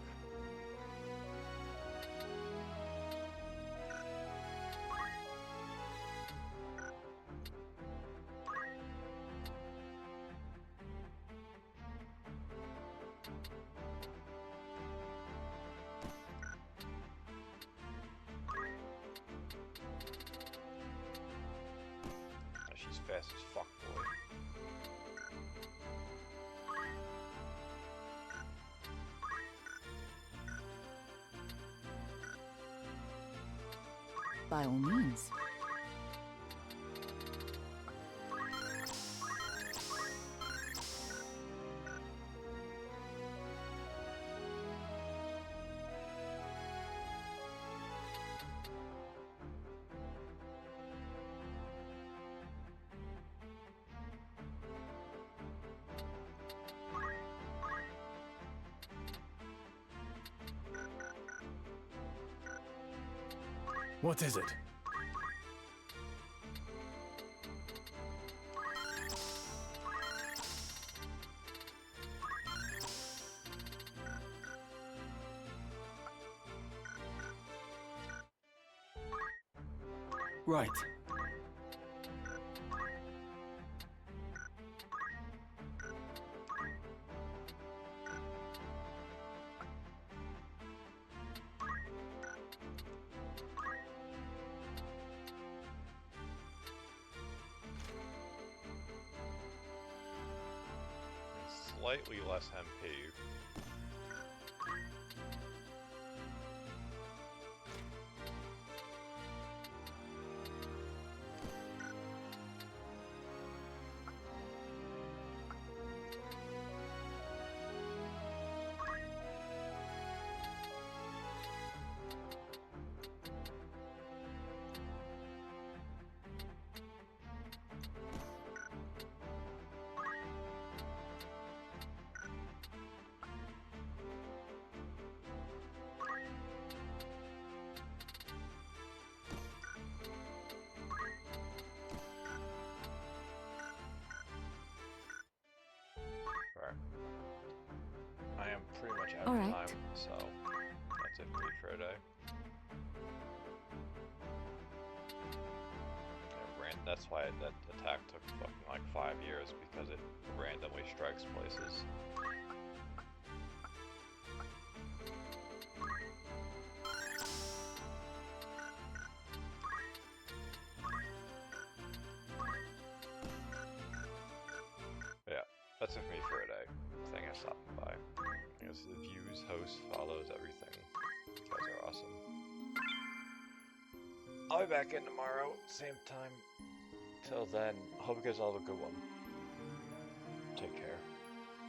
She's fast as fuck, boy. By all means. What is it? Right. Slightly less MP. Right. I am pretty much out of time, so that's it for me for today. That's why that attack took fucking like 5 years, because it randomly strikes places. But yeah, that's it for me for today. Thank you for stopping by. I guess the views, hosts, follows, everything. You guys are awesome. I'll be back in tomorrow, same time. Till then, hope you guys all have a good one. Take care.